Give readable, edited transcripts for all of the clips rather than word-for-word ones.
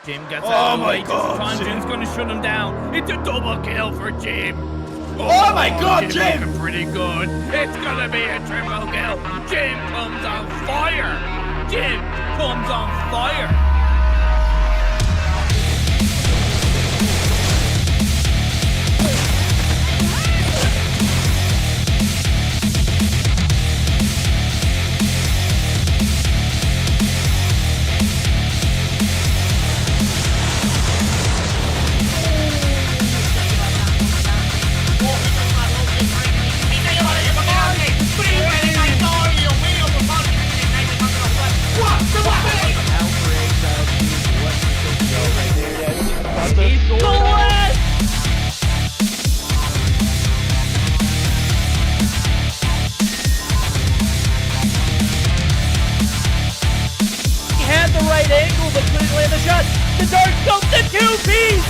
Jim gets out of the way. Jim's gonna shut him down. It's a double kill for Jim. Oh my god, Jim! Looking pretty good. It's gonna be a triple kill. Jim comes on fire. Jim comes on fire. Angle, but couldn't land the shot. The dart scope, the two-piece!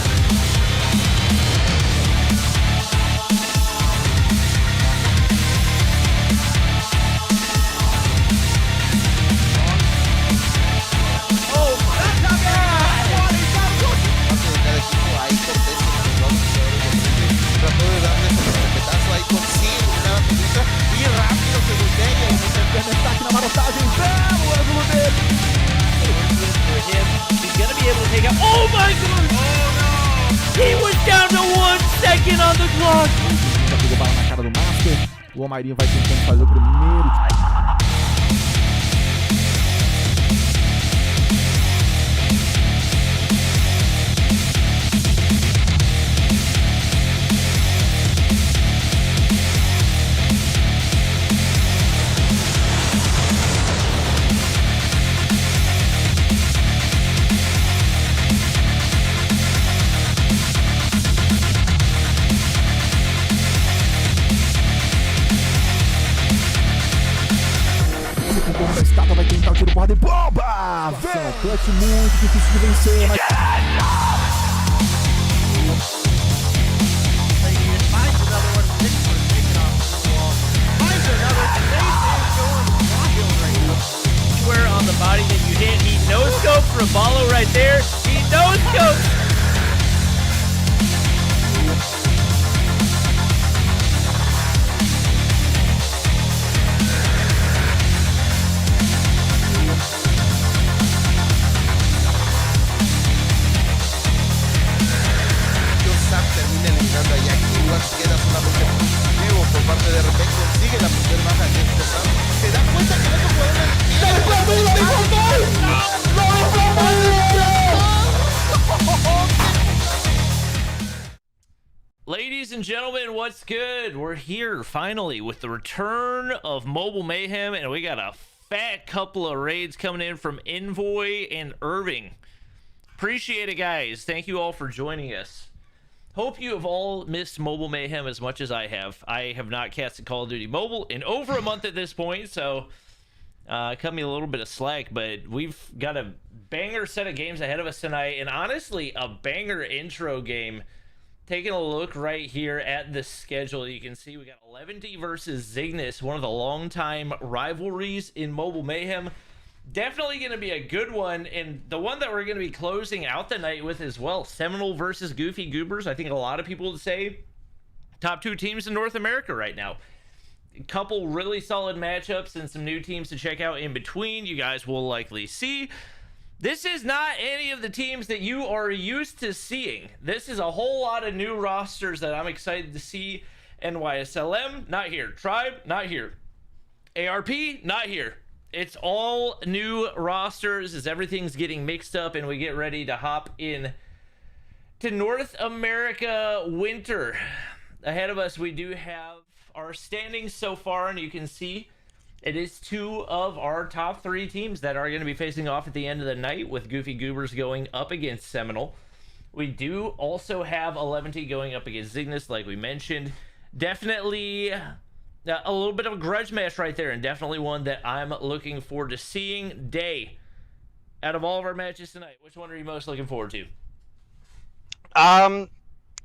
Oh my god! Trató de darle ese petazo ahí, consigue una pelota y rápido se voltea y se destaque na marotagem. Belo ângulo dele! For him, he's gonna be able to take out. Oh my god! Oh no! He was down to 1 second on the clock. Já pegou bala na cara do Master. O Almairinho vai tentando fazer o primeiro. Da estátua vai tentar o tiro porrada e bomba! Vem! Clutch muito difícil de vencer, mas... Anywhere on the body that you hit, he no-scoped Raballo right there. He no-scoped. Y aquí igual queda solamente positivo por parte de repente consigue la primera baja de este round. Se da cuenta que no puede. Ladies and gentlemen, what's good? We're here finally with the return of Mobile Mayhem, and we got a fat couple of raids coming in from Envoy and Irving. Appreciate it, guys. Thank you all for joining us. Hope you have all missed Mobile Mayhem as much as I have. I have not casted Call of Duty Mobile in over a month at this point, so cut me a little bit of slack, but we've got a banger set of games ahead of us tonight, and honestly, a banger intro game. Taking a look right here at the schedule, you can see we got 11D versus Zygnus, one of the longtime rivalries in Mobile Mayhem. Definitely going to be a good one, and the one that we're going to be closing out the night with as well, Seminole versus Goofy Goobers. I think a lot of people would say top 2 teams in North America right now. A couple really solid matchups and some new teams to check out in between. You guys will likely see. This is not any of the teams that you are used to seeing. This is a whole lot of new rosters that I'm excited to see. NYSLM, not here. Tribe, not here. ARP, not here. It's all new rosters as everything's getting mixed up and we get ready to hop in to North America winter. Ahead of us, we do have our standings so far, and you can see it is 2 of our top 3 teams that are going to be facing off at the end of the night, with Goofy Goobers going up against Seminole. We do also have 11T going up against Zygnus, like we mentioned. Definitely a little bit of a grudge match right there, and definitely one that I'm looking forward to seeing. Day, out of all of our matches tonight, which one are you most looking forward to?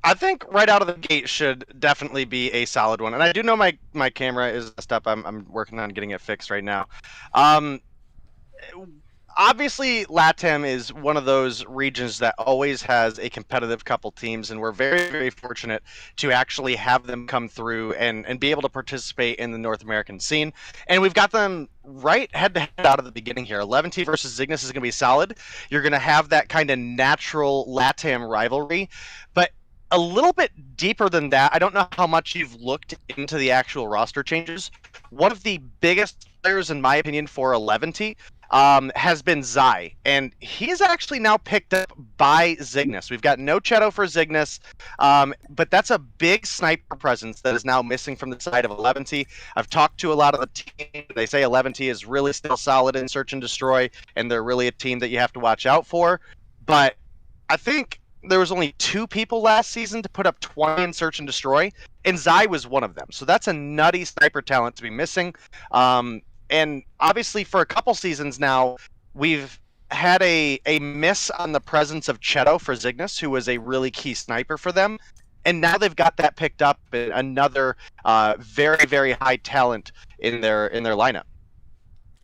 I think right out of the gate should definitely be a solid one. And I do know my camera is messed up. I'm working on getting it fixed right now. obviously LATAM is one of those regions that always has a competitive couple teams, and we're very, very fortunate to actually have them come through and be able to participate in the North American scene. And we've got them right head to head out of the beginning here. 11T versus Cygnus is going to be solid. You're going to have that kind of natural LATAM rivalry, but a little bit deeper than that, I don't know how much you've looked into the actual roster changes. One of the biggest players, in my opinion, for 11T has been Zai, and he's actually now picked up by Cygnus. We've got no Cheto for Cygnus, but that's a big sniper presence that is now missing from the side of 11T. I've talked to a lot of the team. They say 11T is really still solid in Search and Destroy, and they're really a team that you have to watch out for. But I think there was only 2 people last season to put up 20 in Search and Destroy, and Zai was one of them. So that's a nutty sniper talent to be missing. And obviously for a couple seasons now, we've had a miss on the presence of Cheto for Cygnus, who was a really key sniper for them. And now they've got that picked up, another very, very high talent in their lineup.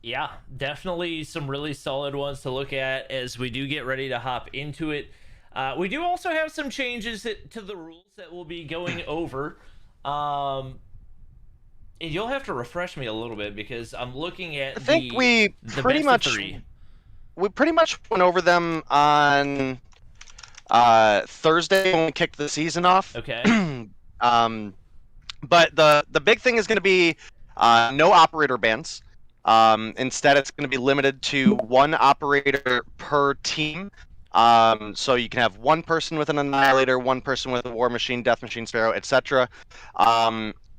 Yeah, definitely some really solid ones to look at as we do get ready to hop into it. We do also have some changes to the rules that we'll be going over. And you'll have to refresh me a little bit because I'm looking at I think we pretty much went over them on Thursday when we kicked the season off. Okay. But the big thing is going to be no operator bans. Instead, it's going to be limited to 1 operator per team. So you can have 1 person with an Annihilator, 1 person with a War Machine, Death Machine, Sparrow, etc.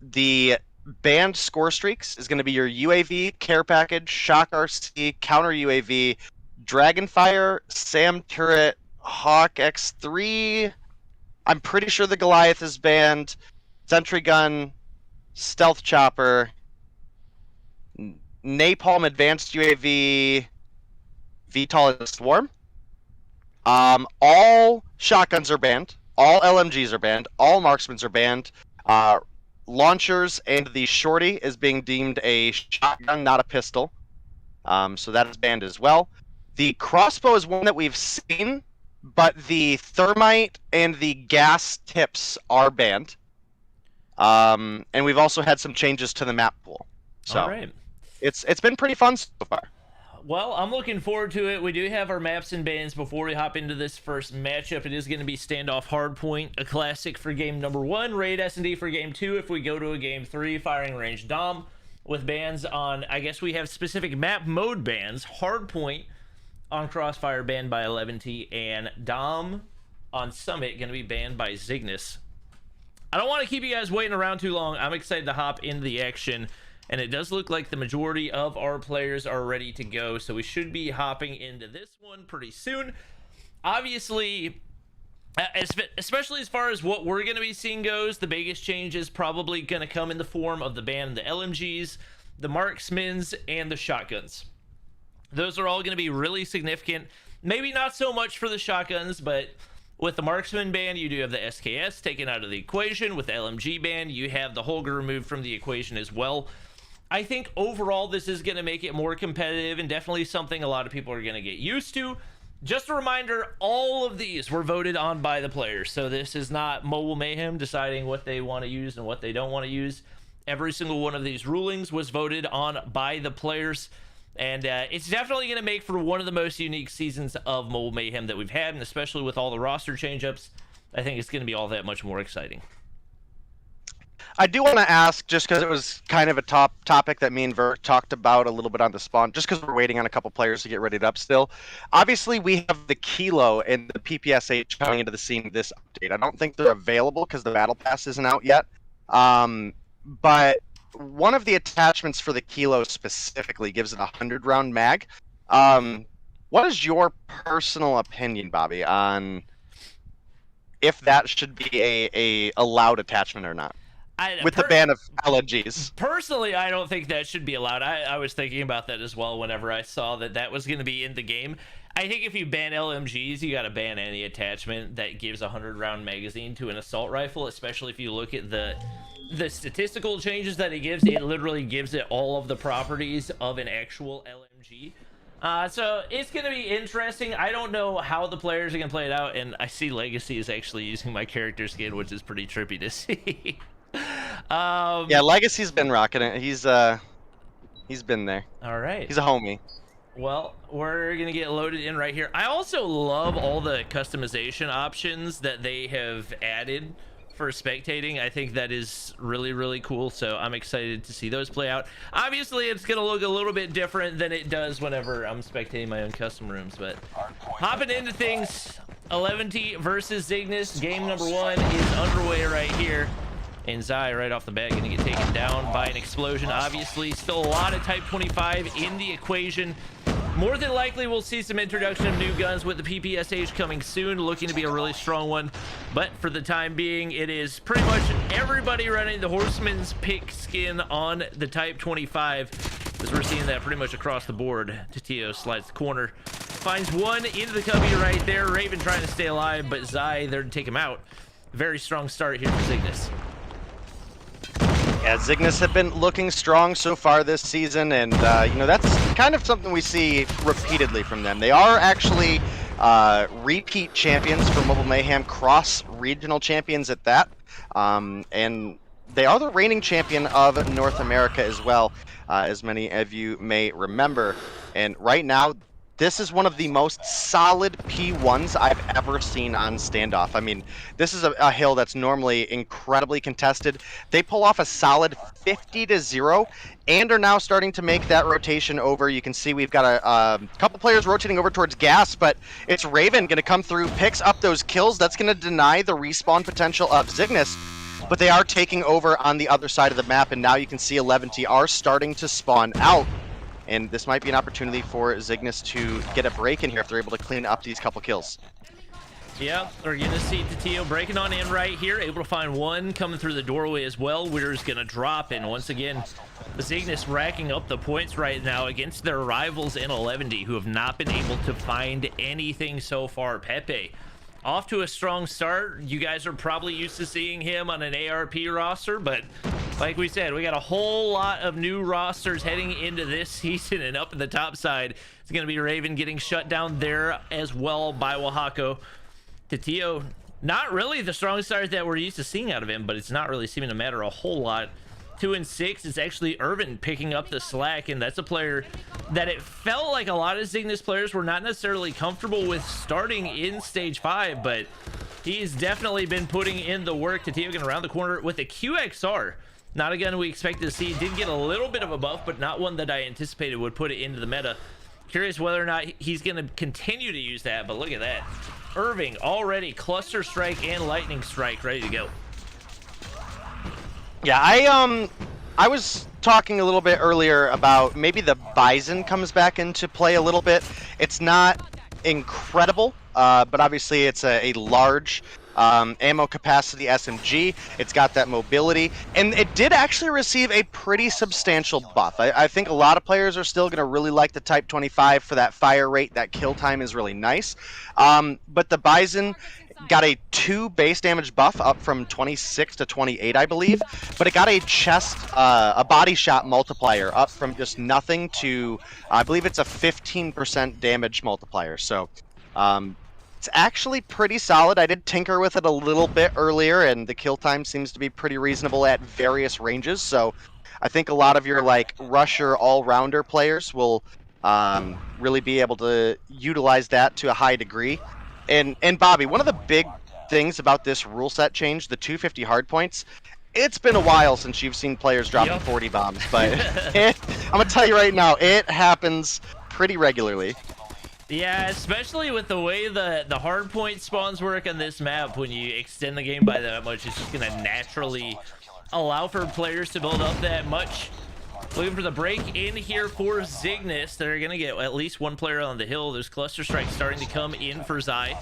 The banned score streaks is going to be your UAV, Care Package, Shock RC, Counter UAV, Dragonfire, SAM Turret, Hawk X3. I'm pretty sure the Goliath is banned. Sentry Gun, Stealth Chopper, Napalm Advanced UAV, VTOL and Swarm. All shotguns are banned. All LMGs are banned. All marksmans are banned. Launchers and the shorty is being deemed a shotgun, not a pistol. So that is banned as well. The crossbow is one that we've seen, but the thermite and the gas tips are banned. And we've also had some changes to the map pool. So all right. It's been pretty fun so far. Well, I'm looking forward to it. We do have our maps and bans before we hop into this first matchup. It is going to be Standoff Hardpoint, a classic for game number 1, Raid S&D for game 2. If we go to a game 3, Firing Range Dom, with bans on, I guess we have specific map mode bans. Hardpoint on Crossfire banned by 11T, and Dom on Summit going to be banned by Cygnus. I don't want to keep you guys waiting around too long. I'm excited to hop into the action. And it does look like the majority of our players are ready to go, so we should be hopping into this one pretty soon. Obviously, especially as far as what we're going to be seeing goes, the biggest change is probably going to come in the form of the ban of the LMGs, the marksmans, and the shotguns. Those are all going to be really significant. Maybe not so much for the shotguns, but with the marksman ban, you do have the SKS taken out of the equation. With the LMG ban, you have the Holger removed from the equation as well. I think overall this is going to make it more competitive and definitely something a lot of people are going to get used to. Just a reminder, all of these were voted on by the players. So this is not Mobile Mayhem deciding what they want to use and what they don't want to use. Every single one of these rulings was voted on by the players. And it's definitely going to make for one of the most unique seasons of Mobile Mayhem that we've had. And especially with all the roster change-ups, I think it's going to be all that much more exciting. I do want to ask, just because it was kind of a topic that me and Vert talked about a little bit on the spawn, just because we're waiting on a couple players to get ready up still. Obviously, we have the Kilo and the PPSH coming into the scene this update. I don't think they're available because the Battle Pass isn't out yet. But one of the attachments for the Kilo specifically gives it a 100-round mag. What is your personal opinion, Bobby, on if that should be a allowed attachment or not? With the ban of LMGs. Personally, I don't think that should be allowed. I was thinking about that as well whenever I saw that was going to be in the game. I think if you ban LMGs, you got to ban any attachment that gives a 100-round magazine to an assault rifle, especially if you look at the statistical changes that it gives. It literally gives it all of the properties of an actual LMG. So it's going to be interesting. I don't know how the players are going to play it out, and I see Legacy is actually using my character skin, which is pretty trippy to see. Yeah, Legacy's been rocking it. He's been there. All right. He's a homie. Well, we're going to get loaded in right here. I also love all the customization options that they have added for spectating. I think that is really, really cool. So I'm excited to see those play out. Obviously, it's going to look a little bit different than it does whenever I'm spectating my own custom rooms. But hopping into things, 11T versus Zygnus. Game number 1 is underway right here. And Zai right off the bat going to get taken down by an explosion. Obviously, still a lot of Type 25 in the equation. More than likely, we'll see some introduction of new guns with the PPSH coming soon, looking to be a really strong one. But for the time being, it is pretty much everybody running the Horseman's pick skin on the Type 25, as we're seeing that pretty much across the board. Tatio slides the corner, finds one into the cubby right there. Raven trying to stay alive, but Zai there to take him out. Very strong start here for Zygnus. Yeah, Zygnus have been looking strong so far this season, and you know, that's kind of something we see repeatedly from them. They are actually repeat champions for Mobile Mayhem, cross-regional champions at that, and they are the reigning champion of North America as well, as many of you may remember. And right now, this is one of the most solid P1s I've ever seen on standoff. I mean, this is a hill that's normally incredibly contested. They pull off a solid 50-0 and are now starting to make that rotation over. You can see we've got a couple players rotating over towards gas, but it's Raven going to come through, picks up those kills. That's going to deny the respawn potential of Zygnus, but they are taking over on the other side of the map, and now you can see 11T are starting to spawn out. And this might be an opportunity for Zygnus to get a break in here if they're able to clean up these couple kills. Yeah, we're going to see Tatio breaking on in right here, able to find one coming through the doorway as well. Weir's going to drop, and once again, the Zygnus racking up the points right now against their rivals in 11D, who have not been able to find anything so far. Pepe off to a strong start. You guys are probably used to seeing him on an ARP roster, but like we said, we got a whole lot of new rosters heading into this season, and up in the top side, it's going to be Raven getting shut down there as well by Oaxaco. Tatio, not really the strong start that we're used to seeing out of him, but it's not really seeming to matter a whole lot. 2 and 6, it's actually Irvin picking up the slack, and that's a player that it felt like a lot of Zygnus players were not necessarily comfortable with starting in stage 5, but he's definitely been putting in the work. Tatio going around the corner with a QXR. Not a gun we expected to see. Did get a little bit of a buff, but not one that I anticipated would put it into the meta. Curious whether or not he's going to continue to use that, but look at that. Irving already cluster strike and lightning strike ready to go. Yeah, I was talking a little bit earlier about maybe the Bison comes back into play a little bit. It's not incredible, but obviously it's a large ammo capacity SMG. It's got that mobility, and it did actually receive a pretty substantial buff. I think a lot of players are still going to really like the Type 25 for that fire rate. That kill time is really nice, but the Bison got a 2 base damage buff up from 26 to 28, I believe, but it got a a body shot multiplier up from just nothing to, I believe it's a 15% damage multiplier. So it's actually pretty solid. I did tinker with it a little bit earlier, and the kill time seems to be pretty reasonable at various ranges. So I think a lot of your like rusher all-rounder players will really be able to utilize that to a high degree. And Bobby, one of the big things about this rule set change, the 250 hard points, it's been a while since you've seen players dropping 40 bombs, but I'm gonna tell you right now, it happens pretty regularly. Yeah, especially with the way the hardpoint spawns work on this map. When you extend the game by that much, it's just gonna naturally allow for players to build up that much. Looking for the break in here for Zygnus. They're going to get at least one player on the hill. There's cluster strikes starting to come in for Zai.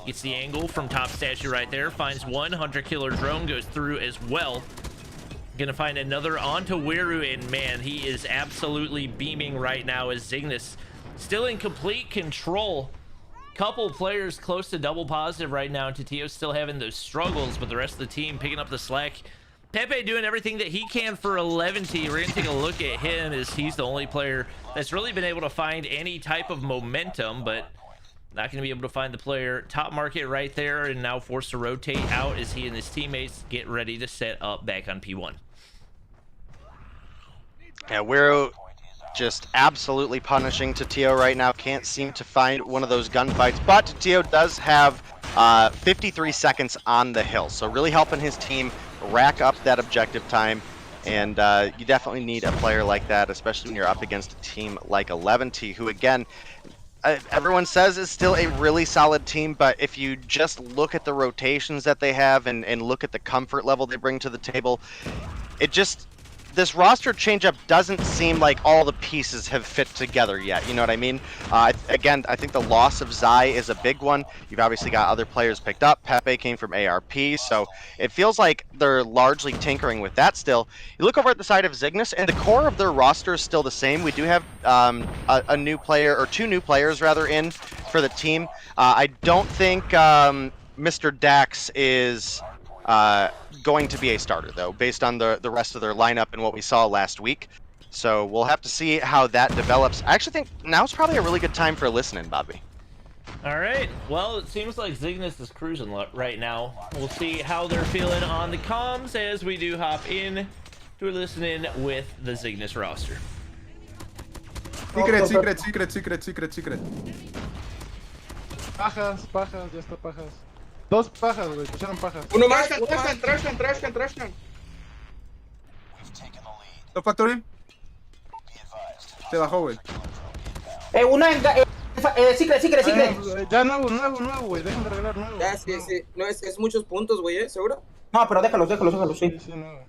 Gets the angle from top statue right there. Finds one. Hunter killer drone goes through as well. Going to find another onto Wiru, and man, he is absolutely beaming right now as Zygnus still in complete control. Couple players close to double positive right now. Tatio's still having those struggles, but the rest of the team picking up the slack, Pepe doing everything that he can for 11T. We're going to take a look at him as he's the only player that's really been able to find any type of momentum, but not going to be able to find the player. Top market right there, and now forced to rotate out as he and his teammates get ready to set up back on P1. Yeah, we're just absolutely punishing Tatio right now. Can't seem to find one of those gunfights, but Tatio does have 53 seconds on the hill, so really helping his team rack up that objective time. And you definitely need a player like that, especially when you're up against a team like 11T, who again, everyone says is still a really solid team, but if you just look at the rotations that they have and look at the comfort level they bring to the table, it just, this roster changeup doesn't seem like all the pieces have fit together yet. You know what I mean? Again, I think the loss of Zai is a big one. You've obviously got other players picked up. Pepe came from ARP, so it feels like they're largely tinkering with that still. You look over at the side of Zygnus, and the core of their roster is still the same. We do have a new player, or two new players rather, in for the team. I don't think Mr. Dax is going to be a starter, though, based on the rest of their lineup and what we saw last week. So we'll have to see how that develops. I actually think now's probably a really good time for listening, Bobby. All right. Well, it seems like Zygnus is cruising right now. We'll see how they're feeling on the comms as we do hop in to listening with the Zygnus roster. Secret. Pajas, ya está pajas. Dos pajas, güey, pusieron pajas. Uno más, trashcan. Top Factory. Se bajó, güey. Una en... secret. Ya nuevo, güey, dejen de regalar nuevo. Ya, sí. No, es muchos puntos, güey, ¿seguro? No, pero déjalos, sí. Sí, nuevo.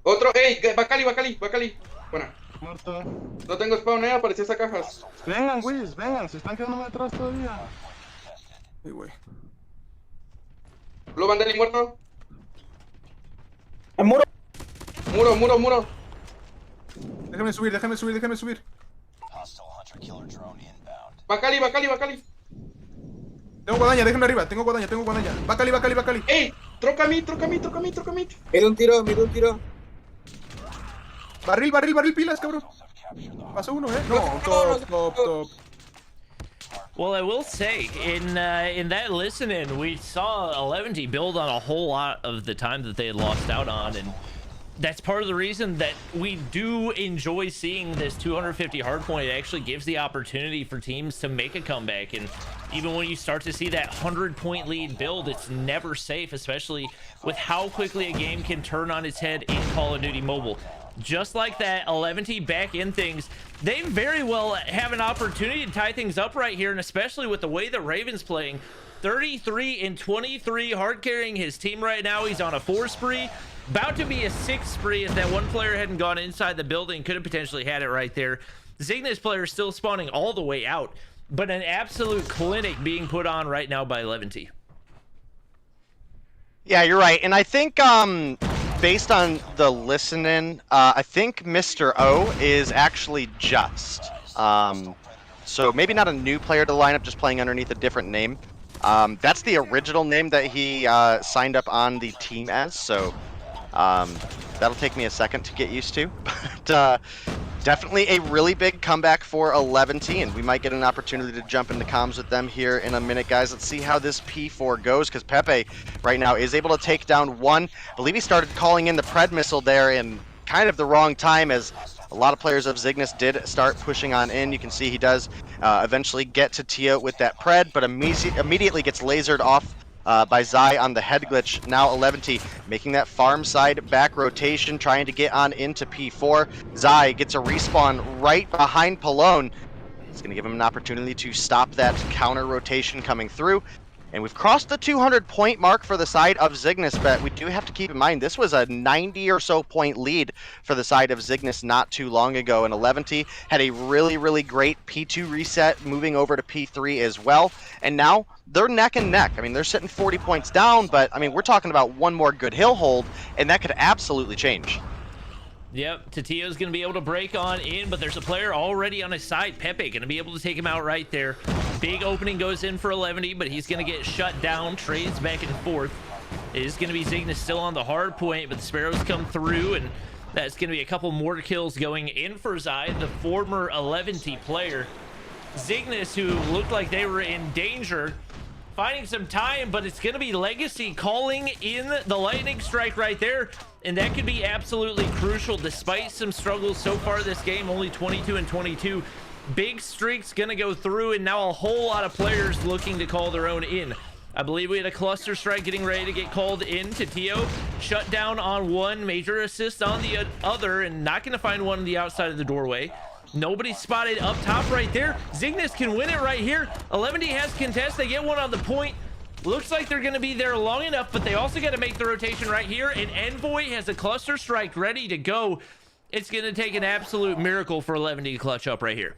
Otro, Bacali. Buena. Muerto. No tengo spawn, apareció esa cajas. Vengan, güey, se están quedando muy atrás todavía. Sí, güey. Blue Vandali muerto. El muro. Muro. Déjame subir. Bacali. Tengo guadaña, déjenme arriba. Tengo guadaña. Bacali. ¡Ey! Troca mí. Mira un tiro. Barril, pilas, cabrón. Pasó uno, No, top. Well, I will say, in that listening, we saw 11T build on a whole lot of the time that they had lost out on, and that's part of the reason that we do enjoy seeing this 250 hardpoint. It actually gives the opportunity for teams to make a comeback, and even when you start to see that 100-point lead build, it's never safe, especially with how quickly a game can turn on its head in Call of Duty Mobile. Just like that, 11T back in things. They very well have an opportunity to tie things up right here, and especially with the way the Ravens playing. 33 and 23, hard carrying his team right now. He's on a 4 spree. About to be a 6 spree if that one player hadn't gone inside the building. Could have potentially had it right there. The Zygnus player is still spawning all the way out, but an absolute clinic being put on right now by 11T. Yeah, you're right. And I think based on the listening, I think Mr. O is actually just. So maybe not a new player to the lineup, just playing underneath a different name. That's the original name that he signed up on the team as, so that'll take me a second to get used to. But definitely a really big comeback for 11T, and we might get an opportunity to jump into comms with them here in a minute, guys. Let's see how this P4 goes, because Pepe right now is able to take down one. I believe he started calling in the Pred missile there in kind of the wrong time, as a lot of players of Zygnus did start pushing on in. You can see he does eventually get to Tio with that Pred, but immediately gets lasered off by Zai on the head glitch. Now 11T making that farm side back rotation, trying to get on into P4. Zai gets a respawn right behind Pallone. It's going to give him an opportunity to stop that counter rotation coming through. And we've crossed the 200-point mark for the side of Zygnus, but we do have to keep in mind this was a 90 or so point lead for the side of Zygnus not too long ago, and 11T had a really great P2 reset, moving over to P3 as well, and now they're neck and neck. I mean, they're sitting 40 points down, but I mean, we're talking about one more good hill hold, and that could absolutely change. Yep, Tatio's going to be able to break on in, but there's a player already on his side. Pepe going to be able to take him out right there. Big opening goes in for 11, but he's going to get shut down. Trades back and forth. It is going to be Zygnus still on the hard point, but the Sparrows come through, and that's going to be a couple more kills going in for Zai, the former 11T player. Zygnus, who looked like they were in danger, finding some time, but it's going to be Legacy calling in the lightning strike right there, and that could be absolutely crucial despite some struggles so far this game. Only 22 and 22. Big streak's going to go through, and now a whole lot of players looking to call their own in. I believe we had a cluster strike getting ready to get called in to Tio. Shut down on one, major assist on the other, and not going to find one on the outside of the doorway. Nobody spotted up top right there. Zygnus can win it right here. 11D has contest. They get one on the point. Looks like they're going to be there long enough, but they also got to make the rotation right here. And Envoy has a cluster strike ready to go. It's going to take an absolute miracle for 11D to clutch up right here.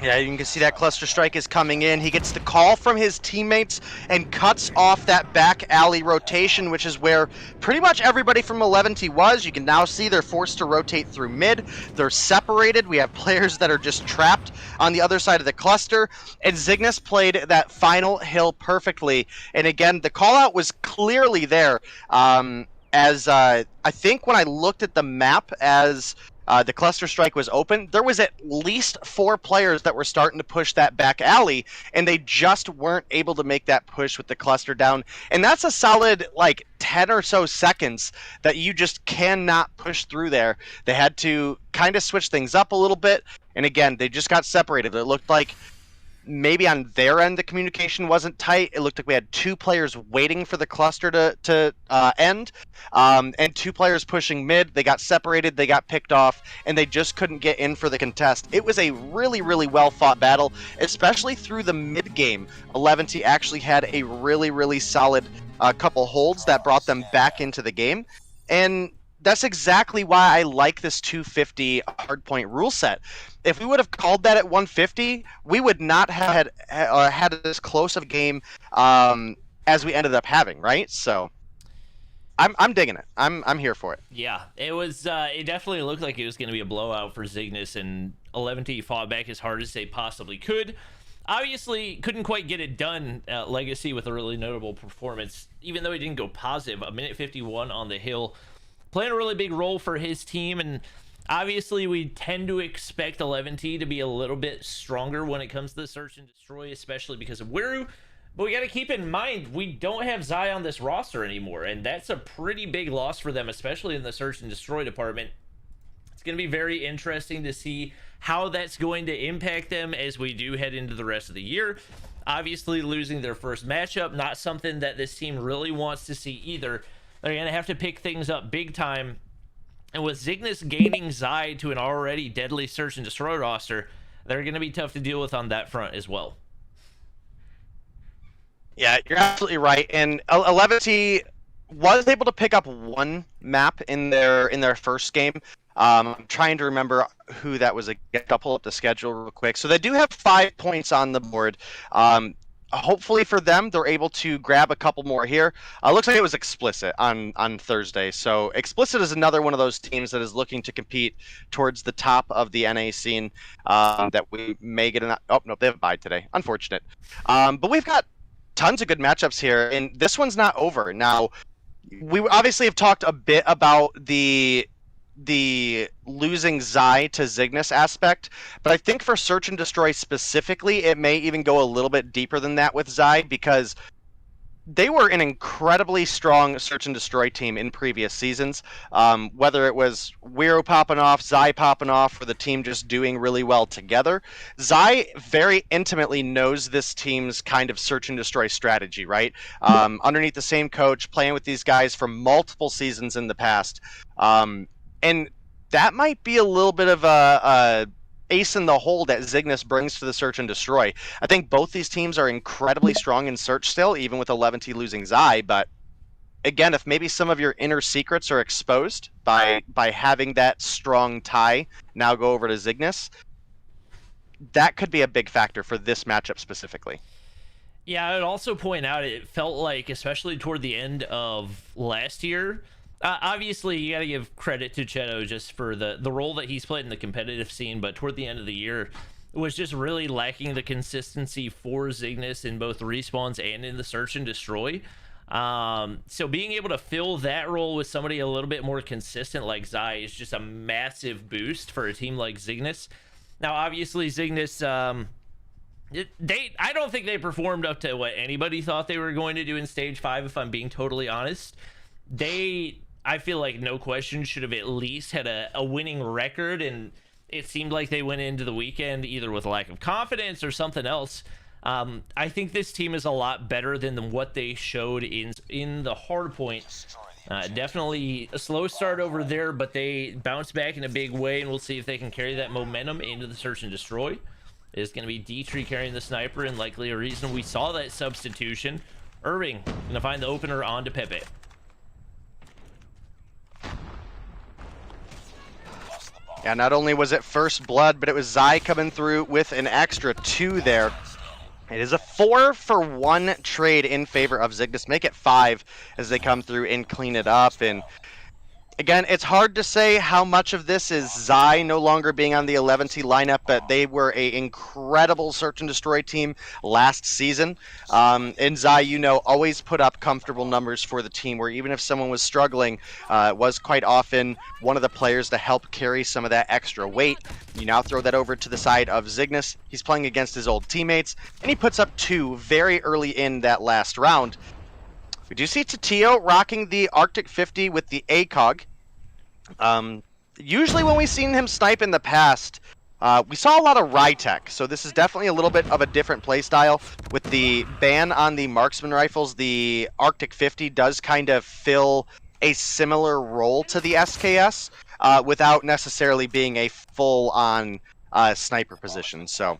Yeah, you can see that cluster strike is coming in. He gets the call from his teammates and cuts off that back alley rotation, which is where pretty much everybody from 11T was. You can now see they're forced to rotate through mid. They're separated. We have players that are just trapped on the other side of the cluster. And Zygnus played that final hill perfectly. And again, the call out was clearly there. I think when I looked at the map as the cluster strike was open, there was at least 4 players that were starting to push that back alley, and they just weren't able to make that push with the cluster down. And that's a solid like 10 or so seconds that you just cannot push through there. They had to kind of switch things up a little bit, and again, they just got separated. It looked like maybe on their end the communication wasn't tight. It looked like we had 2 players waiting for the cluster to end, and 2 players pushing mid. They got separated, they got picked off, and they just couldn't get in for the contest. It was a really, really well fought battle, especially through the mid game. 11T actually had a really, really solid couple holds that brought them back into the game, and that's exactly why I like this 250 hardpoint rule set. If we would have called that at 150, we would not have had as close of a game as we ended up having, right? So I'm digging it. I'm here for it. Yeah, it was. It definitely looked like it was going to be a blowout for Zygnus, and 11T fought back as hard as they possibly could. Obviously, couldn't quite get it done. Legacy with a really notable performance, even though he didn't go positive. A minute 51 on the hill, playing a really big role for his team, and obviously we tend to expect 11T to be a little bit stronger when it comes to the search and destroy, especially because of Wiru. But we got to keep in mind, we don't have Zai on this roster anymore, and that's a pretty big loss for them, especially in the search and destroy department. It's going to be very interesting to see how that's going to impact them as we do head into the rest of the year. Obviously, losing their first matchup, not something that this team really wants to see either. They're going to have to pick things up big time. And with Zygnus gaining Zai to an already deadly search and destroy roster, they're going to be tough to deal with on that front as well. Yeah, you're absolutely right. And 11T was able to pick up one map in their first game. I'm trying to remember who that was against. I'll pull up the schedule real quick. So they do have 5 points on the board. Hopefully for them, they're able to grab a couple more here. Looks like it was Explicit on Thursday. So Explicit is another one of those teams that is looking to compete towards the top of the NA scene that we may get an... Oh, no, they have a bye today. Unfortunate. But we've got tons of good matchups here, and this one's not over. Now, we obviously have talked a bit about the losing Zai to Zygnus aspect, but I think for Search and Destroy specifically, it may even go a little bit deeper than that with Zai, because they were an incredibly strong Search and Destroy team in previous seasons. Whether it was Wiro popping off, Zai popping off, or the team just doing really well together, Zai very intimately knows this team's kind of Search and Destroy strategy, right? Underneath the same coach, playing with these guys for multiple seasons in the past. And that might be a little bit of a ace in the hole that Zygnus brings to the Search and Destroy. I think both these teams are incredibly strong in Search still, even with 11T losing Zai. But again, if maybe some of your inner secrets are exposed by having that strong tie now go over to Zygnus, that could be a big factor for this matchup specifically. Yeah, I would also point out it felt like, especially toward the end of last year, obviously you got to give credit to Cheto just for the role that he's played in the competitive scene, but toward the end of the year it was just really lacking the consistency for Zygnus in both respawns and in the Search and Destroy. So being able to fill that role with somebody a little bit more consistent like Zai is just a massive boost for a team like Zygnus. Now, obviously, Zygnus, I don't think they performed up to what anybody thought they were going to do in Stage 5, if I'm being totally honest. I feel like, no question, should have at least had a winning record, and it seemed like they went into the weekend either with a lack of confidence or something else. I think this team is a lot better than what they showed in the Hardpoint. Definitely a slow start over there, but they bounced back in a big way, and we'll see if they can carry that momentum into the Search and Destroy. It's going to be D-Tree carrying the sniper, and likely a reason we saw that substitution. Irving going to find the opener onto Pepe. Yeah, not only was it first blood, but it was Zai coming through with an extra 2 there. It is a 4-for-1 trade in favor of Zygnus. Make it 5 as they come through and clean it up. And again, it's hard to say how much of this is Zai no longer being on the 11T lineup, but they were an incredible Search and Destroy team last season. And Zai, you know, always put up comfortable numbers for the team, where even if someone was struggling, was quite often one of the players to help carry some of that extra weight. You now throw that over to the side of Zygnus. He's playing against his old teammates, and he puts up 2 very early in that last round. We do see Tatio rocking the Arctic 50 with the ACOG. Usually when we've seen him snipe in the past, we saw a lot of Rytech, so this is definitely a little bit of a different playstyle. With the ban on the marksman rifles, the Arctic 50 does kind of fill a similar role to the SKS, without necessarily being a full-on sniper position. So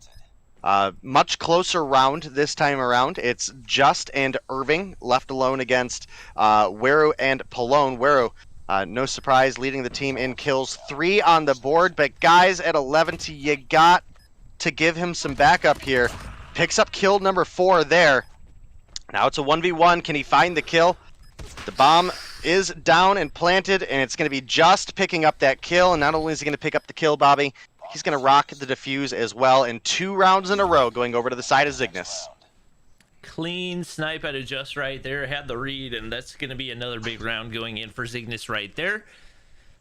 much closer round this time around. It's Just and Irving left alone against Weru and Polone. Weru, no surprise, leading the team in kills, 3 on the board. But guys, at 11T, you got to give him some backup here. Picks up kill number 4 there. Now it's a 1v1. Can he find the kill? The bomb is down and planted, and it's going to be Just picking up that kill. And not only is he going to pick up the kill, Bobby, he's going to rock the defuse as well. And 2 rounds in a row going over to the side of Zygnus. Clean snipe out of Just right there, had the read, and that's going to be another big round going in for Zygnus right there.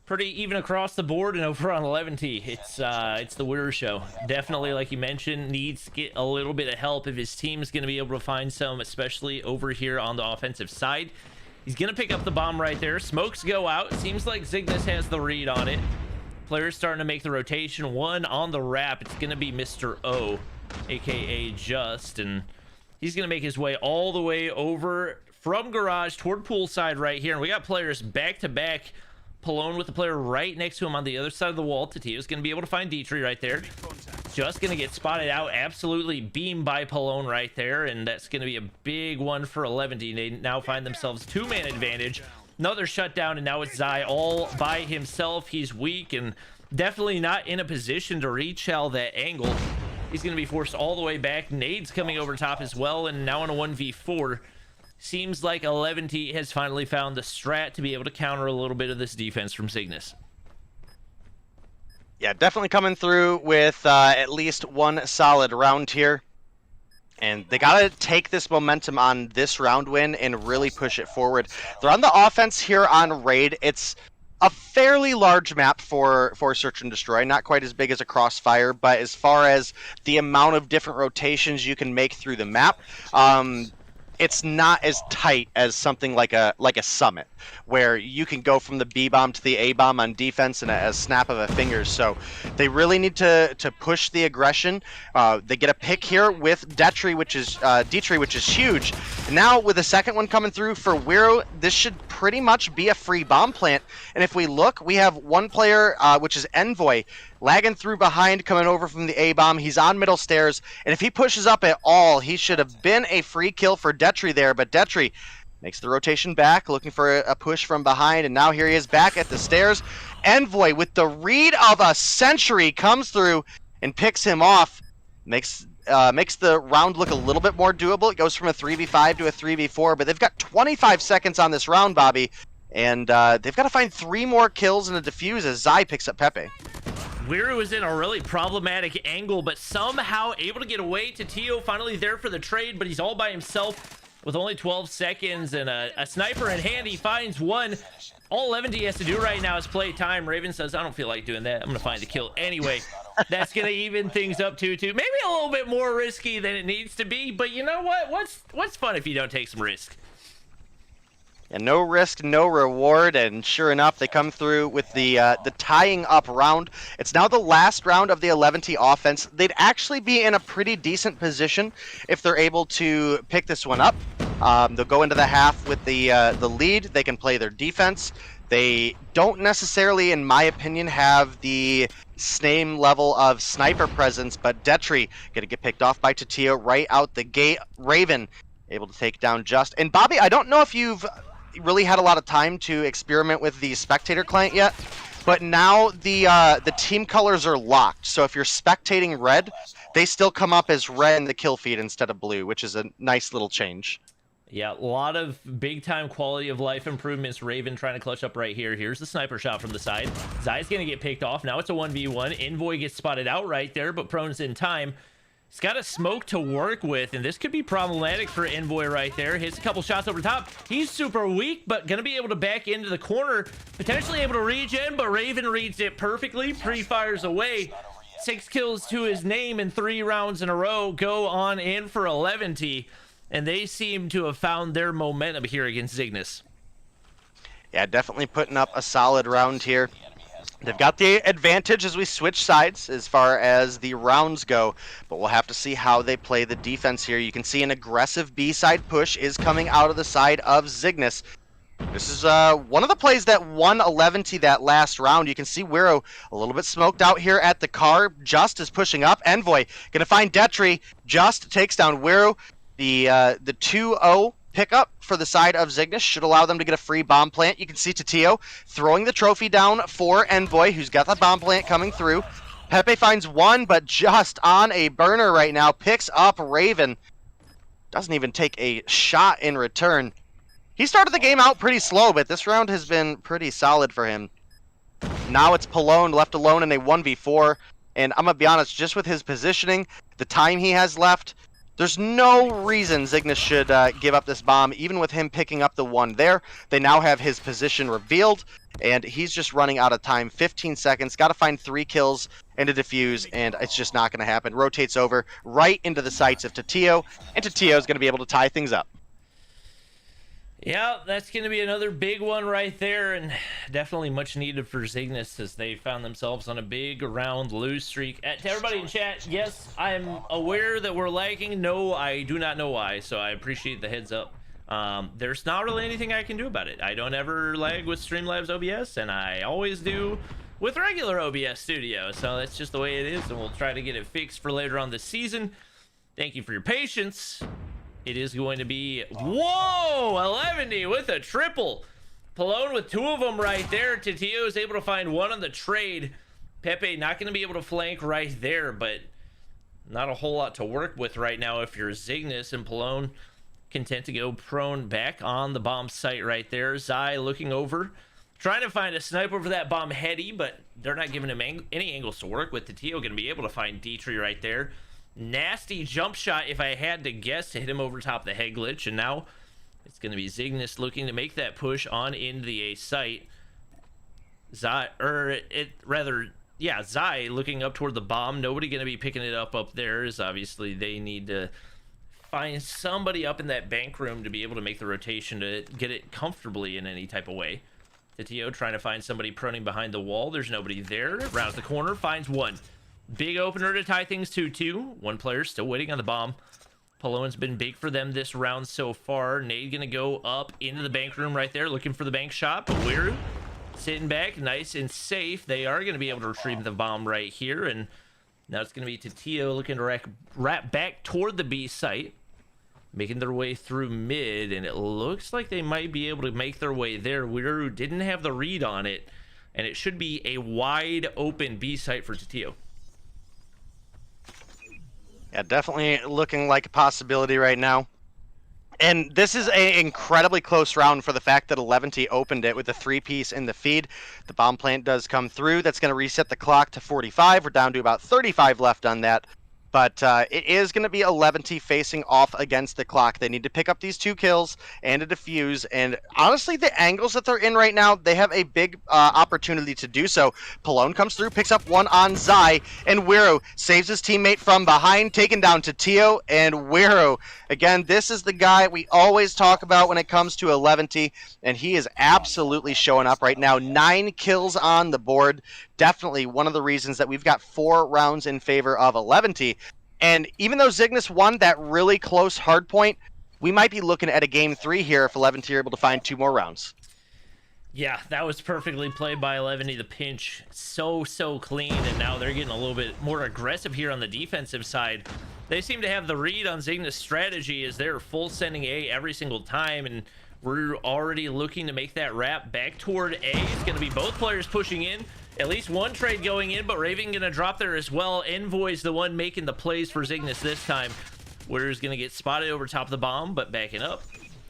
Pretty even across the board, and over on 11T, it's the Weru show. Definitely, like you mentioned, needs to get a little bit of help if his team is going to be able to find some, especially over here on the offensive side. He's going to pick up the bomb right there. Smokes go out. Seems like Zygnus has the read on it. Players starting to make the rotation. 1 on the wrap. It's going to be Mr. O, a.k.a. Just, and he's going to make his way all the way over from garage toward poolside right here. And we got players back-to-back. Polone with the player right next to him on the other side of the wall. Tatio's going to be able to find D-Tree right there. Just going to get spotted out. Absolutely beamed by Polone right there. And that's going to be a big one for 11D. They now find themselves 2-man advantage. Another shutdown, and now it's Zai all by himself. He's weak and definitely not in a position to reshell that angle. He's going to be forced all the way back. Nades coming over top as well, and now in a 1v4. Seems like 11T has finally found the strat to be able to counter a little bit of this defense from Zygnus. Yeah, definitely coming through with at least 1 solid round here. And they got to take this momentum on this round win and really push it forward. They're on the offense here on Raid. It's a fairly large map for Search and Destroy, not quite as big as a Crossfire, but as far as the amount of different rotations you can make through the map, it's not as tight as something like a Summit, where you can go from the B-bomb to the A-bomb on defense in a snap of a finger. So they really need to push the aggression. They get a pick here with D-Tree, which is huge. And now with the second one coming through for Weru, this should pretty much be a free bomb plant. And if we look, we have one player, which is Envoy, lagging through behind, coming over from the A-bomb. He's on middle stairs, and if he pushes up at all, he should have been a free kill for D-Tree there, but D-Tree makes the rotation back, looking for a push from behind, and now here he is back at the stairs. Envoy, with the read of a century, comes through and picks him off. Makes the round look a little bit more doable. It goes from a 3v5 to a 3v4, but they've got 25 seconds on this round, Bobby, and they've got to find 3 more kills and a defuse as Zai picks up Pepe. Weru is in a really problematic angle, but somehow able to get away. Tatio finally there for the trade, but he's all by himself. with only 12 seconds and a sniper in hand. He finds one. All 11D has to do right now is play time. Raven says, I don't feel like doing that. I'm going to find the kill anyway. That's going to even things up 2-2. Maybe a little bit more risky than it needs to be, but you know what? What's fun if you don't take some risk? And no risk, no reward, and sure enough, they come through with the tying up round. It's now the last round of the 11T offense. They'd actually be in a pretty decent position if they're able to pick this one up. They'll go into the half with the lead. They can play their defense. They don't necessarily, in my opinion, have the same level of sniper presence, but Detri gonna get picked off by Tatio right out the gate. Raven able to take down Just. And Bobby, I don't know if you've really had a lot of time to experiment with the spectator client yet, but now the team colors are locked. So if you're spectating red, they still come up as red in the kill feed instead of blue, which is a nice little change. Yeah, a lot of big-time quality of life improvements. Raven trying to clutch up right here. Here's the sniper shot from the side. Zai's going to get picked off. Now it's a 1v1. Envoy gets spotted out right there, but Prone's in time. He's got a smoke to work with, and this could be problematic for Envoy right there. Hits a couple shots over top. He's super weak, but going to be able to back into the corner. Potentially able to regen, but Raven reads it perfectly. Pre-fires away. 6 kills to his name in 3 rounds in a row. Go on in for 11T. And they seem to have found their momentum here against Zygnus. Yeah, definitely putting up a solid round here. They've got the advantage as we switch sides as far as the rounds go, but we'll have to see how they play the defense here. You can see an aggressive B-side push is coming out of the side of Zygnus. This is one of the plays that won 11T that last round. You can see Wiro a little bit smoked out here at the car. Just is pushing up. Envoy going to find Detri. Just takes down Wiro. The 2-0 pickup for the side of Zygnus should allow them to get a free bomb plant. You can see Tatio throwing the trophy down for Envoy, who's got the bomb plant coming through. Pepe finds one, but just on a burner right now. Picks up Raven. Doesn't even take a shot in return. He started the game out pretty slow, but this round has been pretty solid for him. Now it's Palone left alone in a 1v4. And I'm going to be honest, just with his positioning, the time he has left, there's no reason Zygnus should give up this bomb, even with him picking up the one there. They now have his position revealed, and he's just running out of time. 15 seconds, got to find 3 kills and a defuse, and it's just not going to happen. Rotates over right into the sights of Tatio, and Tatio is going to be able to tie things up. Yeah, that's going to be another big one right there, and definitely much needed for Zygnus as they found themselves on a big round lose streak. To everybody in chat, yes, I'm aware that we're lagging. No, I do not know why, so I appreciate the heads up. There's not really anything I can do about it. I don't ever lag with Streamlabs OBS, and I always do with regular OBS Studio, so that's just the way it is, and we'll try to get it fixed for later on this season. Thank you for your patience. It is going to be, whoa, 11D with a triple. Palone with 2 of them right there. Tatio is able to find 1 on the trade. Pepe not going to be able to flank right there, but not a whole lot to work with right now if you're Zygnus. And Palone content to go prone back on the bomb site right there. Zai looking over, trying to find a sniper over that bomb heady, but they're not giving him any angles to work with. Tatio going to be able to find Detri right there. Nasty jump shot, if I had to guess, to hit him over top the head glitch. And now it's going to be Zygnus looking to make that push on into the A site. Zai looking up toward the bomb. Nobody going to be picking it up there, as obviously they need to find somebody up in that bank room to be able to make the rotation to get it comfortably in any type of way. Tatio trying to find somebody proning behind the wall. There's nobody there. Rounds the corner, finds one. Big opener to tie things 2-2. One player still waiting on the bomb. Palone's been big for them this round so far. Nade gonna go up into the bank room right there, looking for the bank shot, but Wiru sitting back, nice and safe. They are gonna be able to retrieve the bomb right here, and now it's gonna be Tatio looking to wrap back toward the B site, making their way through mid, and it looks like they might be able to make their way there. Wiru didn't have the read on it, and it should be a wide open B site for Tatio. Yeah, definitely looking like a possibility right now. And this is an incredibly close round for the fact that 11T opened it with a 3-piece in the feed. The bomb plant does come through. That's going to reset the clock to 45. We're down to about 35 left on that. But it is going to be 11T facing off against the clock. They need to pick up these 2 kills and a defuse. And honestly, the angles that they're in right now, they have a big opportunity to do so. Pallone comes through, picks up one on Zai, and Wiro saves his teammate from behind, taken down to Tio and Wiro. Again, this is the guy we always talk about when it comes to 11T, and he is absolutely showing up right now. 9 kills on the board. Definitely one of the reasons that we've got 4 rounds in favor of 11T. And even though Zygnus won that really close hardpoint, we might be looking at a game 3 here if 11T are able to find 2 more rounds. Yeah, that was perfectly played by 11T. The pinch so clean, and now they're getting a little bit more aggressive here on the defensive side. They seem to have the read on Zygnus' strategy as they're full sending A every single time, and we're already looking to make that wrap back toward A. It's going to be both players pushing in. At least one trade going in, but Raven going to drop there as well. Envoy's the one making the plays for Zygnus this time. Witter's going to get spotted over top of the bomb, but backing up.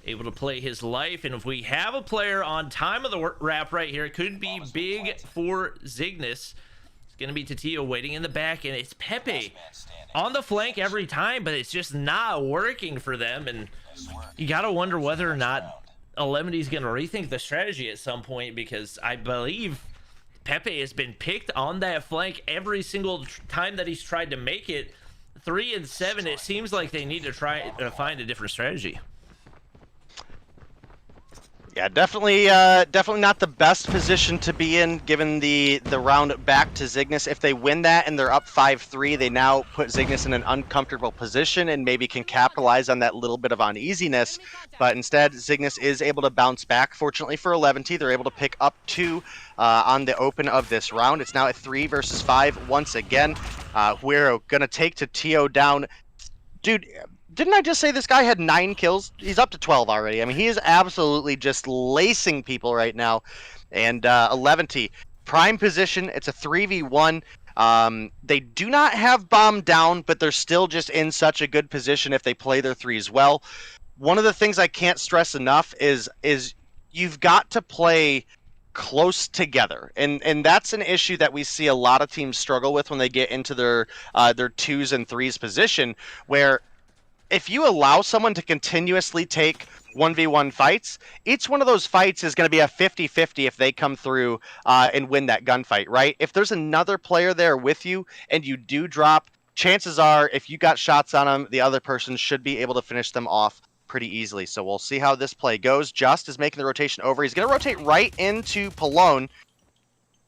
Able to play his life. And if we have a player on time of the wrap right here, it could be big for Zygnus. It's going to be Tatio waiting in the back, and it's Pepe on the flank every time, but it's just not working for them. And you got to wonder whether or not 11T is going to rethink the strategy at some point, because I believe Pepe has been picked on that flank every single time that he's tried to make it. 3 and 7, it seems like they need to try to find a different strategy. Yeah, definitely not the best position to be in, given the round back to Zygnus. If they win that and they're up 5-3, they now put Zygnus in an uncomfortable position and maybe can capitalize on that little bit of uneasiness. But instead, Zygnus is able to bounce back. Fortunately for 11T, they're able to pick up 2 on the open of this round. It's now at 3 versus 5 once again. Wiro gonna take Tatio down. Dude, didn't I just say this guy had 9 kills? He's up to 12 already. I mean, he is absolutely just lacing people right now. And 11T, prime position. It's a 3v1. They do not have bomb down, but they're still just in such a good position if they play their threes well. One of the things I can't stress enough is you've got to play close together, and that's an issue that we see a lot of teams struggle with when they get into their 2s and 3s position, where if you allow someone to continuously take 1v1 fights, each one of those fights is going to be a 50-50 if they come through and win that gunfight, right? If there's another player there with you and you do drop, chances are if you got shots on them, the other person should be able to finish them off pretty easily. So we'll see how this play goes. Just is making the rotation over. He's going to rotate right into Pallone.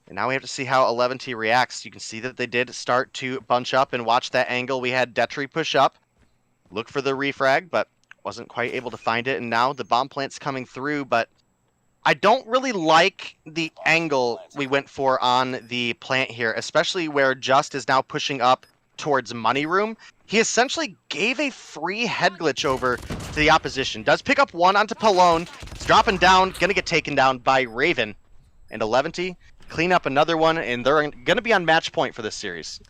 And now we have to see how 11T reacts. You can see that they did start to bunch up and watch that angle. We had Detri push up. Look for the refrag, but wasn't quite able to find it. And now the bomb plant's coming through, but I don't really like the angle we went for on the plant here, especially where Just is now pushing up towards Money Room. He essentially gave a free head glitch over to the opposition. Does pick up 1 onto Pallone. It's dropping down, gonna get taken down by Raven. And 11T clean up another one, and they're gonna be on match point for this series.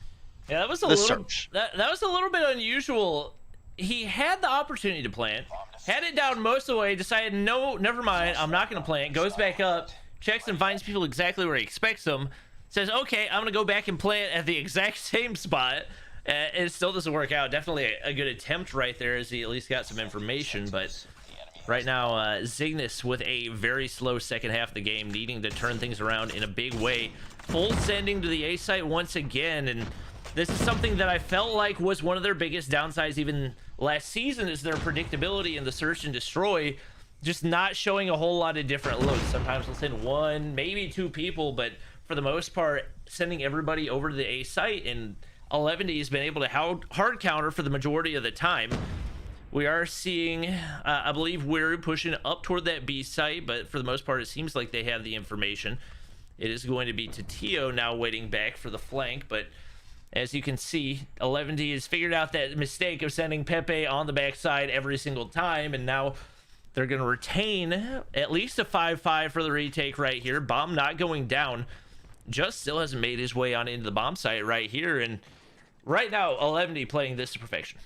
Yeah, that was a that was a little bit unusual. He had the opportunity to plant, had it down most of the way, decided, no, never mind, I'm not going to plant, goes back up, checks and finds people exactly where he expects them, says, okay, I'm going to go back and plant at the exact same spot, and it still doesn't work out. Definitely a good attempt right there, as he at least got some information, but right now, Zygnus with a very slow second half of the game, needing to turn things around in a big way, full sending to the A site once again, and this is something that I felt like was one of their biggest downsides even last season, is their predictability in the search and destroy, just not showing a whole lot of different looks. Sometimes they'll send 1, maybe 2 people, but for the most part, sending everybody over to the A site, and 11D has been able to hard counter for the majority of the time. We are seeing, I believe, we're pushing up toward that B site, but for the most part, it seems like they have the information. It is going to be Tatio now waiting back for the flank, but as you can see, 11D has figured out that mistake of sending Pepe on the backside every single time, and now they're going to retain at least a 5-5 for the retake right here. Bomb not going down. Just still hasn't made his way on into the bomb site right here, and right now, 11D playing this to perfection.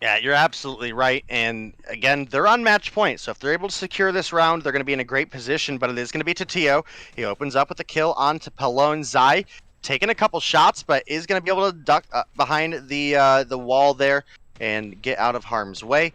Yeah, you're absolutely right. And again, they're on match point. So if they're able to secure this round, they're going to be in a great position. But it is going to be Tatio. He opens up with a kill onto Pallone. Zai taking a couple shots, but is going to be able to duck behind the wall there and get out of harm's way.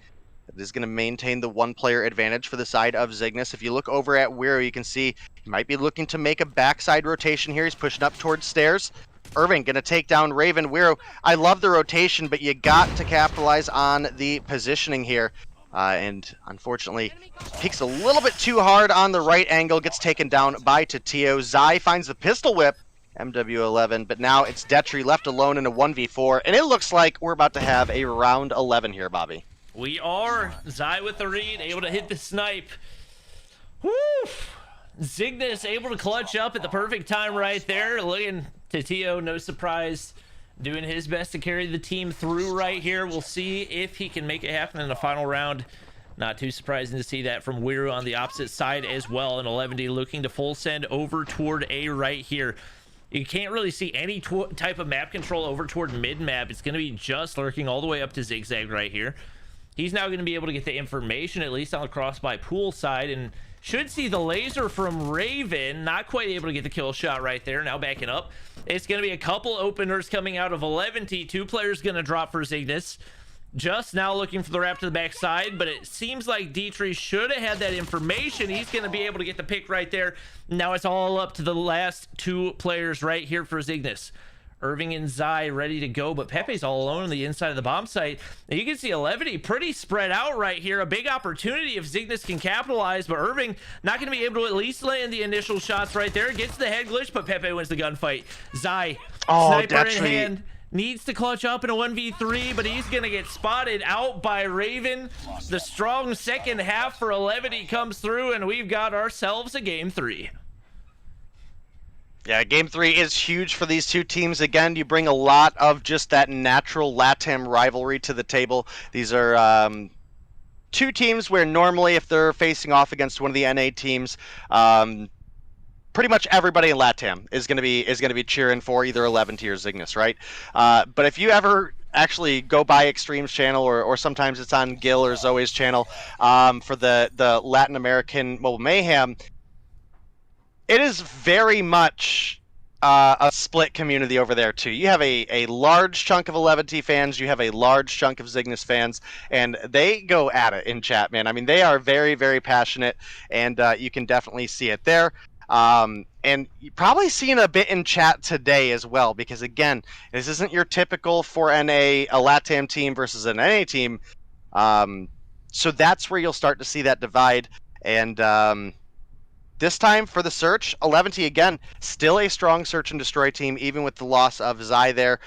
It is going to maintain the one-player advantage for the side of Zygnus. If you look over at Wiro, you can see he might be looking to make a backside rotation here. He's pushing up towards stairs. Irving going to take down Raven. Wiro, I love the rotation, but you got to capitalize on the positioning here. And unfortunately, peeks a little bit too hard on the right angle, gets taken down by Tatio. Zai finds the pistol whip, MW11, but now it's Detri left alone in a 1v4, and it looks like we're about to have a round 11 here, Bobby. We are. Zai with the read, able to hit the snipe. Woo! Zygnus able to clutch up at the perfect time right there. Looking Tatio, no surprise, doing his best to carry the team through right here. We'll see if he can make it happen in the final round. Not too surprising to see that from Wiro on the opposite side as well. And 11D looking to full send over toward A right here. You can't really see any type of map control over toward mid map. It's going to be just lurking all the way up to Zigzag right here. He's now going to be able to get the information, at least on the cross by pool side, and should see the laser from Raven. Not quite able to get the kill shot right there. Now backing up. It's going to be a couple openers coming out of 11T. 2 players going to drop for Zygnus. Just now looking for the wrap to the backside, but it seems like Detri should have had that information. He's going to be able to get the pick right there. Now it's all up to the last 2 players right here for Zygnus. Irving and Zai ready to go, but Pepe's all alone on the inside of the bomb site. And you can see 11D pretty spread out right here. A big opportunity if Zygnus can capitalize, but Irving not going to be able to at least land the initial shots right there. Gets the head glitch, but Pepe wins the gunfight. Zai, sniper in hand, needs to clutch up in a 1v3, but he's going to get spotted out by Raven. The strong second half for 11D comes through, and we've got ourselves a game 3. Yeah, game 3 is huge for these 2 teams. Again, you bring a lot of just that natural LATAM rivalry to the table. These are 2 teams where normally if they're facing off against one of the NA teams, pretty much everybody in LATAM is going to be cheering for either 11T or Zygnus, right? But if you ever actually go by Extreme's channel, or sometimes it's on Gil or Zoe's channel for the Latin American Mobile Mayhem, it is very much a split community over there too. You have a large chunk of 11T fans, you have a large chunk of Zygnus fans, and they go at it in chat, man. I mean, they are very, very passionate, and you can definitely see it there. And you've probably seen a bit in chat today as well, because again, this isn't your typical for NA, a LATAM team versus an NA team. So that's where you'll start to see that divide. And this time for the search, 11T again, still a strong search and destroy team, even with the loss of Zai there.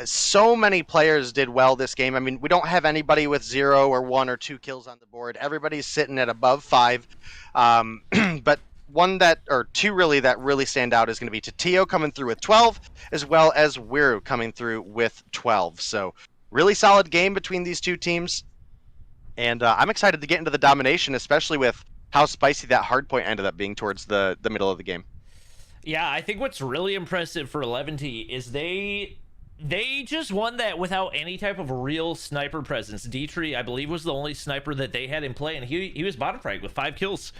So many players did well this game. I mean, we don't have anybody with 0 or 1 or 2 kills on the board. Everybody's sitting at above 5. But one that, or 2 really, that really stand out is going to be Tatio coming through with 12, as well as Wiro coming through with 12. So really solid game between these 2 teams. And I'm excited to get into the domination, especially with how spicy that hardpoint ended up being towards the middle of the game. Yeah, I think what's really impressive for 11T is they just won that without any type of real sniper presence. Detri, I believe, was the only sniper that they had in play, and he was bottom frag with 5 kills.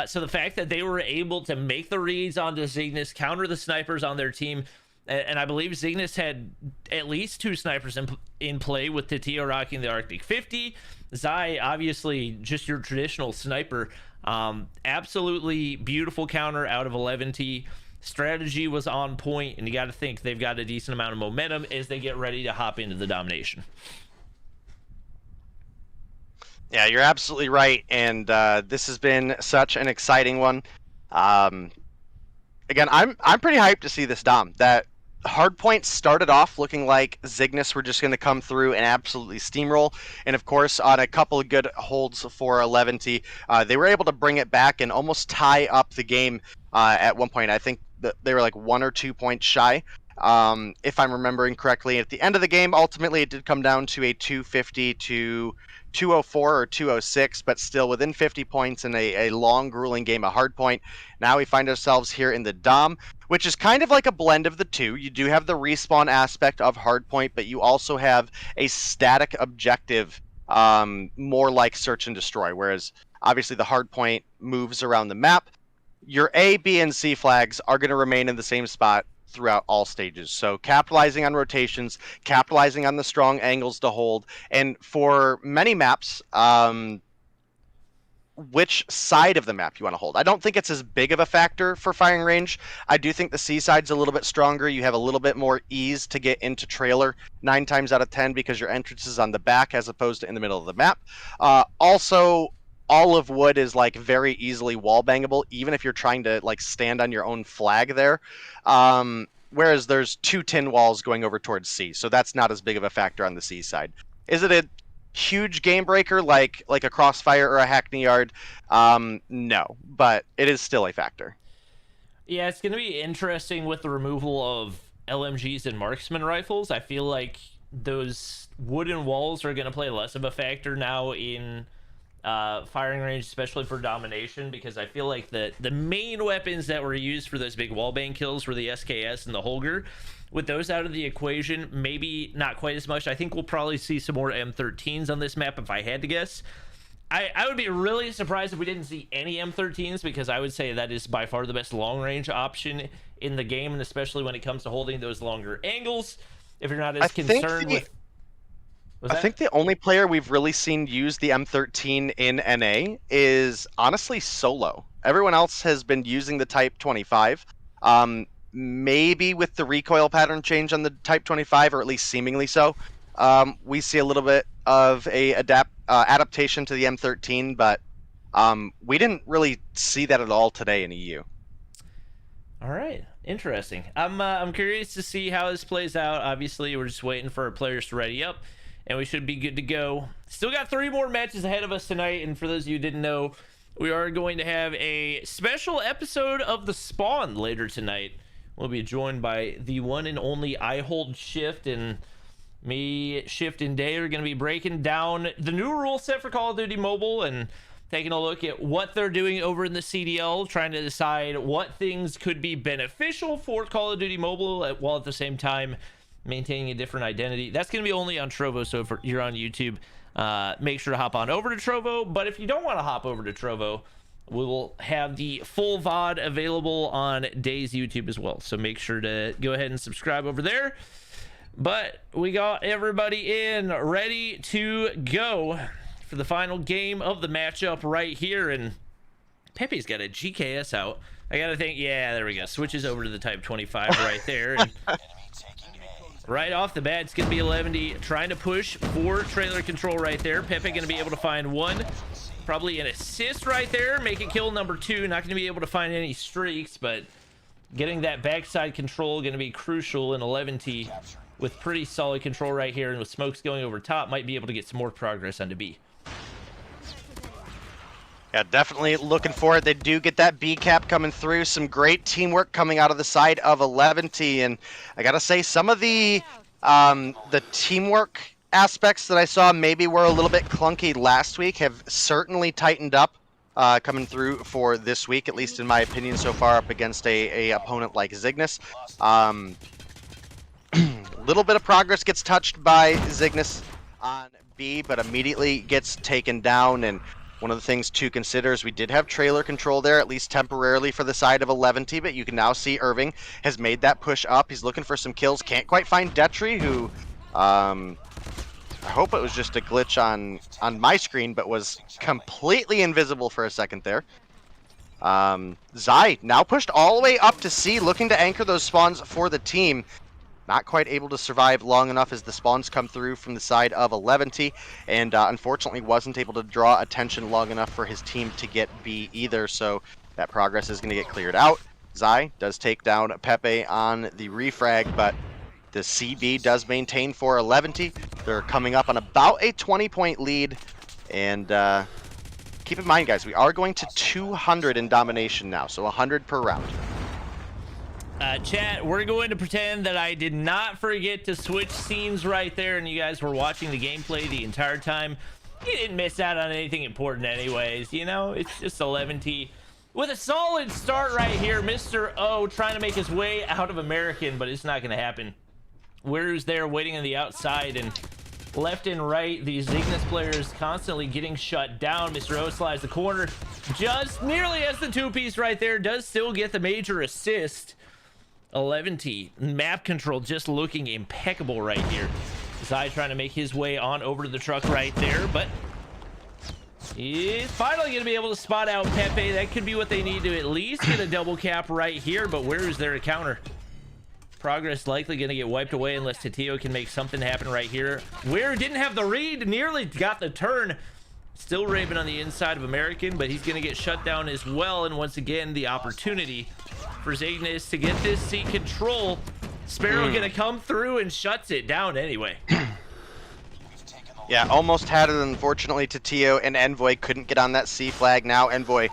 So the fact that they were able to make the reads onto Zygnus, counter the snipers on their team, and I believe Zygnus had at least 2 snipers in play, with Tatio rocking the Arctic 50. Zai, obviously, just your traditional sniper. Absolutely beautiful counter out of 11T. Strategy was on point, and you got to think they've got a decent amount of momentum as they get ready to hop into the domination. Yeah, you're absolutely right, and this has been such an exciting one. Again, I'm pretty hyped to see this dom. That Hardpoint started off looking like Zygnus were just going to come through and absolutely steamroll, and of course, on a couple of good holds for 11T, they were able to bring it back and almost tie up the game at one point. I think that they were like 1 or 2 points shy, if I'm remembering correctly. At the end of the game, ultimately, it did come down to a 250 to 204 or 206, but still within 50 points in a long, grueling game of Hardpoint. Now we find ourselves here in the Dom, which is kind of like a blend of the two. You do have the respawn aspect of Hardpoint, but you also have a static objective, more like search and destroy, whereas obviously the Hardpoint moves around the map. Your A, B, and C flags are going to remain in the same spot throughout all stages. So capitalizing on rotations, capitalizing on the strong angles to hold, and for many maps, which side of the map you want to hold. I don't think it's as big of a factor for firing range. I do think the C side's a little bit stronger. You have a little bit more ease to get into trailer 9 times out of 10 because your entrance is on the back as opposed to in the middle of the map. Also, all of wood is like very easily wall bangable, even if you're trying to like stand on your own flag there. Whereas there's 2 tin walls going over towards C, so that's not as big of a factor on the C side. Is it a huge game breaker like a Crossfire or a Hackney Yard? No, but it is still a factor. Yeah, it's going to be interesting with the removal of LMGs and marksman rifles. I feel like those wooden walls are going to play less of a factor now in firing range, especially for domination, because I feel like the main weapons that were used for those big wallbang kills were the SKS and the Holger. With those out of the equation, maybe not quite as much. I think we'll probably see some more M13s on this map if I had to guess. I would be really surprised if we didn't see any M13s, because I would say that is by far the best long-range option in the game, and especially when it comes to holding those longer angles. If you're not as concerned with... I think the only player we've really seen use the M13 in NA is honestly Solo. Everyone else has been using the Type 25. Maybe with the recoil pattern change on the Type 25, or at least seemingly so, we see a little bit of a adaptation to the M13, but we didn't really see that at all today in EU. All right, interesting. I'm curious to see how this plays out. Obviously, we're just waiting for our players to ready up, and we should be good to go. Still got 3 more matches ahead of us tonight, and for those of you who didn't know, we are going to have a special episode of The Spawn later tonight. We'll be joined by the one and only I Hold Shift, and me, Shift, and Day are going to be breaking down the new rule set for Call of Duty Mobile and taking a look at what they're doing over in the CDL, trying to decide what things could be beneficial for Call of Duty Mobile while at the same time maintaining a different identity. That's going to be only on Trovo, so if you're on YouTube, make sure to hop on over to Trovo. But if you don't want to hop over to Trovo, we will have the full VOD available on Day's YouTube as well. So make sure to go ahead and subscribe over there. But we got everybody in, ready to go for the final game of the matchup right here. And Pepe's got a GKS out. I got to think, yeah, there we go. Switches over to the Type 25 right there. And right off the bat, it's going to be 11 trying to push for trailer control right there. Pepe going to be able to find 1. Probably an assist right there, make it kill number 2. Not going to be able to find any streaks, but getting that backside control going to be crucial in 11T with pretty solid control right here, and with smokes going over top, might be able to get some more progress onto B. Yeah, definitely looking for it. They do get that B cap coming through. Some great teamwork coming out of the side of 11T, and I gotta say, some of the teamwork aspects that I saw maybe were a little bit clunky last week have certainly tightened up coming through for this week, at least in my opinion so far, up against a opponent like Zygnus. Little bit of progress gets touched by Zygnus on B, but immediately gets taken down. And one of the things to consider is we did have trailer control there, at least temporarily, for the side of 11T, but you can now see Irving has made that push up. He's looking for some kills. Can't quite find Detri, who I hope it was just a glitch on my screen, but was completely invisible for a second there. Zai now pushed all the way up to C, looking to anchor those spawns for the team. Not quite able to survive long enough as the spawns come through from the side of 11T, and unfortunately wasn't able to draw attention long enough for his team to get B either, so that progress is going to get cleared out. Zai does take down Pepe on the refrag, but the CB does maintain for 11T. They're coming up on about a 20-point lead, and keep in mind, guys, we are going to 200 in domination now, so 100 per round. Chat, we're going to pretend that I did not forget to switch scenes right there, and you guys were watching the gameplay the entire time. You didn't miss out on anything important anyways, you know? It's just 11T. With a solid start right here, Mr. O trying to make his way out of American, but it's not going to happen. Where's there waiting on the outside, and left and right, these Zygnus players constantly getting shut down. Mr. O slides the corner, just nearly as the 2-piece right there, does still get the major assist. 11T map control just looking impeccable right here. Zai trying to make his way on over to the truck right there, but he's finally going to be able to spot out Pepe. That could be what they need to at least get a double cap right here, but where is their counter? Progress likely going to get wiped away unless Tatio can make something happen right here. Where didn't have the read, nearly got the turn. Still Raven on the inside of American, but he's going to get shut down as well. And once again, the opportunity for Zygnus to get this C control. Sparrow going to come through and shuts it down anyway. Yeah, almost had it. Unfortunately, Tatio and Envoy couldn't get on that C flag. Now Envoy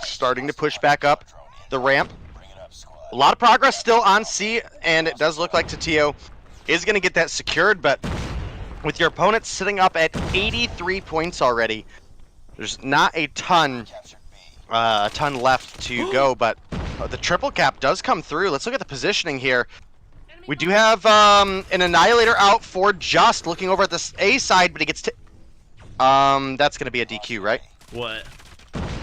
starting to push back up the ramp. A lot of progress still on C, and it does look like Tatio is going to get that secured, but with your opponent sitting up at 83 points already, there's not a ton left to go, but the triple cap does come through. Let's look at the positioning here. We do have an Annihilator out for Just, looking over at the A side, but he gets that's going to be a DQ, right? What?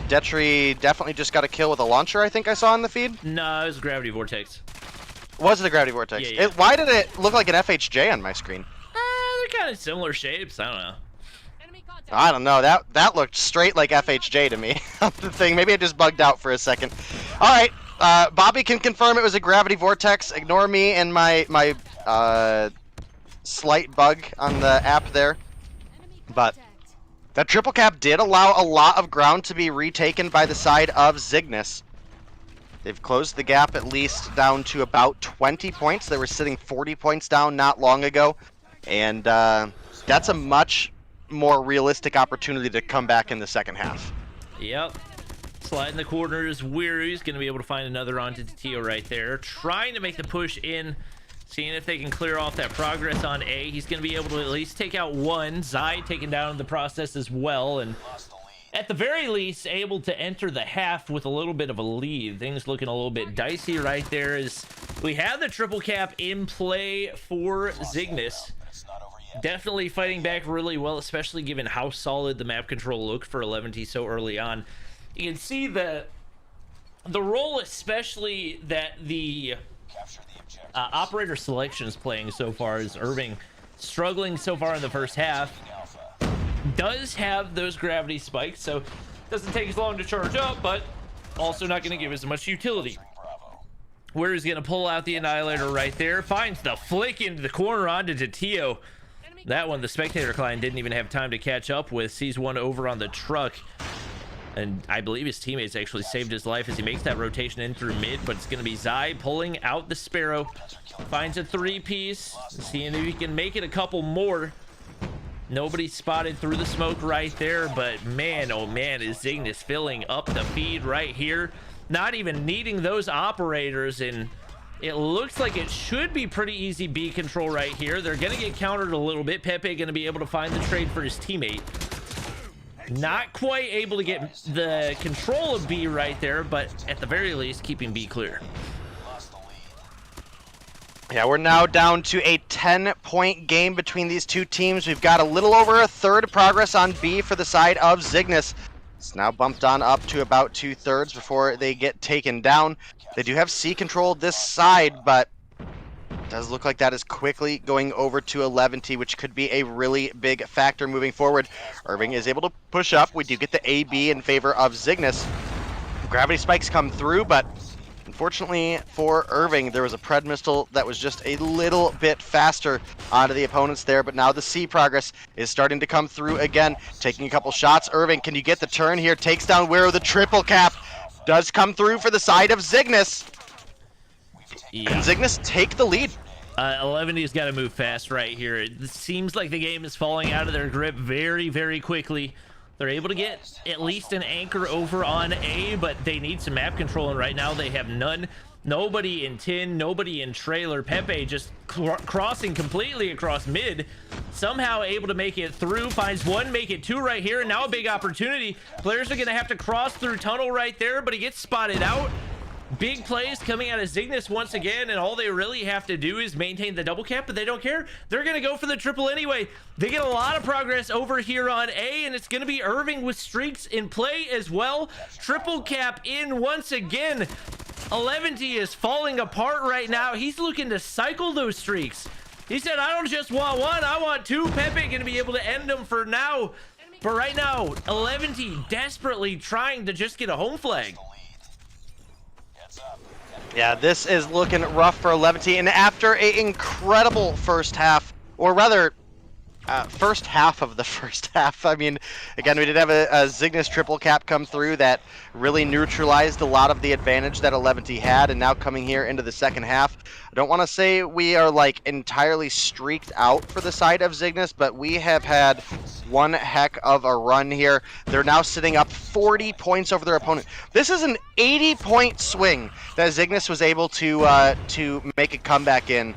Detri definitely just got a kill with a launcher, I think I saw in the feed. No, it was Gravity Vortex. Was it a Gravity Vortex? Yeah. Why did it look like an FHJ on my screen? They're kind of similar shapes. I don't know. I don't know. That looked straight like FHJ to me. The thing. Maybe I just bugged out for a second. All right. Bobby can confirm it was a Gravity Vortex. Ignore me and my slight bug on the app there. But that triple cap did allow a lot of ground to be retaken by the side of Zygnus. They've closed the gap at least down to about 20 points. They were sitting 40 points down not long ago. And that's a much more realistic opportunity to come back in the second half. Yep. Sliding the corners. Weary's going to be able to find another onto Tio right there. Trying to make the push in. Seeing if they can clear off that progress on A. He's going to be able to at least take out one. Zai taken down in the process as well. And at the very least, able to enter the half with a little bit of a lead. Things looking a little bit dicey right there as we have the triple cap in play for Zygnus. Definitely fighting back really well, especially given how solid the map control looked for 11T so early on. You can see the role, especially that the operator selection is playing so far, is Irving struggling so far in the first half. Does have those gravity spikes, so doesn't take as long to charge up, but also not going to give as much utility. Where he's going to pull out the Annihilator right there, finds the flick into the corner onto Tatio. That one, the Spectator client didn't even have time to catch up with. Sees one over on the truck. And I believe his teammates actually saved his life as he makes that rotation in through mid. But it's going to be Zai pulling out the Sparrow. Finds a three-piece. Seeing if he can make it a couple more. Nobody spotted through the smoke right there. But man, oh man, is Zygnus filling up the feed right here. Not even needing those operators, and it looks like it should be pretty easy B control right here. They're going to get countered a little bit. Pepe going to be able to find the trade for his teammate. Not quite able to get the control of B right there, but at the very least, keeping B clear. Yeah, we're now down to a 10-point game between these two teams. We've got a little over a third progress on B for the side of Zygnus. It's now bumped on up to about 2/3 before they get taken down. They do have C control this side, but it does look like that is quickly going over to 11T, which could be a really big factor moving forward. Irving is able to push up. We do get the AB in favor of Zygnus. Gravity spikes come through, but unfortunately for Irving, there was a Pred missile that was just a little bit faster onto the opponents there, but now the C progress is starting to come through again, taking a couple shots. Irving, can you get the turn here? Takes down Wero. The triple cap does come through for the side of Zygnus. Yeah. And Zygnus take the lead. 11T's got to move fast right here. It seems like the game is falling out of their grip very, very quickly. They're able to get at least an anchor over on A, but they need some map control, and right now they have none. Nobody in tin, nobody in trailer. Pepe just crossing completely across mid, somehow able to make it through, finds one, make it two right here, and now a big opportunity. Players are going to have to cross through tunnel right there, but he gets spotted out. Big plays coming out of Zygnus once again, and all they really have to do is maintain the double cap, but they don't care. They're going to go for the triple anyway. They get a lot of progress over here on A, and it's going to be Irving with streaks in play as well. Triple cap in once again. Eleventy is falling apart right now. He's looking to cycle those streaks. He said, I don't just want one, I want two. Pepe gonna be able to end them for now. But right now, Eleventy desperately trying to just get a home flag. Yeah, this is looking rough for Eleventy, and after an incredible first half, or rather, first half of the first half. I mean, again, we did have a Zygnus triple cap come through that really neutralized a lot of the advantage that Eleventy had, and now coming here into the second half, I don't want to say we are like entirely streaked out for the side of Zygnus, but we have had one heck of a run here. They're now sitting up 40 points over their opponent. This is an 80-point swing that Zygnus was able to make a comeback in,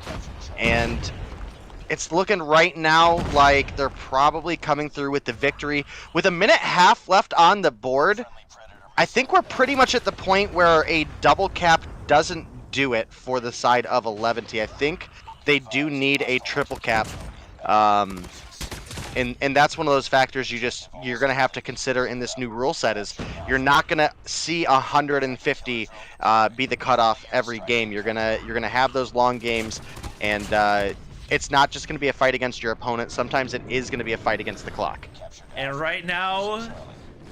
and it's looking right now like they're probably coming through with the victory. With a minute half left on the board, I think we're pretty much at the point where a double cap doesn't do it for the side of Eleventy. I think they do need a triple cap. And that's one of those factors you're going to have to consider in this new rule set. Is you're not going to see 150 be the cutoff every game. You're gonna have those long games, and it's not just going to be a fight against your opponent. Sometimes it is going to be a fight against the clock. And right now,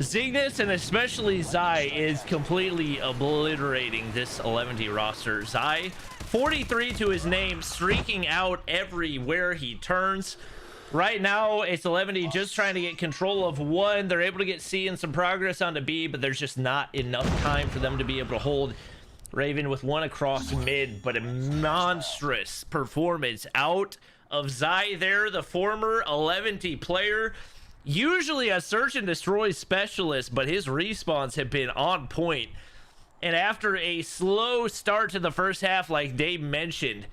Zygnus and especially Zai is completely obliterating this Eleventy roster. Zai, 43 to his name, streaking out everywhere he turns. Right now, it's Eleventy just trying to get control of one. They're able to get C and some progress onto B, but there's just not enough time for them to be able to hold Raven with one across mid, but a monstrous performance out of Zai there, the former Eleventy player. Usually a search and destroy specialist, but his respawns have been on point. And after a slow start to the first half, like Dave mentioned,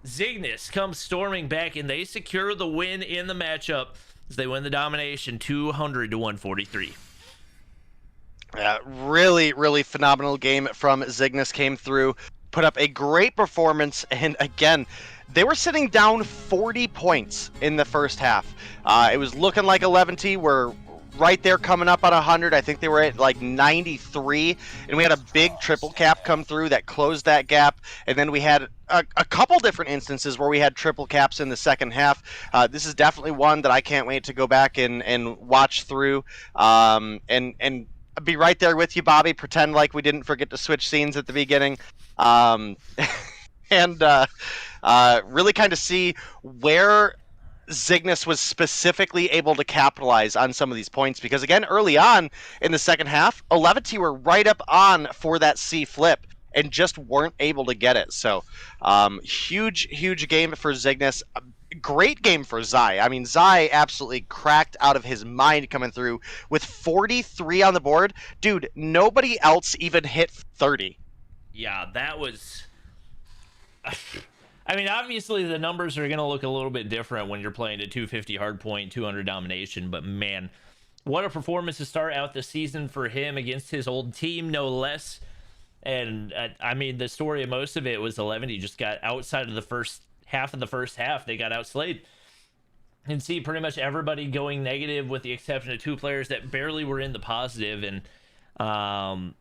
Zygnus comes storming back and they secure the win in the matchup as they win the domination 200 to 143. Really phenomenal game from Zygnus. Came through, put up a great performance, and again, they were sitting down 40 points in the first half. It was looking like Eleventy were right there coming up on 100. I think they were at like 93, and we had a big triple cap come through that closed that gap, and then we had a couple different instances where we had triple caps in the second half. This is definitely one that I can't wait to go back and watch through, and be right there with you, Bobby. Pretend like we didn't forget to switch scenes at the beginning, and really kind of see where Zygnus was specifically able to capitalize on some of these points. Because again, early on in the second half, Eleventy were right up on for that C flip and just weren't able to get it. So huge game for Zygnus. Great game for Zai. I mean, Zai absolutely cracked out of his mind coming through with 43 on the board. Dude, nobody else even hit 30. Yeah, that was... I mean, obviously the numbers are going to look a little bit different when you're playing a 250 hardpoint, 200 domination, but man, what a performance to start out the season for him against his old team, no less. And I mean, the story of most of it was Eleventy just got outside of the first half of the first half. They got outslayed. And see pretty much everybody going negative with the exception of two players that barely were in the positive. And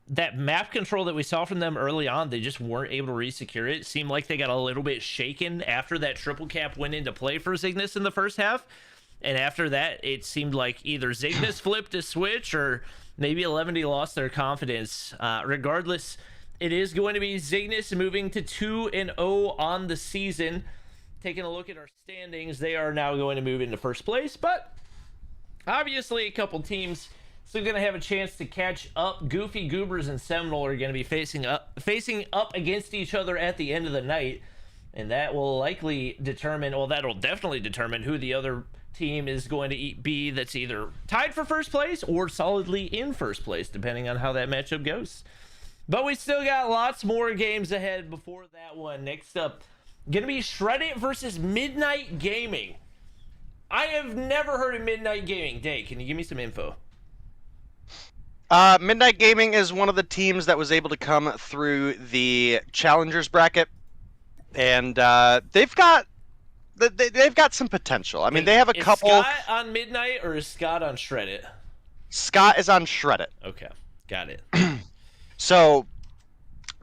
that map control that we saw from them early on, they just weren't able to resecure it. It seemed like they got a little bit shaken after that triple cap went into play for Zygnus in the first half. And after that, it seemed like either Zygnus flipped a switch or maybe Eleventy lost their confidence. Regardless, it is going to be Zygnus moving to 2-0 on the season. Taking a look at our standings, they are now going to move into first place, but obviously a couple teams still going to have a chance to catch up. Goofy, Goobers, and Seminole are going to be facing up against each other at the end of the night, and that will likely determine, well, that'll definitely determine who the other team is going to be that's either tied for first place or solidly in first place, depending on how that matchup goes. But we still got lots more games ahead before that one. Next up, going to be Shreddit versus Midnight Gaming. I have never heard of Midnight Gaming. Day, can you give me some info? Midnight Gaming is one of the teams that was able to come through the Challengers bracket, and they've got some potential. I mean, they have a couple. Is Scott on Midnight or is Scott on Shreddit? Scott is on Shreddit. Okay, got it. So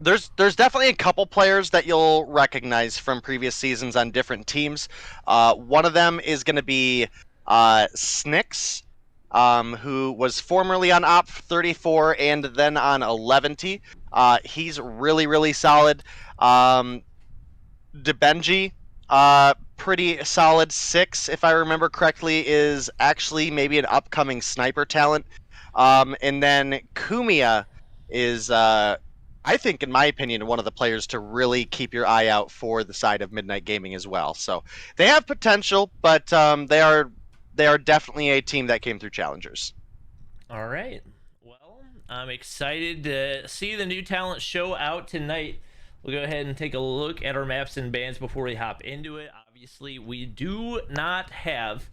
There's definitely a couple players that you'll recognize from previous seasons on different teams. One of them is going to be Snicks, who was formerly on Op 34 and then on 11T. He's really, really solid. Debenji, pretty solid 6, if I remember correctly, is actually maybe an upcoming sniper talent. And then Kumia is, I think, in my opinion, one of the players to really keep your eye out for the side of Midnight Gaming as well. So they have potential, but they are definitely a team that came through Challengers. All right. Well, I'm excited to see the new talent show out tonight. We'll go ahead and take a look at our maps and bans before we hop into it. Obviously, we do not have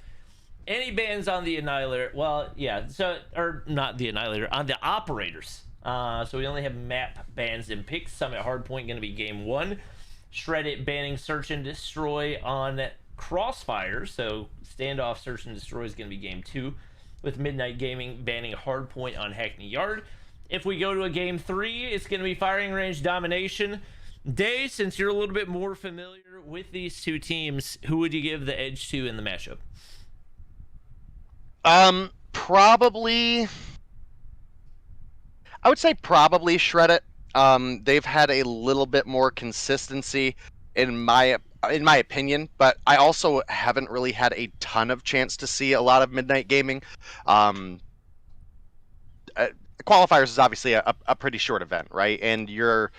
any bans on the Annihilator. Well, yeah, so, or not the Annihilator, on the Operators. So we only have map bans and picks. Summit Hardpoint going to be game 1. Shred It banning Search and Destroy on Crossfire. So Standoff Search and Destroy is going to be game 2. With Midnight Gaming banning Hardpoint on Hackney Yard. If we go to a game 3, it's going to be Firing Range Domination. Day, since you're a little bit more familiar with these two teams, who would you give the edge to in the matchup? Probably, I would say probably Shred It. They've had a little bit more consistency in my opinion, but I also haven't really had a ton of chance to see a lot of Midnight Gaming. Qualifiers is obviously a pretty short event, right? And you're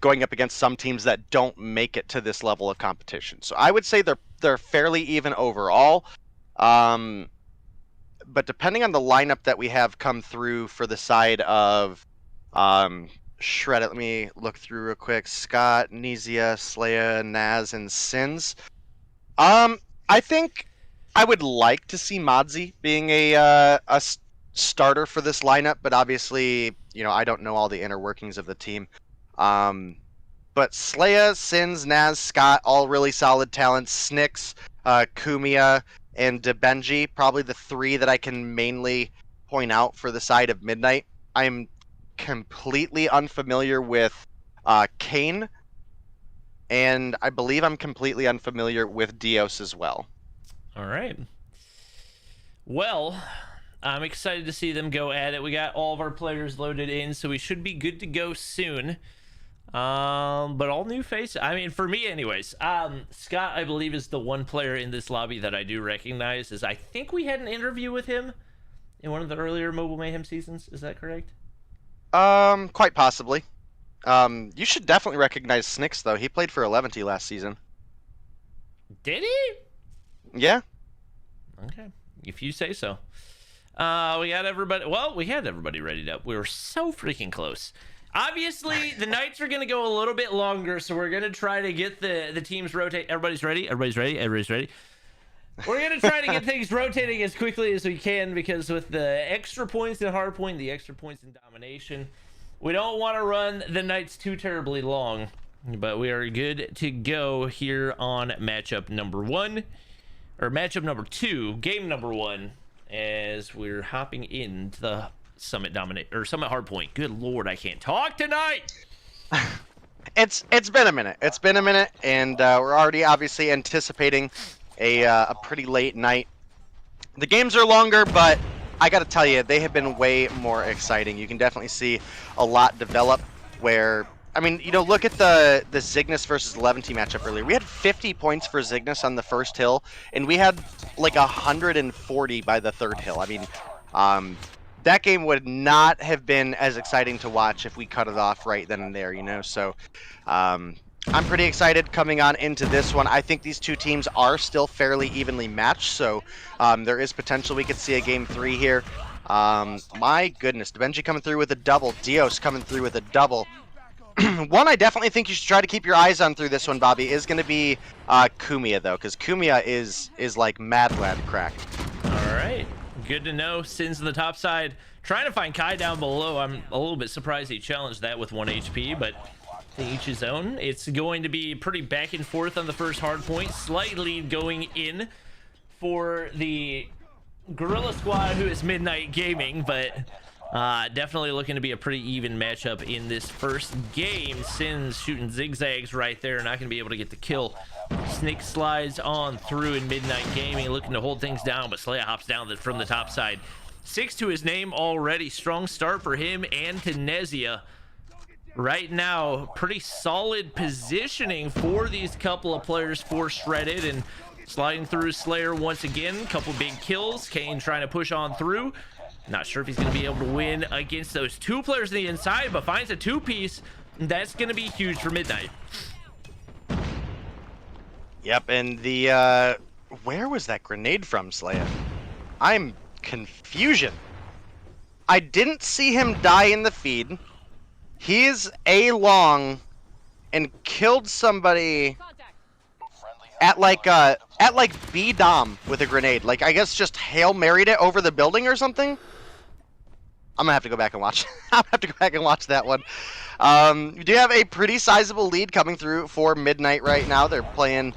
going up against some teams that don't make it to this level of competition. So I would say they're fairly even overall. But depending on the lineup that we have come through for the side of Shred It, let me look through real quick. Scott, Nizia, Slaya, Naz, and Sins. I think I would like to see Modzi being a starter for this lineup, but obviously, I don't know all the inner workings of the team. But Slaya, Sins, Naz, Scott, all really solid talents. Snicks, Kumia, and Debenji, probably the 3 that I can mainly point out for the side of Midnight. I'm completely unfamiliar with Kane, and I believe I'm completely unfamiliar with Dios as well. All right. Well, I'm excited to see them go at it. We got all of our players loaded in, so we should be good to go soon. But all new faces. I mean, for me anyways, Scott, I believe, is the one player in this lobby that I do recognize, as I think we had an interview with him in one of the earlier Mobile Mayhem seasons. Is that correct? Quite possibly. You should definitely recognize Snicks, though. He played for 11T last season. Did he? Yeah. Okay. If you say so. We got everybody. Well, we had everybody readied up. We were so freaking close. Obviously, the nights are going to go a little bit longer, so we're going to try to get the teams rotate. Everybody's ready? Everybody's ready? Everybody's ready? We're going to try to get things rotating as quickly as we can, because with the extra points in Hardpoint, the extra points in Domination, we don't want to run the nights too terribly long. But we are good to go here on matchup number 1, or matchup number 2, game number 1, as we're hopping into the Summit Hardpoint. Good lord, I can't talk tonight. It's been a minute. It's been a minute, and we're already obviously anticipating a pretty late night. The games are longer, but I got to tell you, they have been way more exciting. You can definitely see a lot develop. Where, I mean, look at the Zygnus versus 11T matchup earlier. We had 50 points for Zygnus on the first hill, and we had like 140 by the third hill. I mean, that game would not have been as exciting to watch if we cut it off right then and there, So, I'm pretty excited coming on into this one. I think these two teams are still fairly evenly matched, so there is potential we could see a game 3 here. My goodness, Debenji coming through with a double, Dios coming through with a double. One I definitely think you should try to keep your eyes on through this one, Bobby, is going to be Kumia, though, because Kumia is like mad lad crack. All right. Good to know. Sins on the top side. Trying to find Kai down below. I'm a little bit surprised he challenged that with 1 HP, but to each his own. It's going to be pretty back and forth on the first hard point. Slight lead going in for the Gorilla Squad, who is Midnight Gaming, but Definitely looking to be a pretty even matchup in this first game. Sins shooting zigzags right there, not going to be able to get the kill. Snick slides on through in Midnight Gaming, looking to hold things down, but Slaya hops down from the top side. 6 to his name already. Strong start for him and Tunisia. Right now, pretty solid positioning for these couple of players for Shredded, and sliding through Slayer once again. Couple big kills. Kane trying to push on through. Not sure if he's going to be able to win against those 2 players on the inside, but finds a 2-piece. That's going to be huge for Midnight. Yep, and the where was that grenade from, Slaya? I'm confusion. I didn't see him die in the feed. He's A long and killed somebody at like B dom with a grenade. Like, I guess just Hail Married it over the building or something. I'm gonna have to go back and watch. I'll have to go back and watch that one. We do have a pretty sizable lead coming through for Midnight right now. They're playing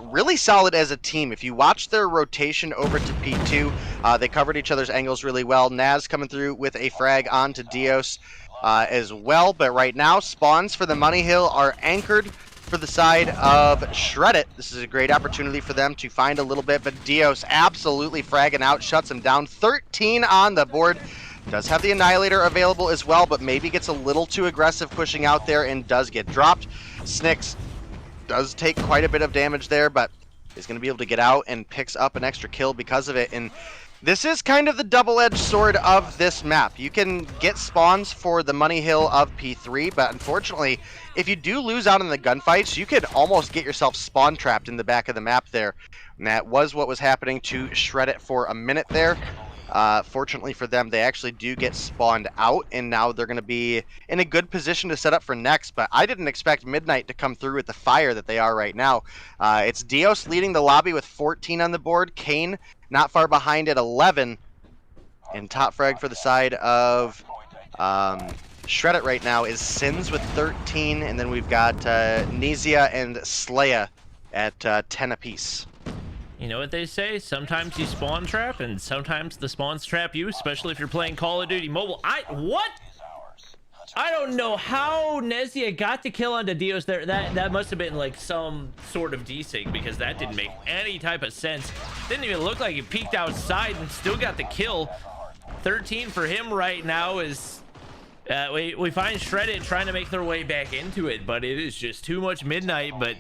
really solid as a team. If you watch their rotation over to P2, they covered each other's angles really well. Naz coming through with a frag onto Dios as well. But right now, spawns for the Money Hill are anchored for the side of Shreddit. This is a great opportunity for them to find a little bit, but Dios absolutely fragging out, shuts him down. 13 on the board. Does have the Annihilator available as well, but maybe gets a little too aggressive pushing out there and does get dropped. Snicks does take quite a bit of damage there, but is going to be able to get out and picks up an extra kill because of it. And this is kind of the double-edged sword of this map. You can get spawns for the Money Hill of P3, but unfortunately, if you do lose out in the gunfights, you could almost get yourself spawn trapped in the back of the map there. And that was what was happening to Shred It for a minute there. Fortunately for them, they actually do get spawned out, and now they're going to be in a good position to set up for next. But I didn't expect Midnight to come through with the fire that they are right now. It's Dios leading the lobby with 14 on the board. Kane not far behind at 11. And top frag for the side of Shred It right now is Sins with 13. And then we've got Nizia and Slaya at 10 apiece. You know what they say? Sometimes you spawn trap, and sometimes the spawns trap you, especially if you're playing Call of Duty Mobile. What? I don't know how Nezia got the kill onto Dios there. That must have been like some sort of desync, because that didn't make any type of sense. Didn't even look like he peeked outside and still got the kill. 13 for him right now is... we find Shredded trying to make their way back into it, but it is just too much Midnight. But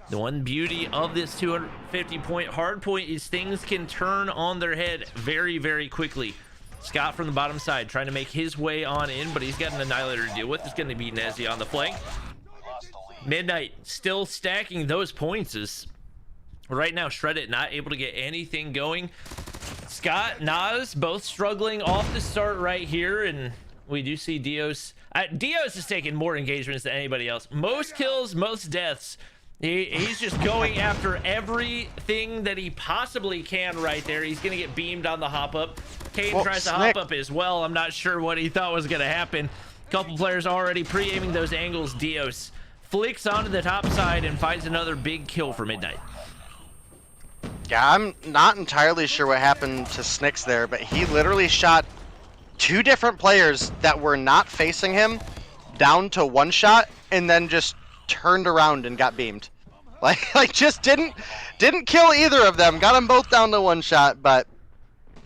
the one beauty of this 250-point hardpoint is things can turn on their head very, very quickly. Scott from the bottom side trying to make his way on in, but he's got an Annihilator to deal with. It's going to be Nezzy on the flank. Midnight still stacking those points. Is right now Shreddit not able to get anything going. Scott, Nas both struggling off the start right here, and we do see Dios. Dios is taking more engagements than anybody else. Most kills, most deaths. He's just going after everything that he possibly can right there. He's going to get beamed on the hop up. Kane tries to hop up as well. I'm not sure what he thought was going to happen. Couple players already pre-aiming those angles. Dios flicks onto the top side and finds another big kill for Midnight. Yeah, I'm not entirely sure what happened to Snicks there, but he literally shot 2 different players that were not facing him down to 1 shot, and then just turned around and got beamed. Like just didn't kill either of them. Got them both down to 1 shot, but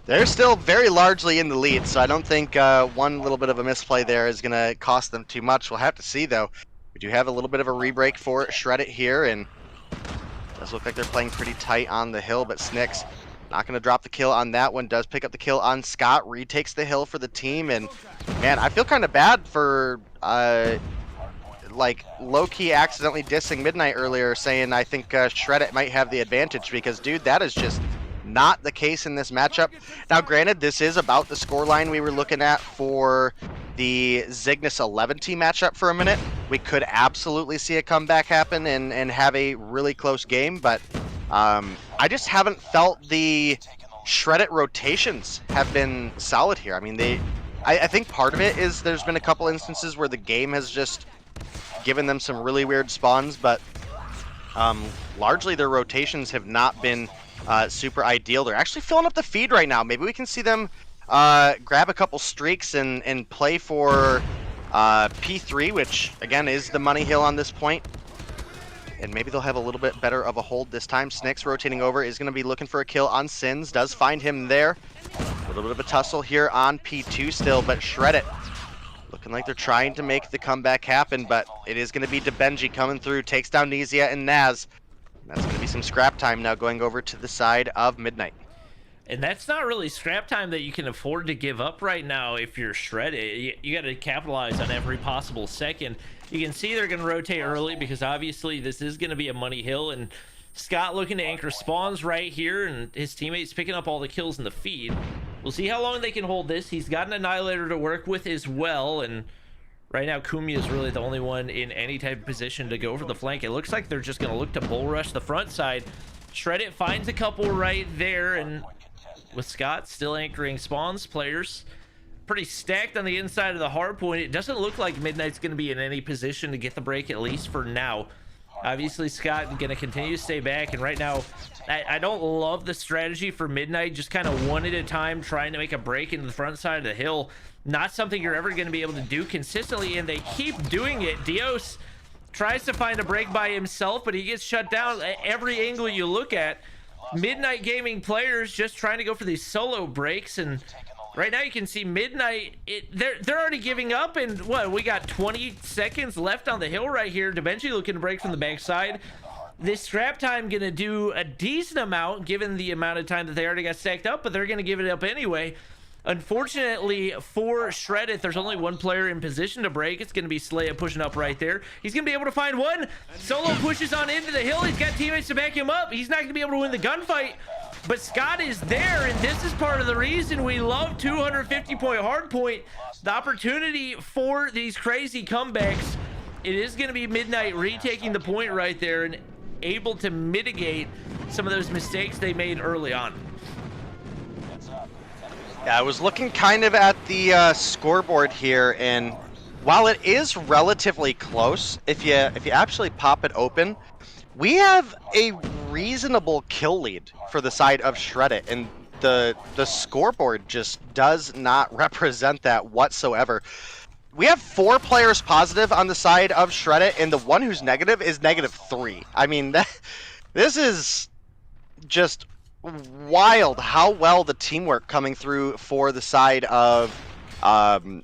they're still very largely in the lead, so I don't think one little bit of a misplay there is going to cost them too much. We'll have to see, though. We do have a little bit of a rebreak for Shred It here, and it does look like they're playing pretty tight on the hill, but Snicks not going to drop the kill on that one. Does pick up the kill on Scott, retakes the hill for the team, and man, I feel kind of bad for like low-key accidentally dissing Midnight earlier, saying I think Shred It might have the advantage, because dude, that is just not the case in this matchup. Now granted, this is about the scoreline we were looking at for the Zygnus 11 team matchup for a minute. We could absolutely see a comeback happen and have a really close game, but I just haven't felt the Shred It rotations have been solid here. I mean, I think part of it is there's been a couple instances where the game has just given them some really weird spawns, but largely their rotations have not been super ideal. They're actually filling up the feed right now. Maybe we can see them grab a couple streaks and play for P3, which again is the money hill on this point. And maybe they'll have a little bit better of a hold this time. Snicks rotating over is going to be looking for a kill on Sins. Does find him there. A little bit of a tussle here on P2 still, but Shred It. Looking like they're trying to make the comeback happen, but it is going to be DeBenji coming through. Takes down Nezia and Naz. That's going to be some scrap time now going over to the side of Midnight. And that's not really scrap time that you can afford to give up right now if you're Shredded. You got to capitalize on every possible second. You can see they're going to rotate early because obviously this is going to be a money hill. And Scott looking to anchor spawns right here, and his teammates picking up all the kills in the feed. We'll see how long they can hold this. He's got an Annihilator to work with as well. And right now, Kumia is really the only one in any type of position to go for the flank. It looks like they're just going to look to bull rush the front side. Shred It finds a couple right there, and with Scott still anchoring spawns, players pretty stacked on the inside of the hard point. It doesn't look like Midnight's going to be in any position to get the break, at least for now. Obviously, Scott going to continue to stay back, and right now, I don't love the strategy for Midnight, just kind of one at a time, trying to make a break into the front side of the hill. Not something you're ever going to be able to do consistently, and they keep doing it. Devious tries to find a break by himself, but he gets shut down at every angle you look at. Midnight Gaming players just trying to go for these solo breaks, and right now you can see Midnight, they're already giving up, and what, we got 20 seconds left on the hill right here. DeBenji looking to break from the backside. This scrap time gonna do a decent amount given the amount of time that they already got stacked up, but they're gonna give it up anyway. Unfortunately for Shred It, there's only one player in position to break. It's going to be Slaya pushing up right there. He's going to be able to find one. Solo pushes on into the hill. He's got teammates to back him up. He's not going to be able to win the gunfight, but Scott is there, and this is part of the reason we love 250-point hardpoint. The opportunity for these crazy comebacks. It is going to be Midnight retaking the point right there and able to mitigate some of those mistakes they made early on. Yeah, I was looking kind of at the scoreboard here, and while it is relatively close, if you actually pop it open, we have a reasonable kill lead for the side of Shred It, and the scoreboard just does not represent that whatsoever. We have 4 players positive on the side of Shred It, and the one who's negative is -3. I mean, this is just wild how well the teamwork coming through for the side of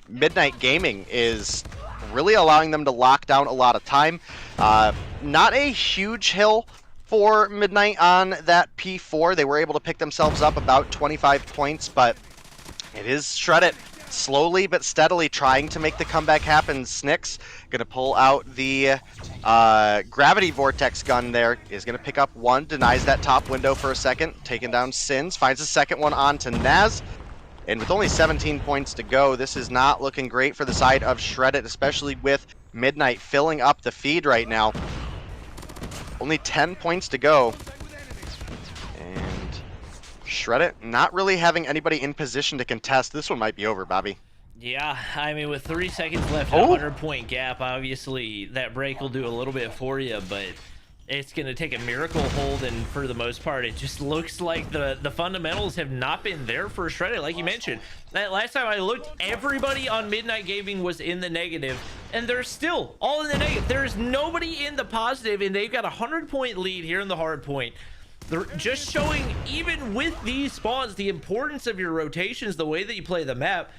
Midnight Gaming is really allowing them to lock down a lot of time. Not a huge hill for Midnight on that P4. They were able to pick themselves up about 25 points, but it is Shred It slowly but steadily trying to make the comeback happen. Snicks gonna pull out the gravity vortex gun there, is gonna pick up one, denies that top window for a second, taking down Sins, finds a second one onto Naz, and with only 17 points to go, this is not looking great for the side of Shred It, especially with Midnight filling up the feed right now. Only 10 points to go. Shred It not really having anybody in position to contest. This one might be over, Bobby. Yeah, I mean, with 3 seconds left, a 100-point gap, obviously that break will do a little bit for you, but it's going to take a miracle hold, and for the most part, it just looks like the fundamentals have not been there for Shred It. Like you mentioned, that last time I looked, everybody on Midnight Gaming was in the negative, and they're still all in the negative. There's nobody in the positive, and they've got a 100-point lead here in the hard point. They're just showing, even with these spawns, the importance of your rotations, the way that you play the map.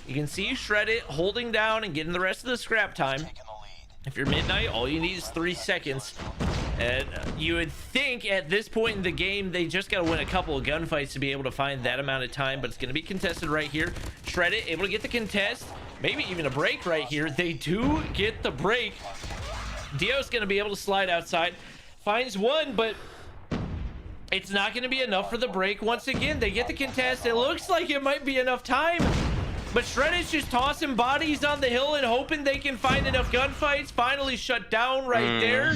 You can see Shred It holding down and getting the rest of the scrap time. If you're Midnight, all you need is 3 seconds. And you would think at this point in the game, they just got to win a couple of gunfights to be able to find that amount of time, but it's going to be contested right here. Shred It able to get the contest, maybe even a break right here. They do get the break. Dio's going to be able to slide outside, finds one, but it's not going to be enough for the break. Once again, they get the contest. It looks like it might be enough time, but Shred It's just tossing bodies on the hill and hoping they can find enough gunfights. Finally shut down right there.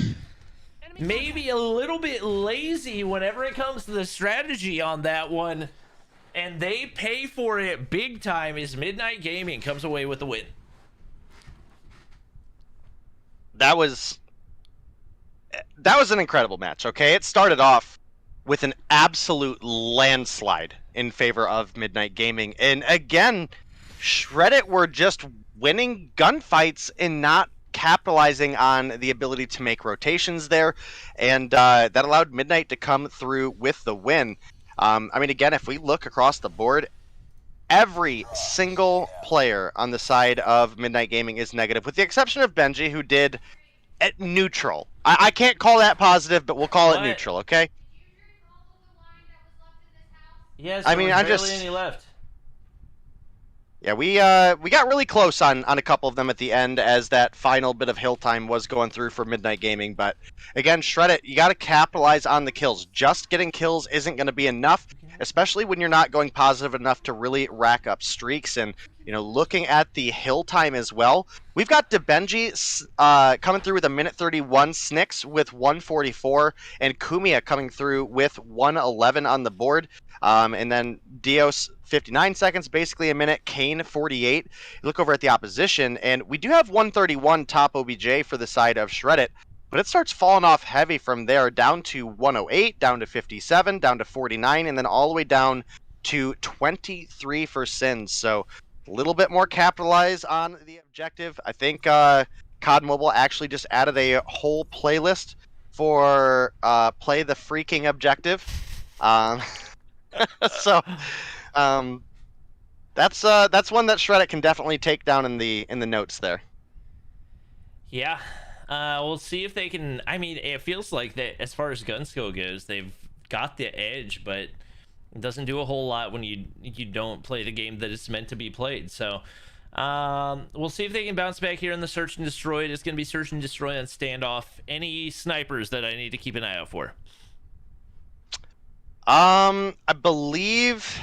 Maybe a little bit lazy whenever it comes to the strategy on that one, and they pay for it big time as Midnight Gaming comes away with the win. That was an incredible match. Okay, it started off with an absolute landslide in favor of Midnight Gaming. And again, Shreddit were just winning gunfights and not capitalizing on the ability to make rotations there, and that allowed Midnight to come through with the win. I mean, again, if we look across the board, every single player on the side of Midnight Gaming is negative, with the exception of Benji, who did at neutral. I can't call that positive, but we'll call it neutral, okay? Yes, I mean, I'm just... any left. Yeah, we got really close on a couple of them at the end as that final bit of hill time was going through for Midnight Gaming. But again, Shreddit, you got to capitalize on the kills. Just getting kills isn't going to be enough, especially when you're not going positive enough to really rack up streaks. And, you know, looking at the hill time as well, we've got Debenji coming through with a minute 31, Snicks with 144, and Kumia coming through with 111 on the board. And then Dios 59 seconds, basically a minute. Kane 48. You look over at the opposition, and we do have 131 top OBJ for the side of Shreddit, but it starts falling off heavy from there, down to 108, down to 57, down to 49, and then all the way down to 23 for Sins. So a little bit more capitalize on the objective. I think COD Mobile actually just added a whole playlist for play the freaking objective. So that's one that Shreddit can definitely take down in the notes there. Yeah, we'll see if they can. I mean, it feels like that as far as gun skill goes, they've got the edge, but it doesn't do a whole lot when you don't play the game that it's meant to be played. So we'll see if they can bounce back here in the search and destroy. It's going to be search and destroy on standoff. Any snipers that I need to keep an eye out for? I believe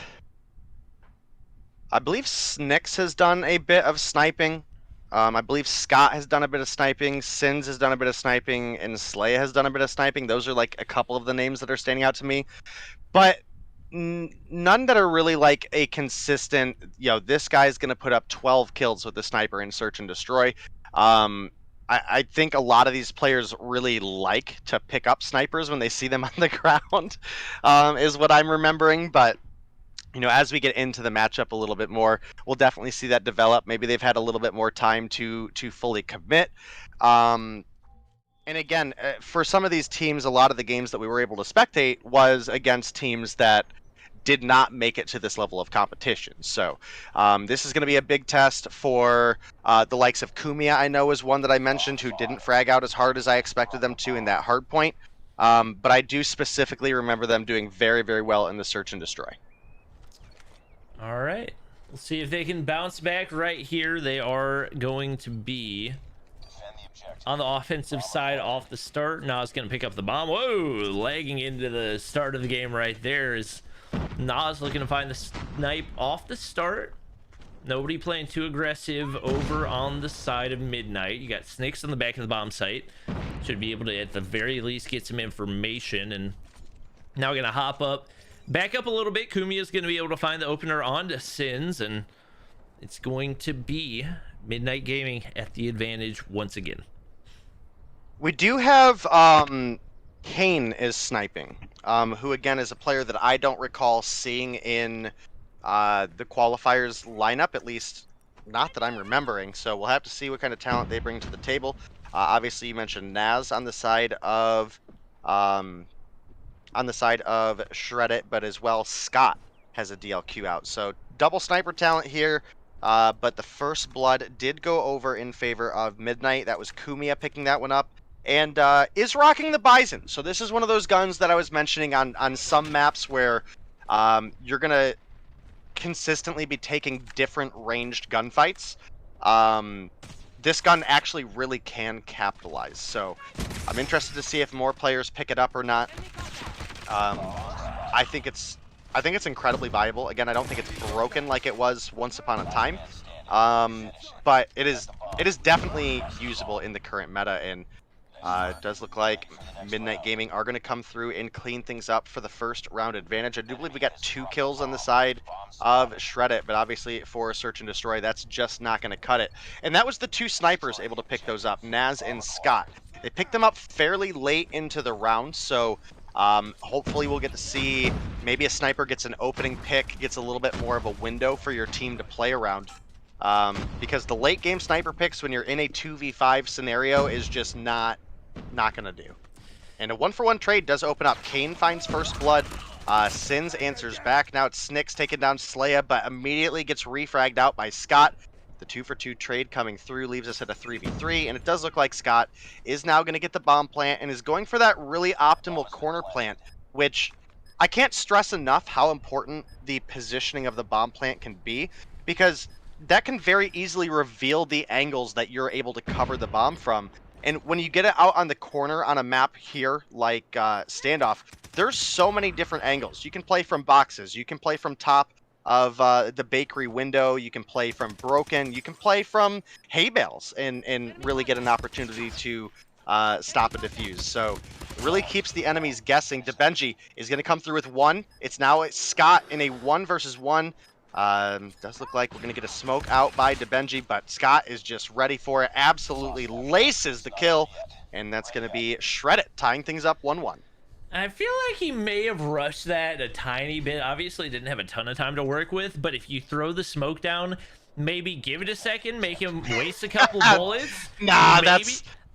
Snicks has done a bit of sniping. I believe Scott has done a bit of sniping. Sins has done a bit of sniping, and Slaya has done a bit of sniping. Those are like a couple of the names that are standing out to me, but none that are really like a consistent. You know, this guy's gonna put up 12 kills with the sniper in search and destroy. I think a lot of these players really like to pick up snipers when they see them on the ground, is what I'm remembering. But, you know, as we get into the matchup a little bit more, we'll definitely see that develop. Maybe they've had a little bit more time to fully commit. And again, for some of these teams, a lot of the games that we were able to spectate was against teams that did not make it to this level of competition. So this is going to be a big test for the likes of Kumia, I know, is one that I mentioned, who didn't frag out as hard as I expected them to in that Hardpoint. But I do specifically remember them doing very, very well in the search and destroy. All right. We'll see if they can bounce back right here. They are going to be on the offensive side off the start. Now it's going to pick up the bomb. Whoa! Lagging into the start of the game right there is Nas looking to find the snipe off the start. Nobody playing too aggressive over on the side of Midnight. You got Snakes on the back of the bomb site. Should be able to, at the very least, get some information. And now we're going to hop up. Back up a little bit. Kumi is going to be able to find the opener onto Sins. And it's going to be Midnight Gaming at the advantage once again. We do have Kane is sniping, who again is a player that I don't recall seeing in the qualifiers lineup, at least not that I'm remembering. So we'll have to see what kind of talent they bring to the table. Obviously, you mentioned Naz on the side of Shreddit, but as well Scott has a DLQ out. So double sniper talent here. But the first blood did go over in favor of Midnight. That was Kumia picking that one up. And is rocking the Bison. So this is one of those guns that I was mentioning on some maps where you're going to consistently be taking different ranged gunfights. This gun actually really can capitalize. So I'm interested to see if more players pick it up or not. I think it's incredibly viable. Again, I don't think it's broken like it was once upon a time. But it is definitely usable in the current meta, and it does look like Midnight Gaming are going to come through and clean things up for the first round advantage. I do believe we got 2 kills on the side of Shreddit, but obviously for Search and Destroy, that's just not going to cut it. And that was the 2 snipers able to pick those up, Naz and Scott. They picked them up fairly late into the round, so Hopefully we'll get to see maybe a sniper gets an opening pick, gets a little bit more of a window for your team to play around. Because the late game sniper picks when you're in a 2v5 scenario is just not gonna do. And a 1-for-1 trade does open up. Kane finds first blood. Sins answers back. Now it's Snicks taking down Slaya, but immediately gets refragged out by Scott. The 2-for-2 trade coming through leaves us at a 3v3, and it does look like Scott is now going to get the bomb plant and is going for that really optimal corner plant, which I can't stress enough how important the positioning of the bomb plant can be, because that can very easily reveal the angles that you're able to cover the bomb from. And when you get it out on the corner on a map here, like Standoff, there's so many different angles. You can play from boxes, you can play from top of the bakery window, you can play from broken, you can play from hay bales and really get an opportunity to stop a defuse. So it really keeps the enemies guessing. Debenji is going to come through with one. It's now Scott in a 1 versus 1. Does look like we're going to get a smoke out by Debenji, but Scott is just ready for it. Absolutely laces the kill, and that's going to be Shreddit, tying things up 1-1. I feel like he may have rushed that a tiny bit. Obviously didn't have a ton of time to work with, but if you throw the smoke down, maybe give it a second, make him waste a couple bullets. Nah, maybe.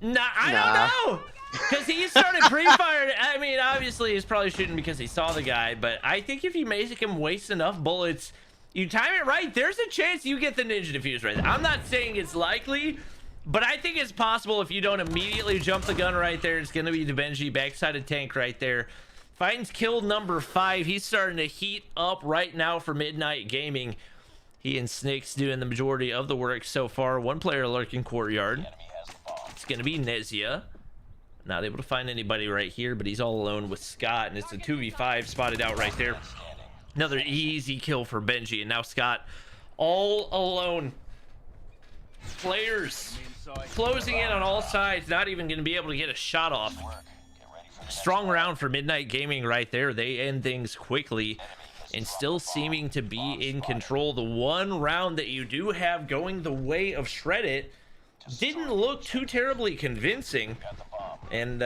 I don't know. Because he started pre-firing. I mean, obviously he's probably shooting because he saw the guy, but I think if you make him waste enough bullets, you time it right, there's a chance you get the ninja defuse right there. I'm not saying it's likely, but I think it's possible if you don't immediately jump the gun right there. It's going to be Debenji, backside of tank right there. Finds kill number 5. He's starting to heat up right now for Midnight Gaming. He and Snicks doing the majority of the work so far. One player lurking courtyard. It's going to be Nezia. Not able to find anybody right here, but he's all alone with Scott, and it's a 2v5 spotted out right there. Another easy kill for Benji, and now Scott all alone. Players closing in on all sides, not even going to be able to get a shot off. Strong round for Midnight Gaming right there. They end things quickly and still seeming to be in control. The one round that you do have going the way of Shreddit didn't look too terribly convincing. And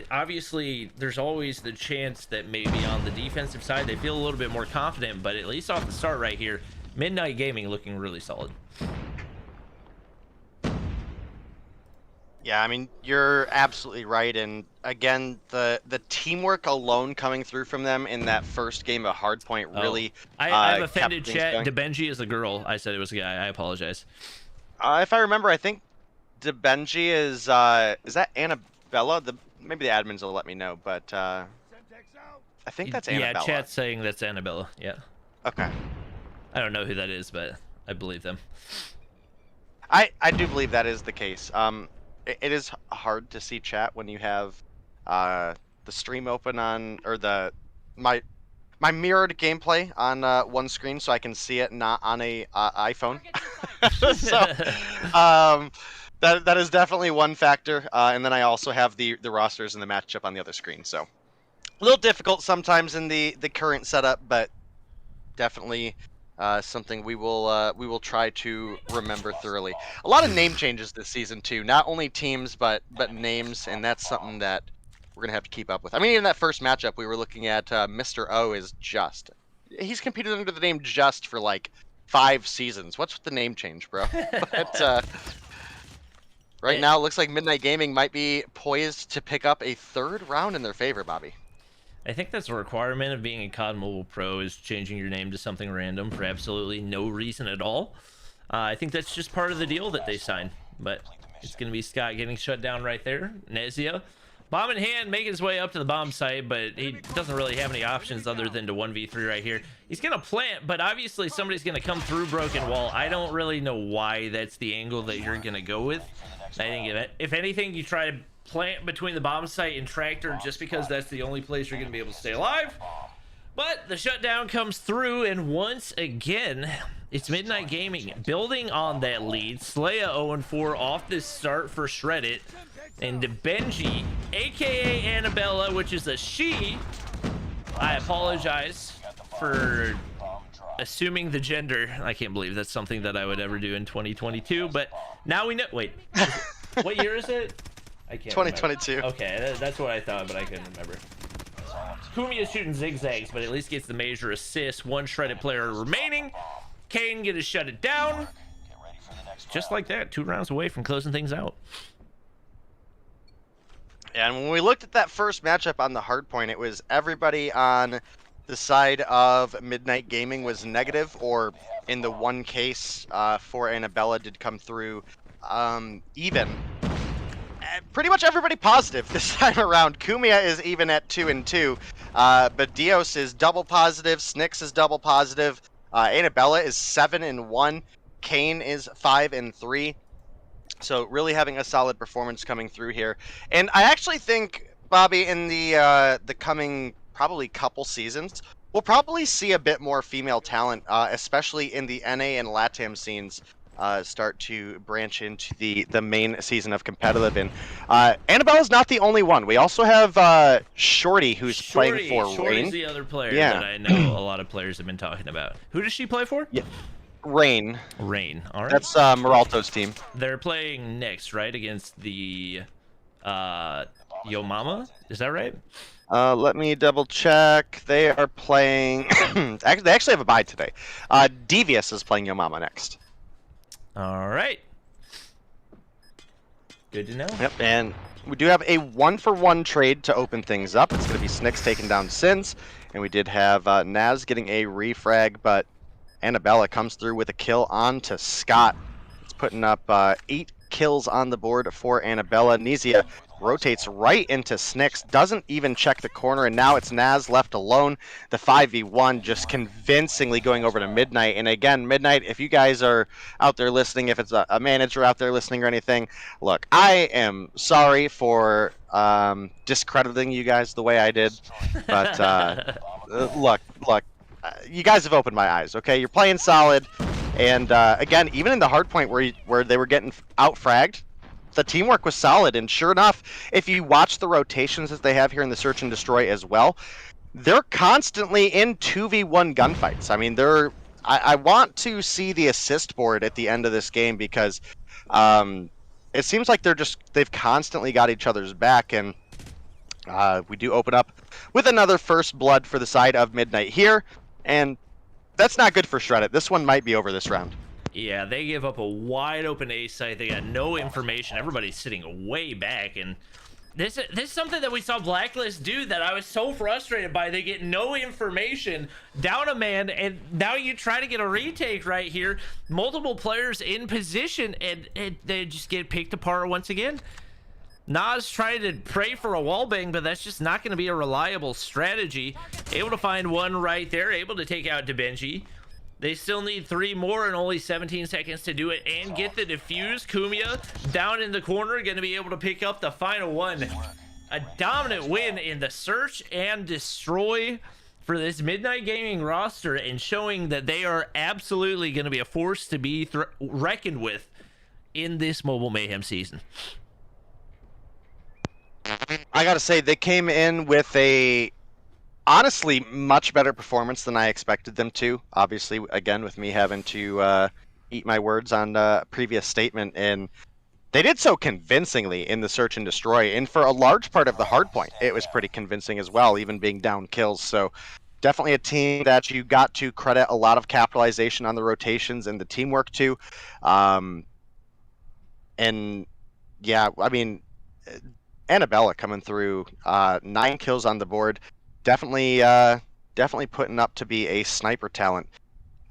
obviously there's always the chance that maybe on the defensive side they feel a little bit more confident, but at least off the start right here, Midnight Gaming looking really solid. Yeah, I mean, you're absolutely right, and again, the teamwork alone coming through from them in that first game of Hardpoint really I've offended chat. Debenji is a girl. I said it was a guy. I apologize. If I remember, I think Debenji is that Annabella? Maybe the admins will let me know, but I think that's Annabella. Yeah, chat's saying that's Annabella. Yeah. Okay. I don't know who that is, but I believe them. I do believe that is the case. It is hard to see chat when you have the stream open on, or my mirrored gameplay on one screen, so I can see it not on a iPhone. So that is definitely one factor. And then I also have the rosters and the matchup on the other screen, so a little difficult sometimes in the current setup, but definitely something we will try to remember thoroughly. A lot of name changes this season too, not only teams but names, and that's something that we're gonna have to keep up with. I mean, in that first matchup we were looking at Mr. O is Just. He's competed under the name Just for like 5 seasons. What's with the name change, bro? But right now it looks like Midnight Gaming might be poised to pick up a 3rd round in their favor, Bobby. I think that's a requirement of being a COD Mobile Pro, is changing your name to something random for absolutely no reason at all. I think that's just part of the deal that they signed. But it's going to be Scott getting shut down right there. Nezia, bomb in hand, making his way up to the bomb site, but he doesn't really have any options other than to 1v3 right here. He's going to plant, but obviously somebody's going to come through broken wall. I don't really know why that's the angle that you're going to go with. I think if anything, you try to plant between the bomb site and tractor just because that's the only place you're going to be able to stay alive. But the shutdown comes through, and once again it's Midnight Gaming building on that lead. Slaya 0-4 off this start for Shreddit, and Benji, aka Annabella, which is a she. I apologize for assuming the gender. I can't believe that's something that I would ever do in 2022, but now we know. Wait, what year is it? I can't 2022. remember. Okay, that's what I thought, but I couldn't remember. Kumia's shooting zigzags, but at least gets the major assist. One shredded player remaining. Kane gonna shut it down. Just like that, 2 rounds away from closing things out. And when we looked at that first matchup on the Hardpoint, it was everybody on the side of Midnight Gaming was negative, or in the one case for Annabella did come through even. Pretty much everybody positive this time around. Kumia is even at 2-2, but Dios is double positive, Snicks is double positive, Annabella is 7-1, Kane is 5-3. So really having a solid performance coming through here. And I actually think, Bobby, in the coming probably couple seasons, we'll probably see a bit more female talent, especially in the NA and LATAM scenes, start to branch into the main season of competitive. And Annabella's not the only one. We also have Shorty, who's playing for Shorty's Rain. the other player that I know a lot of players have been talking about. Who does she play for? Yeah. Rain. Rain. All right. That's Meralto's team. They're playing next, right, against the Yo Mama. Is that right? Let me double check. They are playing. They actually have a bye today. Devious is playing Yo Mama next. All right. Good to know. Yep, and we do have a 1-for-1 trade to open things up. It's going to be Snicks taking down Sins, and we did have Naz getting a refrag, but Annabella comes through with a kill on to Scott. It's putting up 8 kills on the board for Annabella. Nizia rotates right into Snicks, doesn't even check the corner, and now it's Naz left alone. The 5v1 just convincingly going over to Midnight. And again, Midnight, if you guys are out there listening, if it's a manager out there listening or anything, look, I am sorry for discrediting you guys the way I did, but look, you guys have opened my eyes, okay? You're playing solid, and again, even in the Hardpoint where they were getting out-fragged, the teamwork was solid, and sure enough, if you watch the rotations that they have here in the Search and Destroy as well, they're constantly in 2v1 gunfights. I mean, I want to see the assist board at the end of this game, because it seems like they've constantly got each other's back, and we do open up with another first blood for the side of Midnight here, and that's not good for Shreddit. This one might be over this round. Yeah, they give up a wide open A site. They got no information. Everybody's sitting way back, and this is something that we saw Blacklist do that I was so frustrated by. They get no information, down a man, and now you try to get a retake right here. Multiple players in position, and they just get picked apart once again. Nas tried to pray for a wallbang, but that's just not going to be a reliable strategy. Able to find one right there, able to take out DaBenji. They still need 3 more and only 17 seconds to do it and get the defuse. Kumia down in the corner, going to be able to pick up the final one. A dominant win in the Search and Destroy for this Midnight Gaming roster, and showing that they are absolutely going to be a force to be reckoned with in this Mobile Mayhem season. I gotta say, they came in with a honestly much better performance than I expected them to. Obviously, again, with me having to eat my words on the previous statement, and they did so convincingly in the Search and Destroy, and for a large part of the Hardpoint, it was pretty convincing as well, even being down kills. So definitely a team that you got to credit a lot of capitalization on the rotations and the teamwork to. And yeah, I mean, Annabella coming through, 9 kills on the board, definitely putting up to be a sniper talent.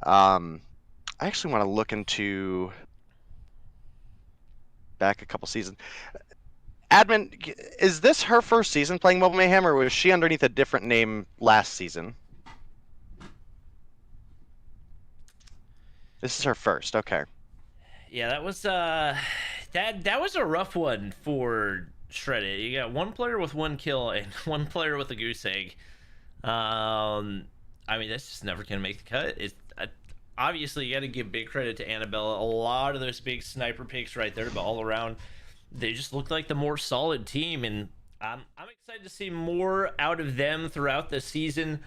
I actually want to look into back a couple seasons. Admin, is this her first season playing Mobile Mayhem, or was she underneath a different name last season? This is her first. Okay. Yeah, that was that was a rough one for Shredded. You got 1 player with 1 kill and 1 player with a goose egg. I mean, that's just never gonna make the cut. It's obviously you got to give big credit to Annabella. A lot of those big sniper picks right there, but all around, they just look like the more solid team, and I'm excited to see more out of them throughout the season.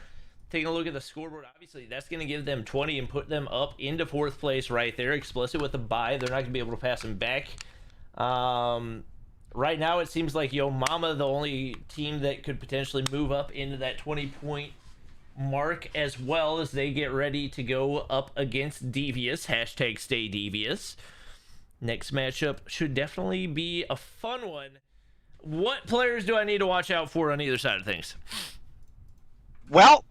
Taking a look at the scoreboard, obviously that's going to give them 20 and put them up into 4th place right there. Explicit with the bye, they're not going to be able to pass them back. right now it seems like Yo Mama, the only team that could potentially move up into that 20-point mark, as well as they get ready to go up against Devious. Hashtag stay Devious. Next matchup should definitely be a fun one. What players do I need to watch out for on either side of things? Well,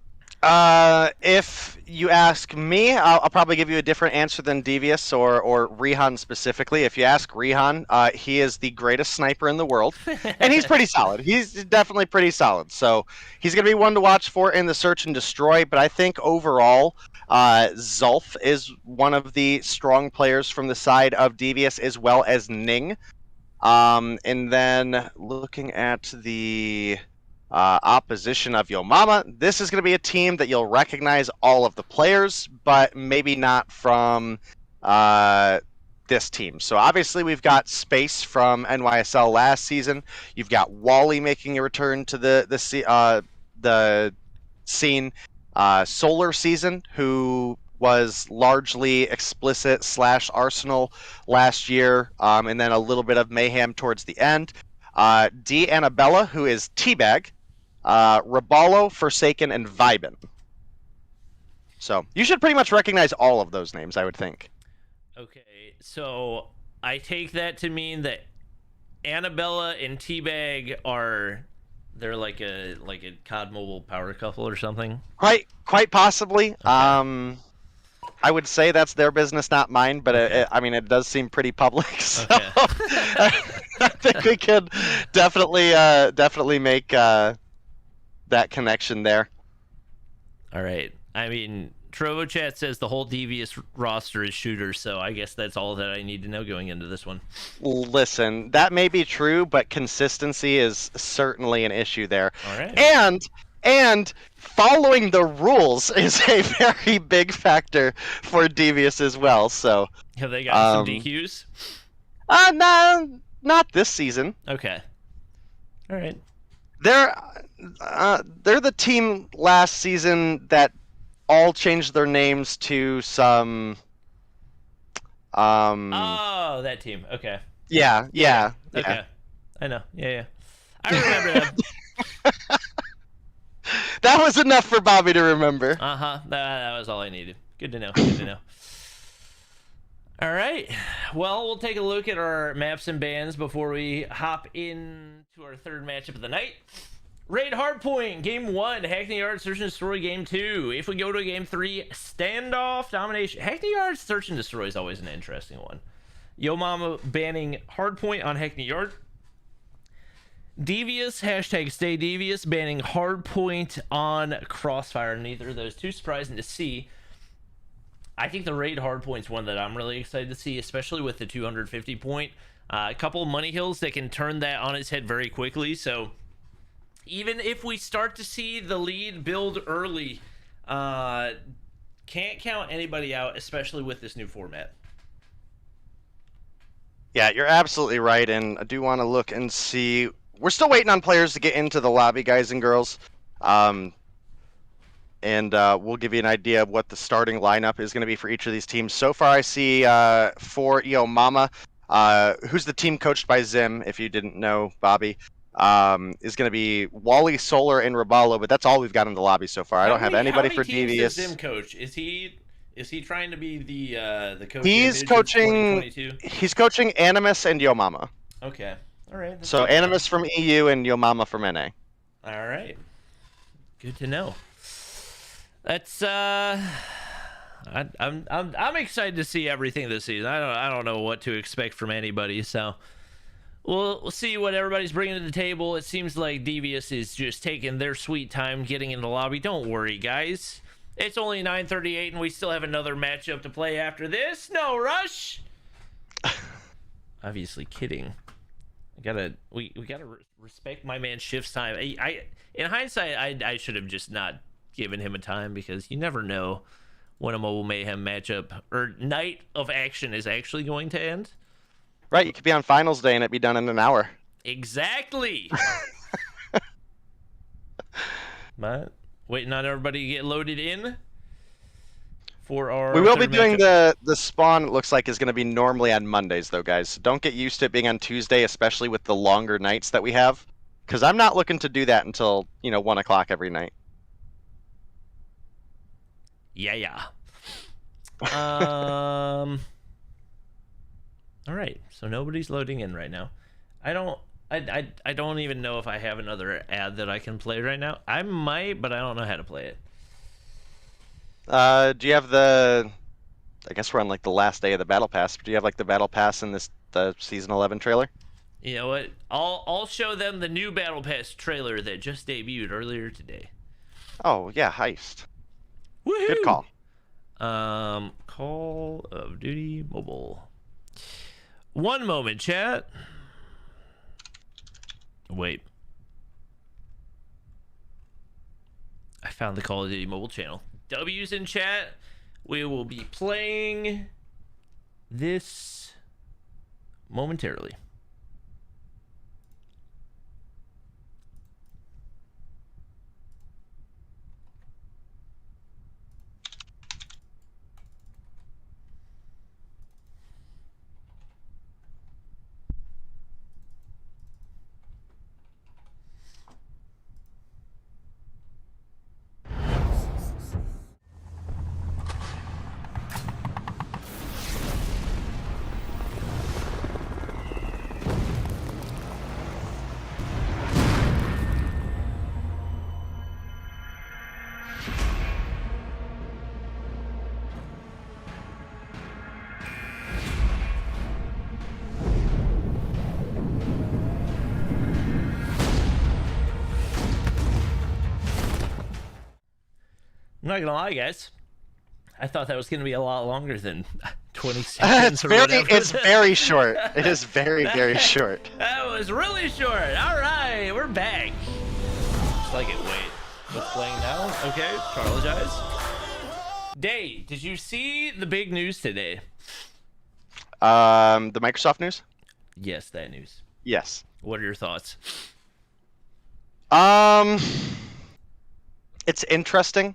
if you ask me, I'll probably give you a different answer than Devious or Rihan specifically. If you ask Rihan, he is the greatest sniper in the world, and he's pretty solid. He's definitely pretty solid. So he's going to be one to watch for in the search and destroy. But I think overall, Zulf is one of the strong players from the side of Devious, as well as Ning. And then looking at the opposition of Yo Mama, this is going to be a team that you'll recognize all of the players, but maybe not from this team. So obviously we've got Space from NYSL last season. You've got Wally making a return to the scene. Solar Season, who was largely Explicit / Arsenal last year, and then a little bit of Mayhem towards the end. D. Annabella, who is Teabag, Raballo, Forsaken, and Vibin. So you should pretty much recognize all of those names, I would think. Okay, so I take that to mean that Annabella and Teabag they're like a COD Mobile power couple or something. Quite possibly. Okay. I would say that's their business, not mine. But okay. It does seem pretty public. So Okay. I think we could definitely make that connection there. All right. I mean, TrovoChat says the whole Devious roster is shooters, so I guess that's all that I need to know going into this one. Listen, that may be true, but consistency is certainly an issue there. All right. And following the rules is a very big factor for Devious as well. So have they got some DQs? No, not this season. Okay. All right. They're the team last season that all changed their names to some. Oh, that team. Okay. Yeah. Okay. I know. Yeah. I remember them. That was enough for Bobby to remember. That was all I needed. Good to know. Good to know. All right. Well, we'll take a look at our maps and bans before we hop into our third matchup of the night. Raid Hardpoint, Game 1, Hackney Yard, Search and Destroy, Game 2. If we go to Game 3, Standoff, Domination. Hackney Yard, Search and Destroy is always an interesting one. Yo Mama banning Hardpoint on Hackney Yard. Devious, hashtag stay Devious, banning Hardpoint on Crossfire. Neither of those too surprising to see. I think the Raid Hardpoint's one that I'm really excited to see, especially with the 250 point. A couple of money hills that can turn that on its head very quickly, so even if we start to see the lead build early, can't count anybody out, especially with this new format. Yeah, you're absolutely right, and I do want to look and see. We're still waiting on players to get into the lobby, guys and girls. And we'll give you an idea of what the starting lineup is going to be for each of these teams. So far, I see for Yo Mama, who's the team coached by Zim, if you didn't know, Bobby, is going to be Wally, Solar, and Raballo, but that's all we've got in the lobby so far. I don't have anybody for Devious. Zim coach? Is he trying to be the coach? He's coaching Animus and Yo Mama. Okay. All right. So Animus from EU and Yo Mama from NA. All right. Good to know. That's I'm excited to see everything this season. I don't know what to expect from anybody, so we'll see what everybody's bringing to the table. It seems like Devious is just taking their sweet time getting in the lobby. Don't worry, guys. It's only 9:38 and we still have another matchup to play after this. No rush. Obviously kidding. We gotta respect my man's shift's time. I in hindsight, I should have just not given him a time, because you never know when a Mobile Mayhem matchup or night of action is actually going to end. Right, you could be on finals day and it'd be done in an hour. Exactly. But waiting on everybody to get loaded in for our. We will be third doing matchup. the spawn. It looks like is going to be normally on Mondays, though, guys. So don't get used to it being on Tuesday, especially with the longer nights that we have. Because I'm not looking to do that until 1 o'clock every night. Yeah. All right. So nobody's loading in right now. I don't even know if I have another ad that I can play right now. I might, but I don't know how to play it. Do you have the? I guess we're on like the last day of the battle pass. Do you have like the battle pass in the season 11 trailer? You know what? I'll show them the new battle pass trailer that just debuted earlier today. Oh yeah, heist. Woohoo! Good call. Call of Duty Mobile. One moment, chat. Wait. I found the Call of Duty Mobile channel. W's in chat. We will be playing this momentarily. I'm not gonna lie, guys. I thought that was gonna be a lot longer than 20 seconds. It's very short. It is very, very short. That was really short. All right, we're back. Just like it. Wait, what's playing now? Okay, apologize. Day, did you see the big news today? The Microsoft news? Yes, that news. Yes. What are your thoughts? It's interesting.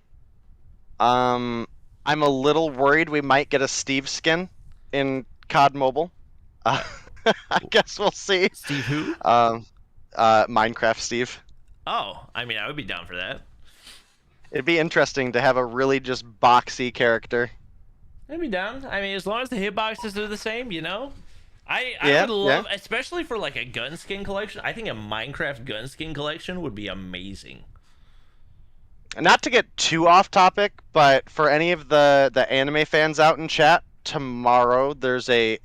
I'm a little worried we might get a Steve skin in COD Mobile. I guess we'll see. Steve who? Minecraft Steve. Oh, I mean, I would be down for that. It'd be interesting to have a really just boxy character. I'd be down. I mean, as long as the hitboxes are the same, you know? I Yeah, would love, yeah. especially for like a gun skin collection, I think a Minecraft gun skin collection would be amazing. Not to get too off topic, but for any of the anime fans out in chat, tomorrow there's a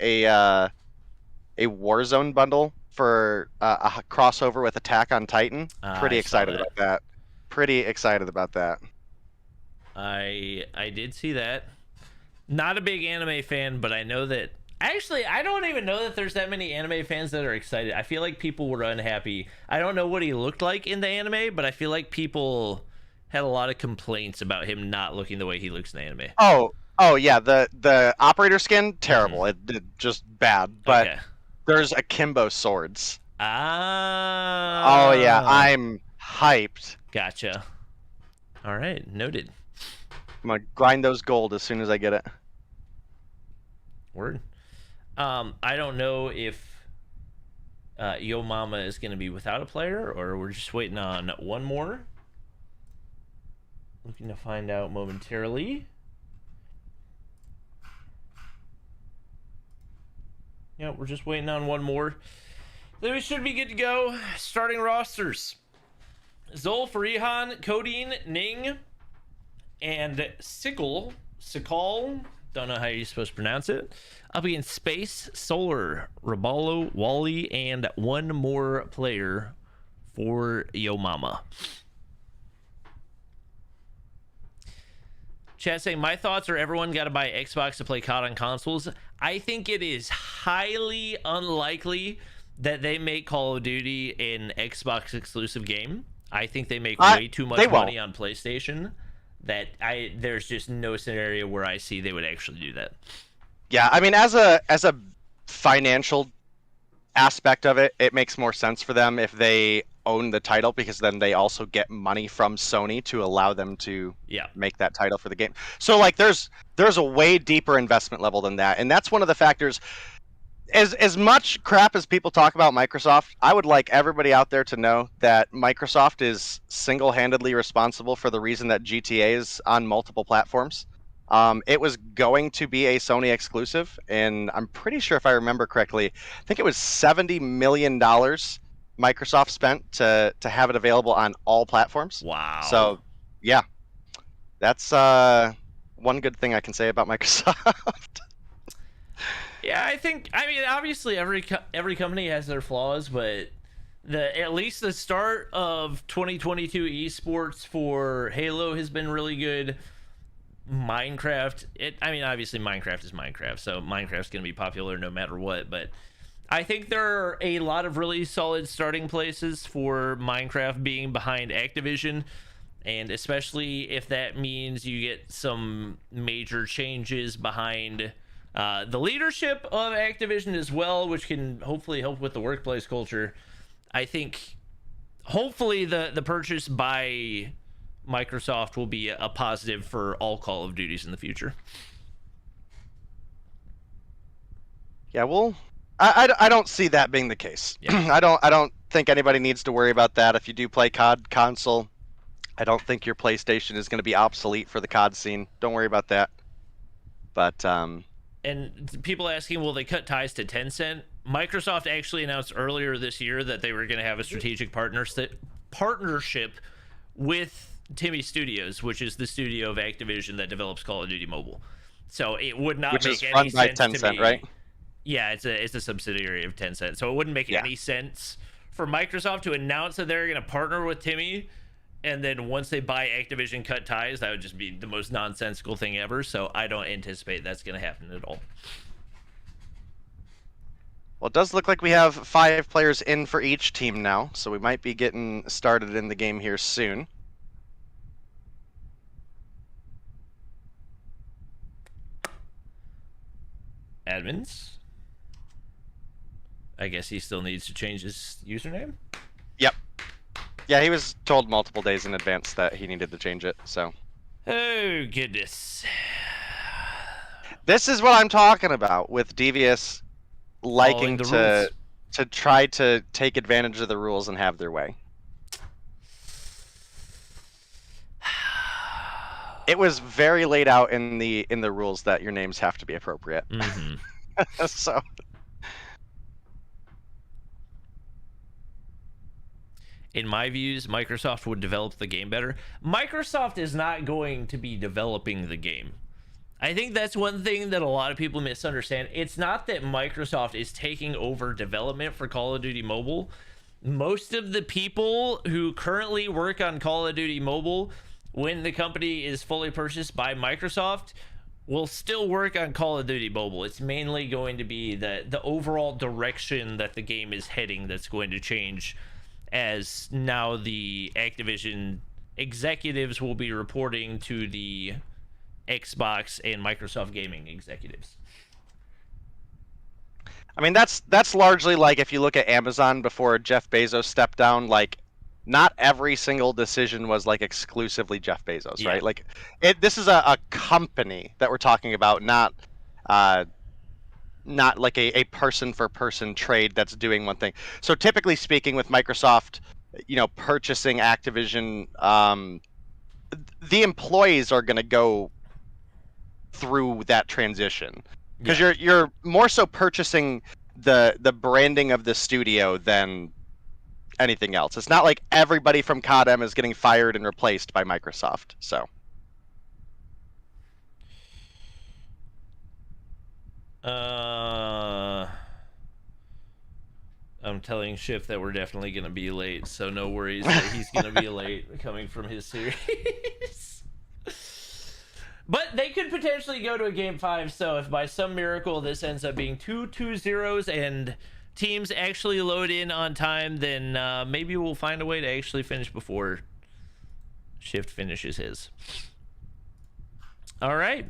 Warzone bundle for a crossover with Attack on Titan. Pretty I saw excited that. about that. Pretty excited about that. I did see that. Not a big anime fan, but I know that. Actually, I don't even know that there's that many anime fans that are excited. I feel like people were unhappy. I don't know what he looked like in the anime, but I feel like people had a lot of complaints about him not looking the way he looks in the anime. Oh yeah, the operator skin, terrible. It just bad. But Okay. there's akimbo swords. Ah. Oh yeah, I'm hyped. Gotcha. All right, noted. I'm gonna grind those gold as soon as I get it. Word. I don't know if Yo Mama is going to be without a player, or we're just waiting on one more. Looking to find out momentarily. Yeah, we're just waiting on one more. Then we should be good to go. Starting rosters. Zolf, Rihan, Codeine, Ning, and Sickle. Don't know how you're supposed to pronounce it. Up against Space, Solar, Raballo, Wally, and one more player for Yo Mama. Chat saying, my thoughts are everyone got to buy Xbox to play COD on consoles. I think it is highly unlikely that they make Call of Duty an Xbox exclusive game. I think they make way too much money on PlayStation that there's just no scenario where I see they would actually do that. Yeah, I mean, as a financial aspect of it, it makes more sense for them if they own the title, because then they also get money from Sony to allow them to make that title for the game. So like there's a way deeper investment level than that, and that's one of the factors. As much crap as people talk about Microsoft, I would like everybody out there to know that Microsoft is single-handedly responsible for the reason that GTA is on multiple platforms. It was going to be a Sony exclusive, and I'm pretty sure, if I remember correctly, I think it was $70 million Microsoft spent to have it available on all platforms. Wow. So, yeah, that's one good thing I can say about Microsoft. Yeah, I mean, obviously every company has their flaws, but at least the start of 2022 esports for Halo has been really good. Minecraft, I mean, obviously Minecraft is Minecraft, so Minecraft's going to be popular no matter what, but I think there are a lot of really solid starting places for Minecraft being behind Activision, and especially if that means you get some major changes behind the leadership of Activision as well, which can hopefully help with the workplace culture. I think hopefully the purchase by Microsoft will be a positive for all Call of Duties in the future. Yeah, well, I don't see that being the case. Yeah. I don't think anybody needs to worry about that. If you do play COD console, I don't think your PlayStation is going to be obsolete for the COD scene. Don't worry about that. But and people asking, will they cut ties to Tencent? Microsoft actually announced earlier this year that they were going to have a strategic partnership with Timmy Studios, which is the studio of Activision that develops Call of Duty Mobile. So it would not make any sense to me. Tencent, right? Yeah, it's a subsidiary of Tencent. So it wouldn't make any sense for Microsoft to announce that they're going to partner with Timmy, and then once they buy Activision, cut ties. That would just be the most nonsensical thing ever. So I don't anticipate that's going to happen at all. Well, it does look like we have 5 players in for each team now, so we might be getting started in the game here soon. Admins. I guess he still needs to change his username? Yep. Yeah, he was told multiple days in advance that he needed to change it, so. Oh, goodness. This is what I'm talking about with Devious liking to try to take advantage of the rules and have their way. It was very laid out in the rules that your names have to be appropriate. Mm-hmm. So. In my views, Microsoft would develop the game better. Microsoft is not going to be developing the game. I think that's one thing that a lot of people misunderstand. It's not that Microsoft is taking over development for Call of Duty Mobile. Most of the people who currently work on Call of Duty Mobile, when the company is fully purchased by Microsoft, will still work on Call of Duty Mobile. It's mainly going to be the overall direction that the game is heading that's going to change, as now the Activision executives will be reporting to the Xbox and Microsoft gaming executives. I mean, that's largely like if you look at Amazon before Jeff Bezos stepped down, like not every single decision was like exclusively Jeff Bezos, right? Like this is a company that we're talking about, not like a person for person trade that's doing one thing. So typically speaking, with Microsoft, purchasing Activision, the employees are going to go through that transition, because you're more so purchasing the branding of the studio than anything else. It's not like everybody from COD M is getting fired and replaced by Microsoft. So I'm telling Shift that we're definitely going to be late, so no worries that he's going to be late coming from his series. But they could potentially go to a Game 5, so if by some miracle this ends up being 2-2-0s and teams actually load in on time, then maybe we'll find a way to actually finish before Shift finishes his. All right.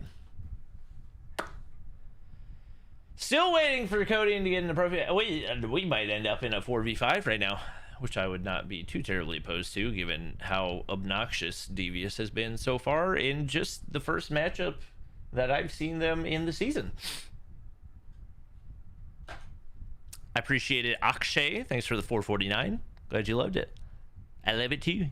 Still waiting for Cody to get in the pro. We might end up in a 4v5 right now. which I would not be too terribly opposed to, given how obnoxious Devious has been so far in just the first matchup that I've seen them in the season. I appreciate it, Akshay. Thanks for the 449. Glad you loved it. I love it too.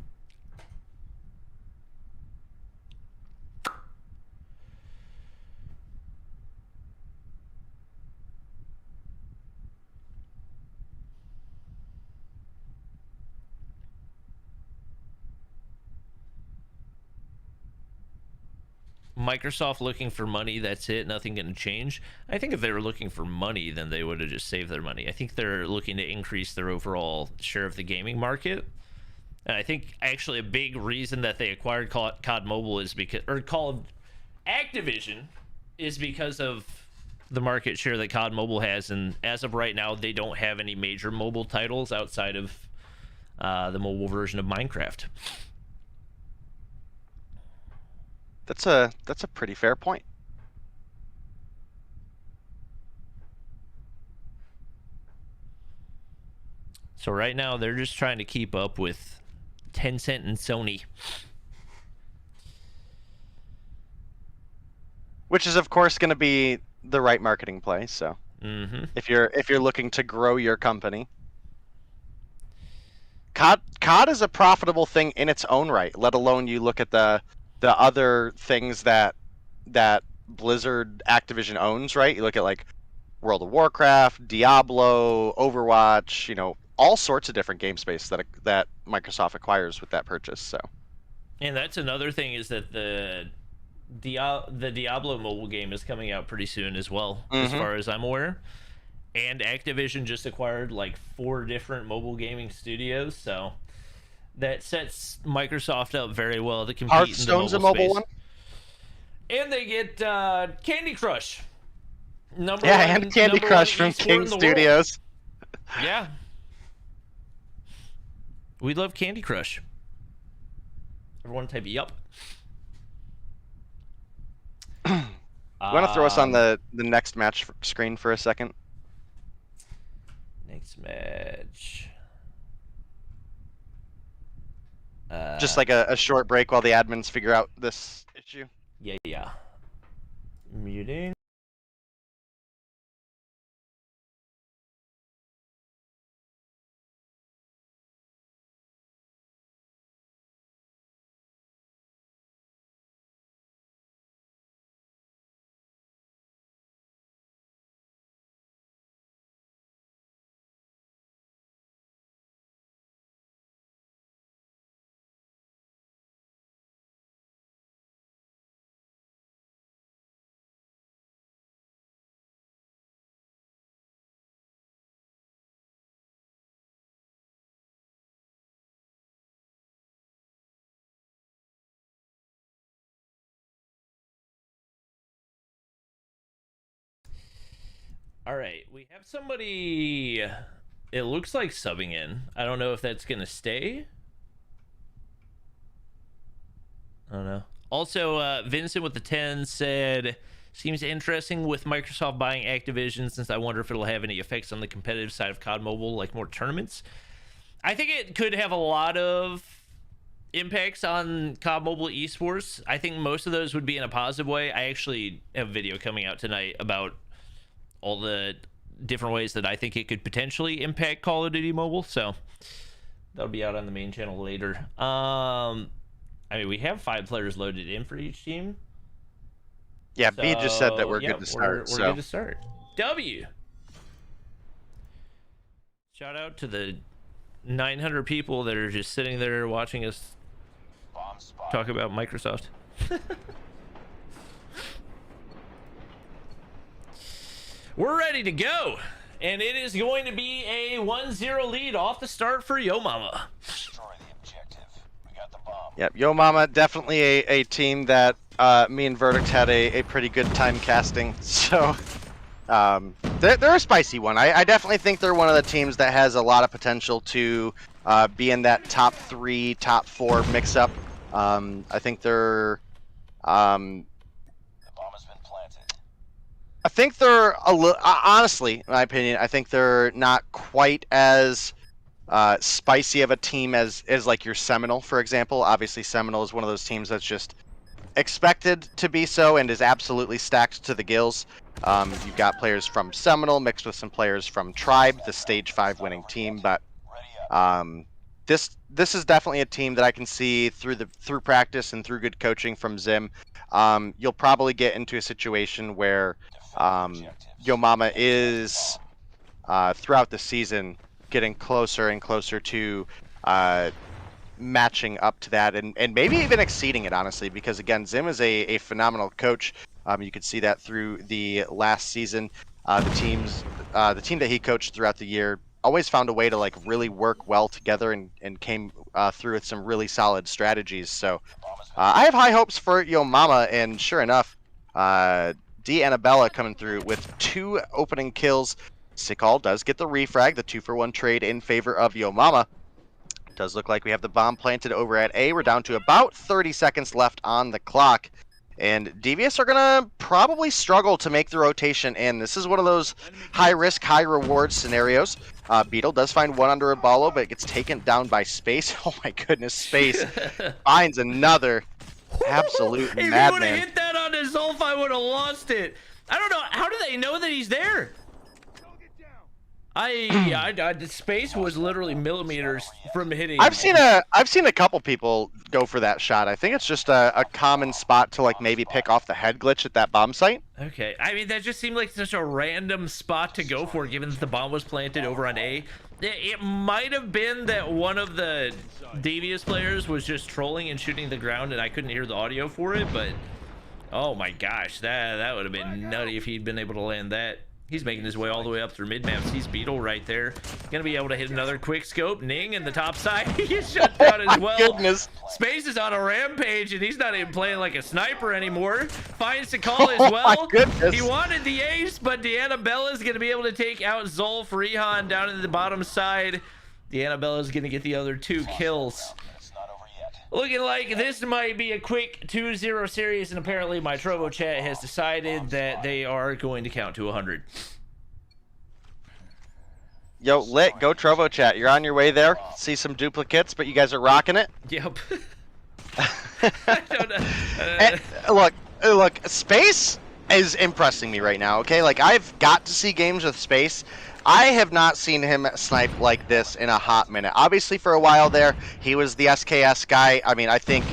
Microsoft looking for money, that's it, nothing going to change. I think if they were looking for money, then they would have just saved their money. I think they're looking to increase their overall share of the gaming market. And I think actually a big reason that they acquired COD Mobile is because, or called Activision, is because of the market share that COD Mobile has. And as of right now, they don't have any major mobile titles outside of the mobile version of Minecraft. That's a pretty fair point. So right now they're just trying to keep up with Tencent and Sony, Which is of course going to be the right marketing play. So if you're looking to grow your company, COD is a profitable thing in its own right. Let alone you look at the other things that Blizzard Activision owns, right? You look at like World of Warcraft, Diablo, Overwatch, you know, all sorts of different game space that Microsoft acquires with that purchase. So, and that's another thing, is that the Diablo mobile game is coming out pretty soon as well, as far as I'm aware. And Activision just acquired like 4 different mobile gaming studios, so that sets Microsoft up very well to compete Hearthstone's in the mobile a mobile space. one. And they get Candy Crush. And Candy Crush from King Studios. Yeah. We love Candy Crush. Everyone type yup. You want to throw us on the next match screen for a second? Next match. Just like a short break while the admins figure out this issue. Yeah. Muting. All right, we have somebody, it looks like subbing in. I don't know if that's going to stay. I don't know. Also, Vincent with the 10 said, seems interesting with Microsoft buying Activision, since I wonder if it'll have any effects on the competitive side of COD Mobile, like more tournaments. I think it could have a lot of impacts on COD Mobile esports. I think most of those would be in a positive way. I actually have a video coming out tonight about all the different ways that I think it could potentially impact Call of Duty Mobile, so that'll be out on the main channel later. I mean, we have 5 players loaded in for each team. Yeah, So, B just said that we're good to start. We're good to start. W. Shout out to the 900 people that are just sitting there watching us talk about Microsoft. We're ready to go, and it is going to be a 1-0 lead off the start for Yo Mama. Yep, Yo Mama, definitely a team that me and Verdict had a pretty good time casting. So they're a spicy one. I definitely think they're one of the teams that has a lot of potential to be in that top 3, top 4 mix-up. I think they're... I think they're a little, honestly, in my opinion, I think they're not quite as spicy of a team as like your Seminole, for example. Obviously, Seminole is one of those teams that's just expected to be so and is absolutely stacked to the gills. You've got players from Seminole mixed with some players from Tribe, the Stage 5 winning team, but this is definitely a team that I can see through practice and through good coaching from Zim. You'll probably get into a situation where Yo Mama is throughout the season getting closer and closer to matching up to that and maybe even exceeding it, honestly, because again, Zim is a phenomenal coach. You could see that through the last season. The team that he coached throughout the year always found a way to like really work well together and came through with some really solid strategies. So I have high hopes for Yo Mama, and sure enough, D Annabella coming through with 2 opening kills. Sikal does get the refrag, the 2-for-1 trade in favor of Yo Mama. Does look like we have the bomb planted over at A. We're down to about 30 seconds left on the clock. And Devious are going to probably struggle to make the rotation in. This is one of those high-risk, high-reward scenarios. Beetle does find one under a Balo, but it gets taken down by Space. Oh my goodness, Space finds another absolute madman. If you would have hit that on his Zolf, I would have lost it. I don't know. How do they know that he's there? The Space was literally millimeters from hitting. I've seen a couple people go for that shot. I think it's just a common spot to like maybe pick off the head glitch at that bomb site. Okay, I mean that just seemed like such a random spot to go for, given that the bomb was planted over on A. It might have been that one of the Devious players was just trolling and shooting the ground, and I couldn't hear the audio for it. But oh my gosh, that would have been nutty if he'd been able to land that. He's making his way all the way up through mid-map. He's Beetle right there. Gonna be able to hit another quick scope. Ning in the top side. He gets shut down as well. Goodness. Space is on a rampage, and he's not even playing like a sniper anymore. Finds the call as well. My goodness. He wanted the ace, but Deannabella is gonna be able to take out Zolf Rehan down in the bottom side. Deannabella is gonna get the other 2 kills. Looking like this might be a quick 2-0 series, and apparently my Trovo chat has decided that they are going to count to 100. Yo, lit, go Trovo chat. You're on your way there. See some duplicates, but you guys are rocking it. Yep. I don't know. And, look, Space is impressing me right now, okay? Like, I've got to see games with Space. I have not seen him snipe like this in a hot minute. Obviously, for a while there, he was the SKS guy. I mean, I think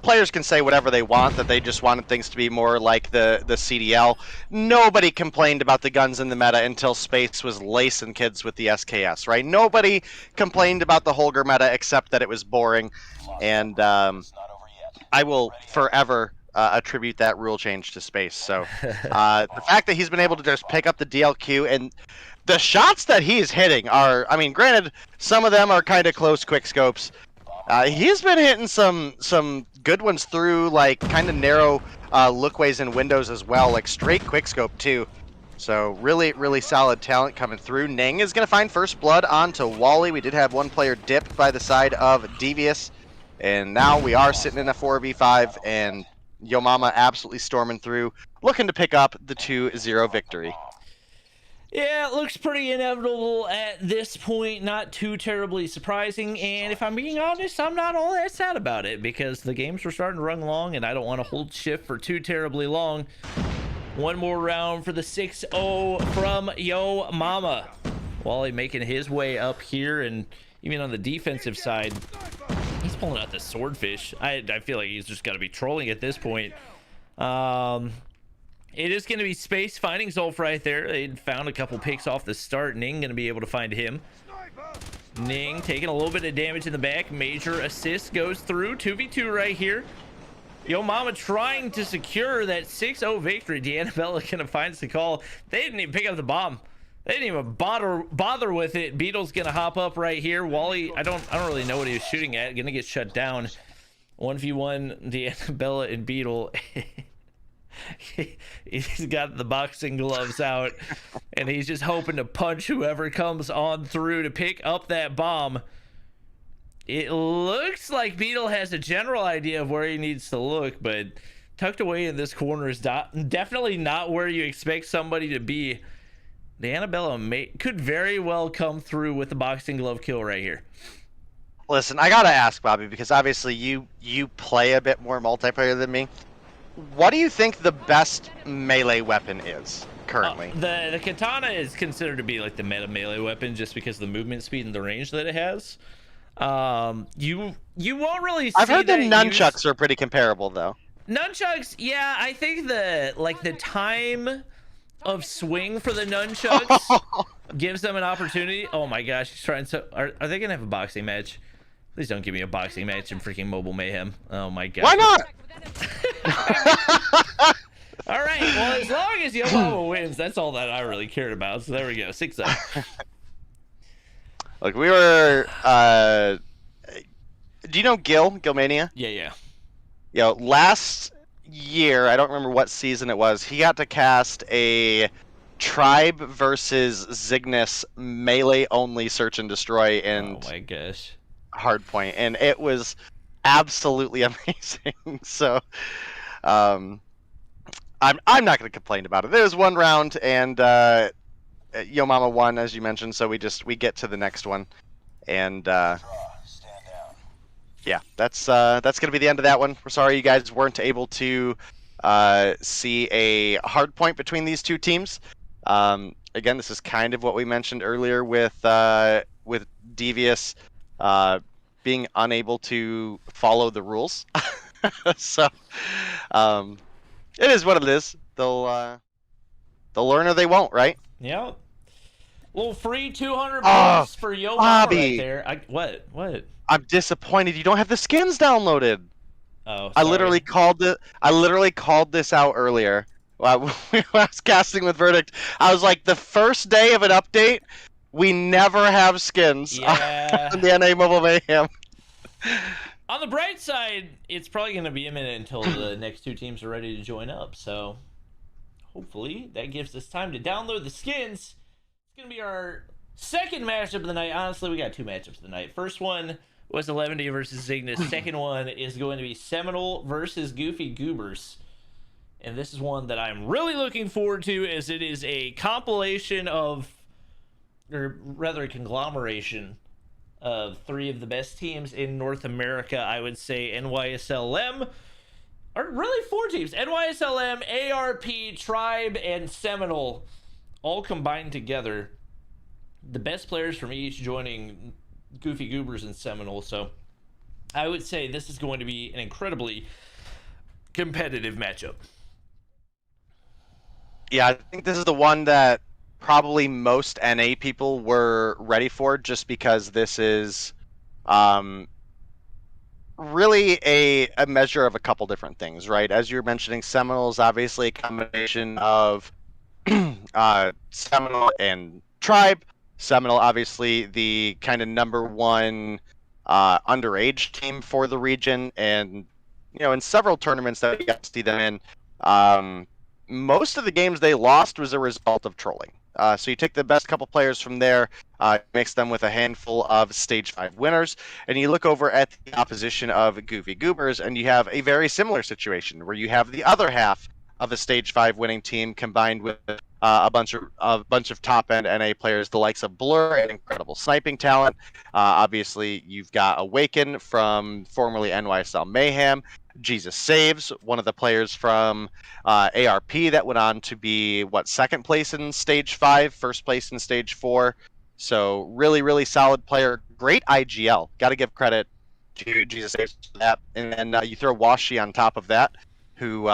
players can say whatever they want, that they just wanted things to be more like the CDL. Nobody complained about the guns in the meta until Space was lacing kids with the SKS, right? Nobody complained about the Holger meta except that it was boring. And I will forever attribute that rule change to Space. So the fact that he's been able to just pick up the DLQ, and the shots that he's hitting are, I mean, granted, some of them are kind of close quick scopes. He's been hitting some good ones through like kind of narrow lookways and windows as well, like straight quick scope too. So really solid talent coming through. Ning is gonna find first blood onto Wally. We did have one player dip by the side of Devious, and now we are sitting in a 4v5, and Yo Mama absolutely storming through, looking to pick up the 2-0 victory. Yeah, it looks pretty inevitable at this point, not too terribly surprising, and if I'm being honest, I'm not all that sad about it, because the games were starting to run long, and I don't want to hold shift for too terribly long. One more round for the 6-0 from Yo Mama. Wally making his way up here, and even on the defensive side, he's pulling out the swordfish. I feel like he's just got to be trolling at this point. It is going to be Space finding Zolf right there. They found a couple picks off the start. Ning going to be able to find him. Ning taking a little bit of damage in the back. Major assist goes through. 2v2 right here. Yo Mama trying to secure that 6-0 victory. Deannabella going to find the call. They didn't even pick up the bomb. They didn't even bother with it. Beetle's gonna hop up right here. Wally, I don't really know what he was shooting at. Gonna get shut down. 1v1 Deannabella and Beetle. He's got the boxing gloves out, and he's just hoping to punch whoever comes on through to pick up that bomb. It looks like Beetle has a general idea of where he needs to look, but tucked away in this corner is definitely not where you expect somebody to be. The Annabella could very well come through with the boxing glove kill right here. Listen, I gotta ask, Bobby, because obviously you play a bit more multiplayer than me. What do you think the best melee weapon is currently? The katana is considered to be like the meta melee weapon just because of the movement speed and the range that it has. You won't really see I've heard the that nunchucks are pretty comparable though. Nunchucks, yeah, I think the time of swing for the nunchucks gives them an opportunity. Oh my gosh, he's trying so. Are they gonna have a boxing match? Please don't give me a boxing match in freaking Mobile Mayhem. Oh my god. Why not? All right, well, as long as Yamaha wins, that's all that I really cared about. So there we go, 6-0. Look, we were. Do you know Gilmania? Yeah. Yo, last year, I don't remember what season it was, he got to cast a Tribe versus Zygnus melee-only search and destroy and oh my gosh. Hardpoint, and it was absolutely amazing. So, I'm not going to complain about it. There was one round, and Yo Mama won, as you mentioned, so we get to the next one, and yeah, that's gonna be the end of that one. We're sorry you guys weren't able to see a hard point between these two teams. Again, this is kind of what we mentioned earlier with Devious being unable to follow the rules. So it is what it is. They'll learn or they won't, right? Yeah. Little free 200 bucks for Yo Mama right there. What? I'm disappointed you don't have the skins downloaded. Oh, sorry. I literally called this out earlier. When I was casting with Verdict, I was like, the first day of an update, we never have skins on the NA Mobile Mayhem. On the bright side, it's probably going to be a minute until the next two teams are ready to join up. So hopefully that gives us time to download the skins. It's going to be our second matchup of the night. Honestly, we got two matchups of the night. First one was 11D versus Zygnus. Second one is going to be Seminole versus Goofy Goobers. And this is one that I'm really looking forward to, as it is a compilation of, or rather a conglomeration of three of the best teams in North America. I would say NYSLM, or really four teams. NYSLM, ARP, Tribe, and Seminole all combined together. The best players from each joining Goofy Goobers and Seminole. So I would say this is going to be an incredibly competitive matchup. Yeah, I think this is the one that probably most NA people were ready for, just because this is really a measure of a couple different things, right? As you're mentioning, Seminole is obviously a combination of Seminole and Tribe. Seminole, obviously, the kind of #1 underage team for the region, and in several tournaments that we got to see them in, most of the games they lost was a result of trolling. So you take the best couple players from there, mix them with a handful of Stage 5 winners, and you look over at the opposition of Goofy Goobers, and you have a very similar situation where you have the other half of a Stage 5 winning team combined with a bunch of top-end NA players, the likes of Blur and incredible sniping talent. Obviously, you've got Awaken from formerly NYSL Mayhem, Jesus Saves, one of the players from ARP that went on to be, second place in Stage 5, first place in Stage 4. So really, really solid player. Great IGL. Got to give credit to Jesus Saves for that. And then you throw Washi on top of that, who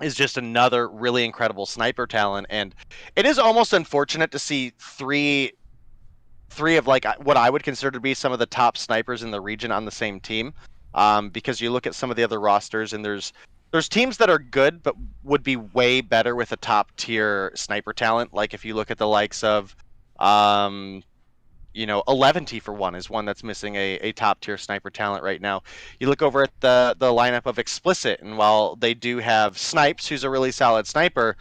is just another really incredible sniper talent. And it is almost unfortunate to see three of what I would consider to be some of the top snipers in the region on the same team. Because you look at some of the other rosters, and there's teams that are good but would be way better with a top tier sniper talent. Like if you look at the likes of 11T for one is one that's missing a top tier sniper talent right now. You look over at the lineup of Explicit, and while they do have Snipes, who's a really solid sniper,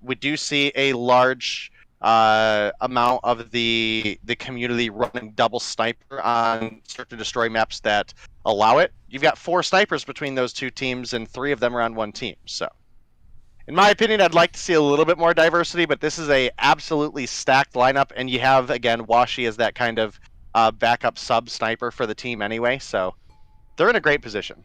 we do see a large amount of the community running double sniper on search and destroy maps that allow it. You've got 4 snipers between those two teams, and 3 of them are on one team. So In my opinion, I'd like to see a little bit more diversity, but this is a absolutely stacked lineup, and you have, again, Washi as that kind of backup sub-sniper for the team anyway, so they're in a great position.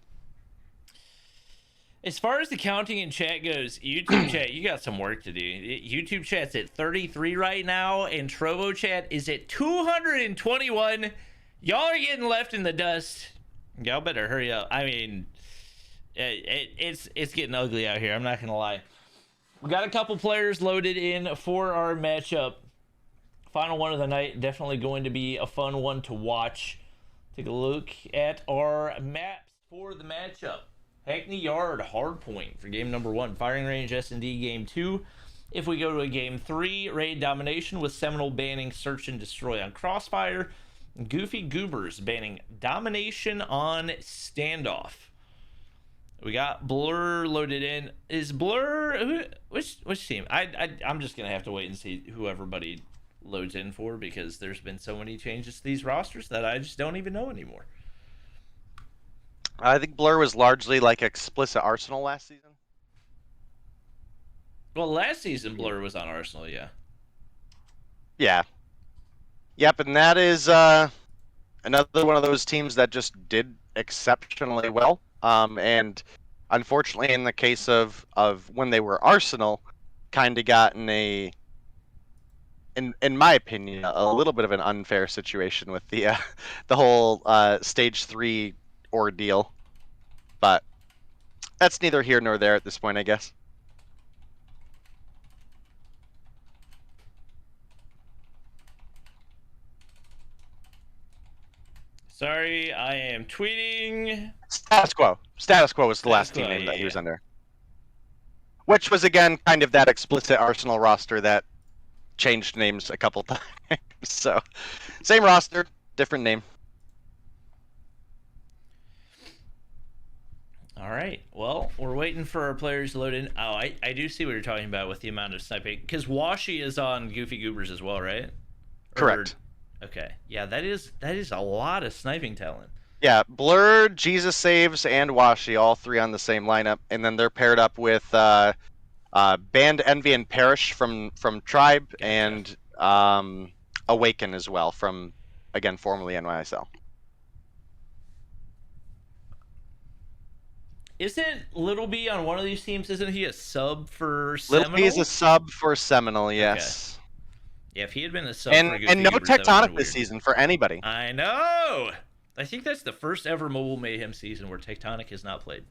As far as the counting in chat goes, YouTube chat, you got some work to do. YouTube chat's at 33 right now, and Trovo chat is at 221. Y'all are getting left in the dust. Y'all better hurry up. I mean, it's getting ugly out here. I'm not gonna lie. We got a couple players loaded in for our matchup. Final one of the night. Definitely going to be a fun one to watch. Take a look at our maps for the matchup. Hackney Yard, Hardpoint for game number 1. Firing Range S&D game 2. If we go to a game 3, Raid Domination with Seminole banning Search and Destroy on Crossfire. Goofy Goobers banning Domination on Standoff. We got Blur loaded in. Is Blur which team? I'm just gonna have to wait and see who everybody loads in for, because there's been so many changes to these rosters that I just don't even know anymore. I think Blur was largely like explicit Arsenal last season. Well, last season Blur was on Arsenal, yeah. Yeah. Yep, and that is another one of those teams that just did exceptionally well. And unfortunately, in the case of when they were Arsenal, kind of got in a, in my opinion, a little bit of an unfair situation with the whole stage 3 ordeal. But that's neither here nor there at this point, I guess. Sorry, I am tweeting. Status Quo. Status Quo was the last team name that he was under. Which was, again, kind of that explicit Arsenal roster that changed names a couple times. So, same roster, different name. All right. Well, we're waiting for our players to load in. Oh, I do see what you're talking about with the amount of sniping. Because Washi is on Goofy Goobers as well, right? Correct. Okay. Yeah, that is a lot of sniping talent. Yeah, Blur, Jesus Saves, and Washi, all three on the same lineup, and then they're paired up with Band Envy and Perish from Tribe, gotcha. And Awaken as well from, again, formerly NYSL. Isn't Little B on one of these teams? Isn't he a sub for Seminole? Little B is a sub for Seminole, yes. Okay. Yeah, if he had been a sub for Goofy and no Goobers, Tectonic this season for anybody. I know! I think that's the first ever Mobile Mayhem season where Tectonic has not played.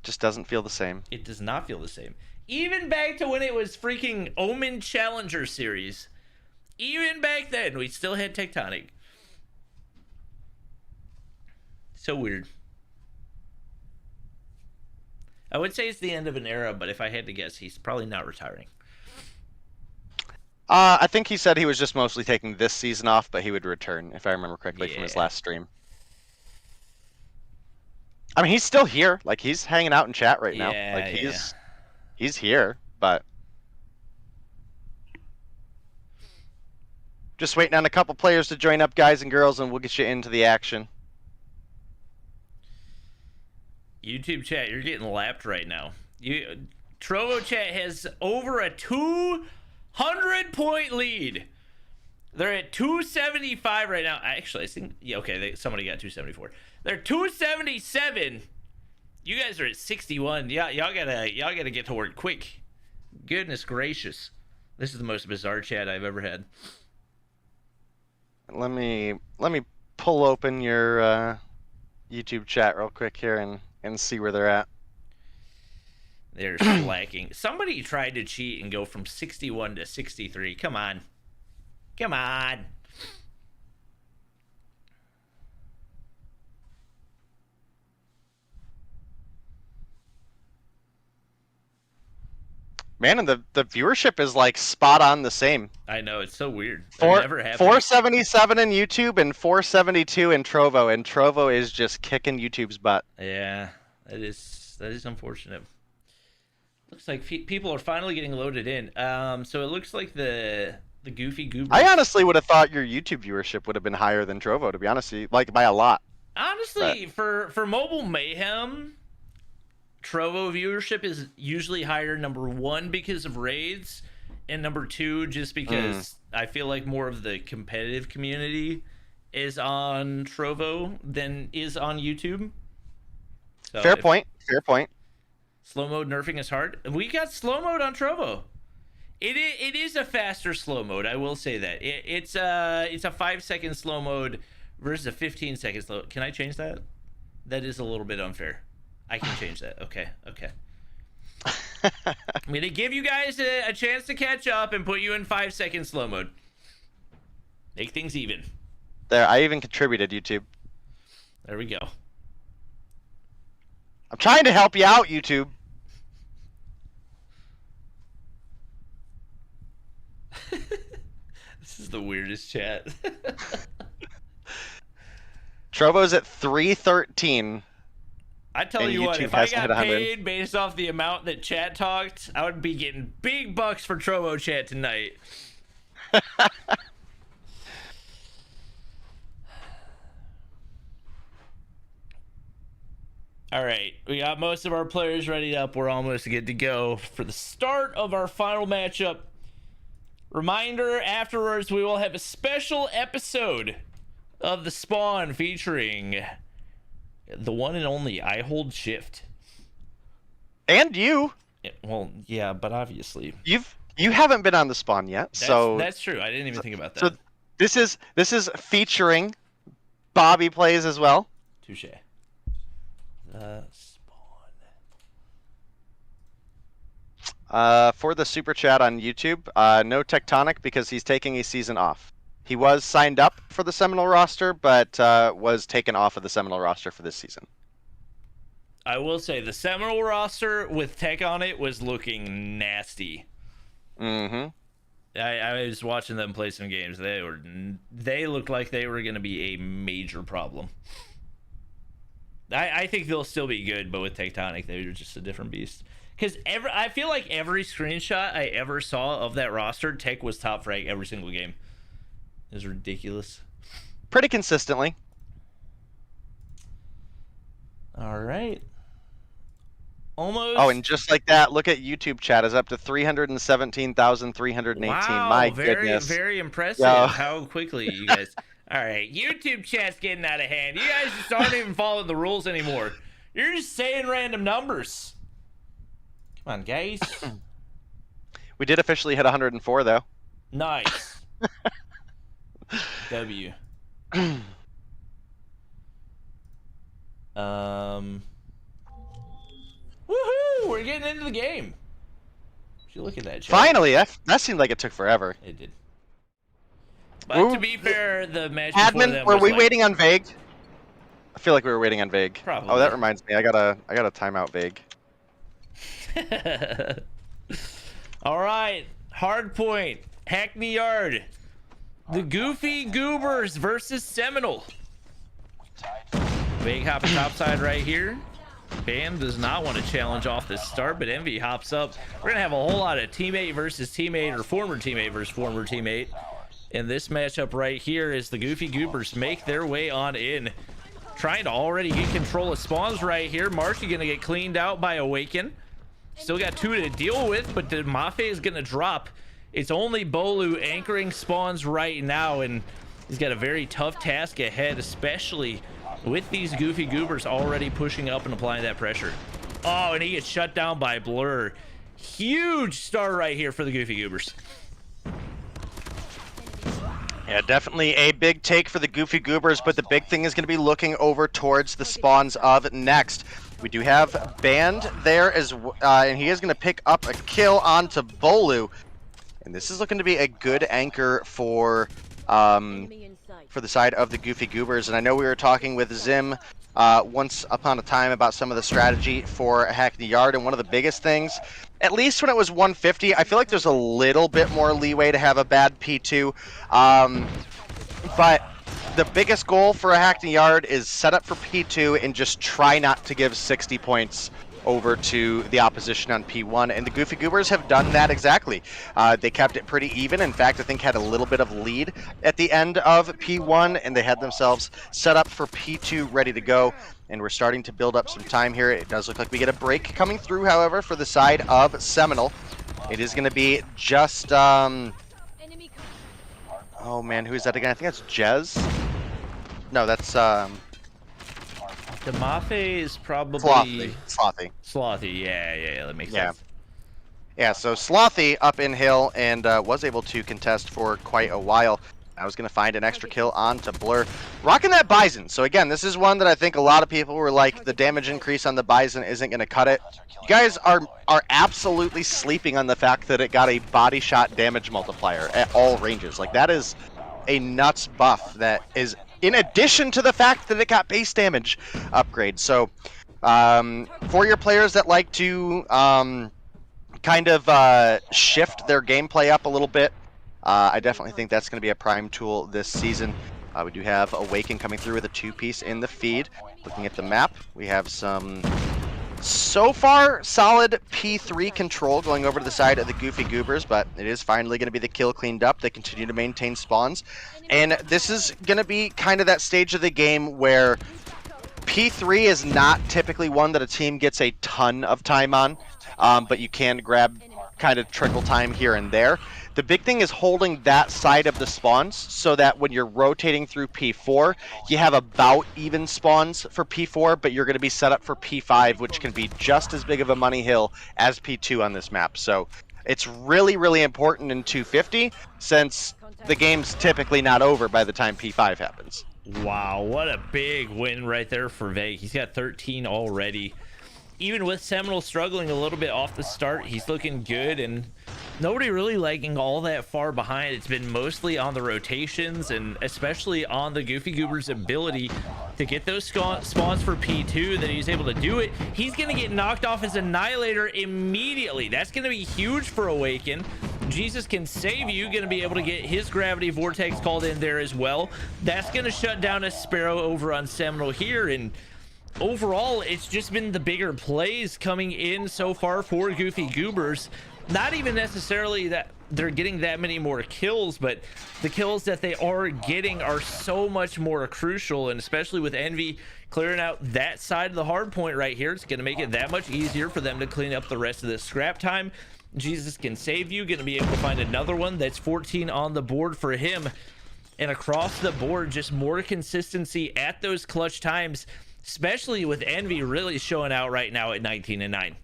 Just doesn't feel the same. It does not feel the same. Even back to when it was freaking Omen Challenger Series. Even back then, we still had Tectonic. So weird. I would say it's the end of an era, but if I had to guess, he's probably not retiring. I think he said he was just mostly taking this season off, but he would return, if I remember correctly, from his last stream. I mean, he's still here. Like, he's hanging out in chat right now. Like, he's here, but just waiting on a couple players to join up, guys and girls, and we'll get you into the action. YouTube chat, you're getting lapped right now. Trovo chat has over a 200-point lead. They're at 275 right now. Actually, I think somebody got 274. They're 277. You guys are at 61. Yeah, y'all gotta get to work quick. Goodness gracious, this is the most bizarre chat I've ever had. Let me pull open your YouTube chat real quick here and see where they're at. They're slacking. Somebody tried to cheat and go from 61 to 63. Come on. Come on. Man, and the viewership is like spot on the same. I know, it's so weird. Never happened. 477 in YouTube and 472 in Trovo, and Trovo is just kicking YouTube's butt. Yeah, that is unfortunate. Looks like people are finally getting loaded in. So it looks like the Goofy Goober. I honestly would have thought your YouTube viewership would have been higher than Trovo, to be honest with you, like by a lot. Honestly, for Mobile Mayhem, Trovo viewership is usually higher, number one, because of raids, and number two, just because I feel like more of the competitive community is on Trovo than is on YouTube. So Fair point. Fair point. Slow mode nerfing is hard. We got slow mode on Trovo. It is a faster slow mode. I will say that. It's a 5-second slow mode versus a 15-second slow. Can I change that? That is a little bit unfair. I can change that. Okay. I'm gonna give you guys a chance to catch up and put you in 5-second slow mode. Make things even. There, I even contributed, YouTube. There we go. I'm trying to help you out, YouTube. This is the weirdest chat. Trovo's at 313. I tell And you what, YouTube if I hasn't got hit 100. paid based off the amount that chat talked, I would be getting big bucks for Trovo chat tonight. All right, we got most of our players ready up. We're almost good to go for the start of our final matchup. Reminder, afterwards we will have a special episode of The Spawn featuring the one and only I Hold Shift. And you. Yeah, well, yeah, but obviously You haven't been on the Spawn yet, that's true. I didn't even think about that. So this is featuring Bobby Plays as well. Touche. The Spawn. For the super chat on YouTube, no Tectonic because he's taking a season off. He was signed up for the Seminole roster, but was taken off of the Seminole roster for this season. I will say the Seminole roster with Tech on it was looking nasty. Mm-hmm. I was watching them play some games. They looked like they were going to be a major problem. I think they'll still be good, but with Tectonic, they were just a different beast. Because I feel like every screenshot I ever saw of that roster, Tech was top frag every single game. It was ridiculous. Pretty consistently. All right. Almost. Oh, and just like that, look at YouTube chat is up to 317,318. Wow, My very, goodness. very impressive Yo. how quickly you guys... All right, YouTube chat's getting out of hand. You guys just aren't even following the rules anymore. You're just saying random numbers. Come on, guys. We did officially hit 104, though. Nice. W. Woohoo! We're getting into the game. Would you look at that chat? Finally, that seemed like it took forever. It did. But to be fair, the match before Admin, them were was we like... waiting on Vague? I feel like we were waiting on Vague. Probably. Oh, that reminds me. I gotta timeout Vague. All right, Hardpoint, Hackney Yard, the Goofy Goobers versus Seminole. Vague hopping topside right here. Bam does not want to challenge off the start, but Envy hops up. We're gonna have a whole lot of teammate versus teammate, or former teammate versus former teammate. In this matchup right here, as the Goofy Goobers make their way on in, trying to already get control of spawns right here. Marshy gonna get cleaned out by Awaken. Still got two to deal with, but the Mafe is gonna drop. It's only Bolu anchoring spawns right now, and he's got a very tough task ahead, especially with these Goofy Goobers already pushing up and applying that pressure. Oh, and he gets shut down by Blur. Huge start right here for the Goofy Goobers. Yeah, definitely a big take for the Goofy Goobers, but the big thing is going to be looking over towards the spawns of next. We do have Band there, and he is going to pick up a kill onto Bolu. And this is looking to be a good anchor for the side of the Goofy Goobers. And I know we were talking with Zim once upon a time about some of the strategy for Hackney Yard, and one of the biggest things, at least when it was 150, I feel like there's a little bit more leeway to have a bad P2. But the biggest goal for a Hackney Yard is set up for P2 and just try not to give 60 points over to the opposition on P1, and the Goofy Goobers have done that exactly. They kept it pretty even. In fact, I think had a little bit of lead at the end of P1, and they had themselves set up for P2 ready to go, and we're starting to build up some time here. It does look like we get a break coming through, however, for the side of Seminole. It is going to be just, oh man, who is that again? I think that's Jez. No, that's, Demafe is probably Slothy. Yeah, that makes sense. Yeah, so Slothy up in hill and was able to contest for quite a while. I was going to find an extra kill on to Blur. Rocking that Bison. So again, this is one that I think a lot of people were like, the damage increase on the Bison isn't going to cut it. You guys are absolutely sleeping on the fact that it got a body shot damage multiplier at all ranges. Like, that is a nuts buff that is in addition to the fact that it got base damage upgrade. So for your players that like to kind of shift their gameplay up a little bit, I definitely think that's going to be a prime tool this season. We do have Awaken coming through with a 2-piece in the feed. Looking at the map, we have some so far solid P3 control going over to the side of the Goofy Goobers, but it is finally going to be the kill cleaned up. They continue to maintain spawns, and this is going to be kind of that stage of the game where P3 is not typically one that a team gets a ton of time on, but you can grab kind of trickle time here and there. The big thing is holding that side of the spawns so that when you're rotating through P4, you have about even spawns for P4, but you're going to be set up for P5, which can be just as big of a money hill as P2 on this map. So it's really, really important in 250 since the game's typically not over by the time P5 happens. Wow, what a big win right there for Veg. He's got 13 already. Even with Seminole struggling a little bit off the start, he's looking good, and nobody really lagging all that far behind. It's been mostly on the rotations and especially on the Goofy Goober's ability to get those spawns for P2 that he's able to do it. He's going to get knocked off his Annihilator immediately. That's going to be huge for Awaken. Jesus Can Save You going to be able to get his Gravity Vortex called in there as well. That's going to shut down a Sparrow over on Seminole here, and overall, it's just been the bigger plays coming in so far for Goofy Goobers. Not even necessarily that they're getting that many more kills, but the kills that they are getting are so much more crucial, and especially with Envy clearing out that side of the hard point right here, it's going to make it that much easier for them to clean up the rest of the scrap time. Jesus Can Save You, going to be able to find another one. That's 14 on the board for him. And across the board, just more consistency at those clutch times, especially with Envy really showing out right now at 19-9.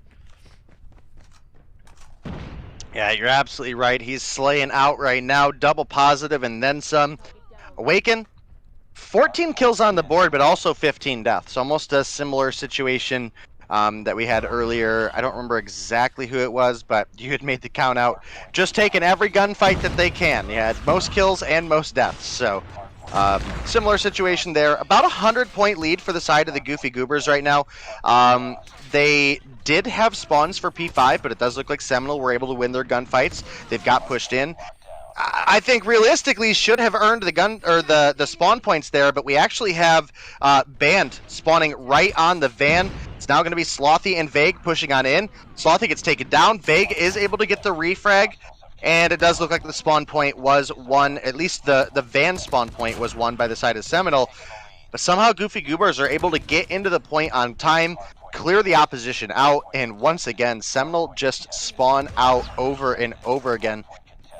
Yeah, you're absolutely right. He's slaying out right now, double positive and then some. Awaken, 14 kills on the board, but also 15 deaths. Almost a similar situation that we had earlier. I don't remember exactly who it was, but you had made the count out. Just taking every gunfight that they can. You had most kills and most deaths, so similar situation there. About 100-point lead for the side of the Goofy Goobers right now. They did have spawns for P5, but it does look like Seminole were able to win their gunfights. They've got pushed in. I think realistically should have earned the gun or the spawn points there, but we actually have Band spawning right on the van. It's now going to be Slothy and Vague pushing on in. Slothy gets taken down. Vague is able to get the refrag. And it does look like the spawn point was won, at least the van spawn point was won by the side of Seminole. But somehow Goofy Goobers are able to get into the point on time, clear the opposition out, and once again, Seminole just spawn out over and over again.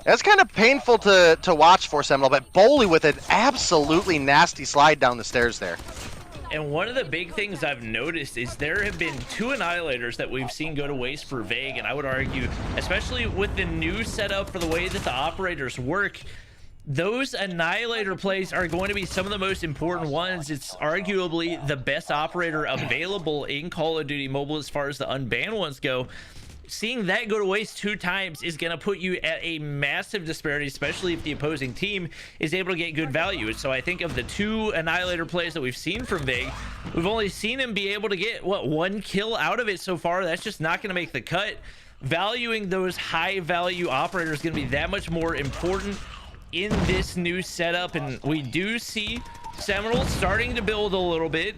That's kind of painful to watch for Seminole, but Boley with an absolutely nasty slide down the stairs there. And one of the big things I've noticed is there have been 2 Annihilators that we've seen go to waste for Vague, and I would argue, especially with the new setup for the way that the operators work, those Annihilator plays are going to be some of the most important ones. It's arguably the best operator available in Call of Duty Mobile as far as the unbanned ones go. Seeing that go to waste 2 times is going to put you at a massive disparity, especially if the opposing team is able to get good value. So I think of the 2 Annihilator plays that we've seen from Vig, we've only seen him be able to get, what, 1 kill out of it so far. That's just not going to make the cut. Valuing those high value operators is going to be that much more important in this new setup. And we do see Seminole starting to build a little bit.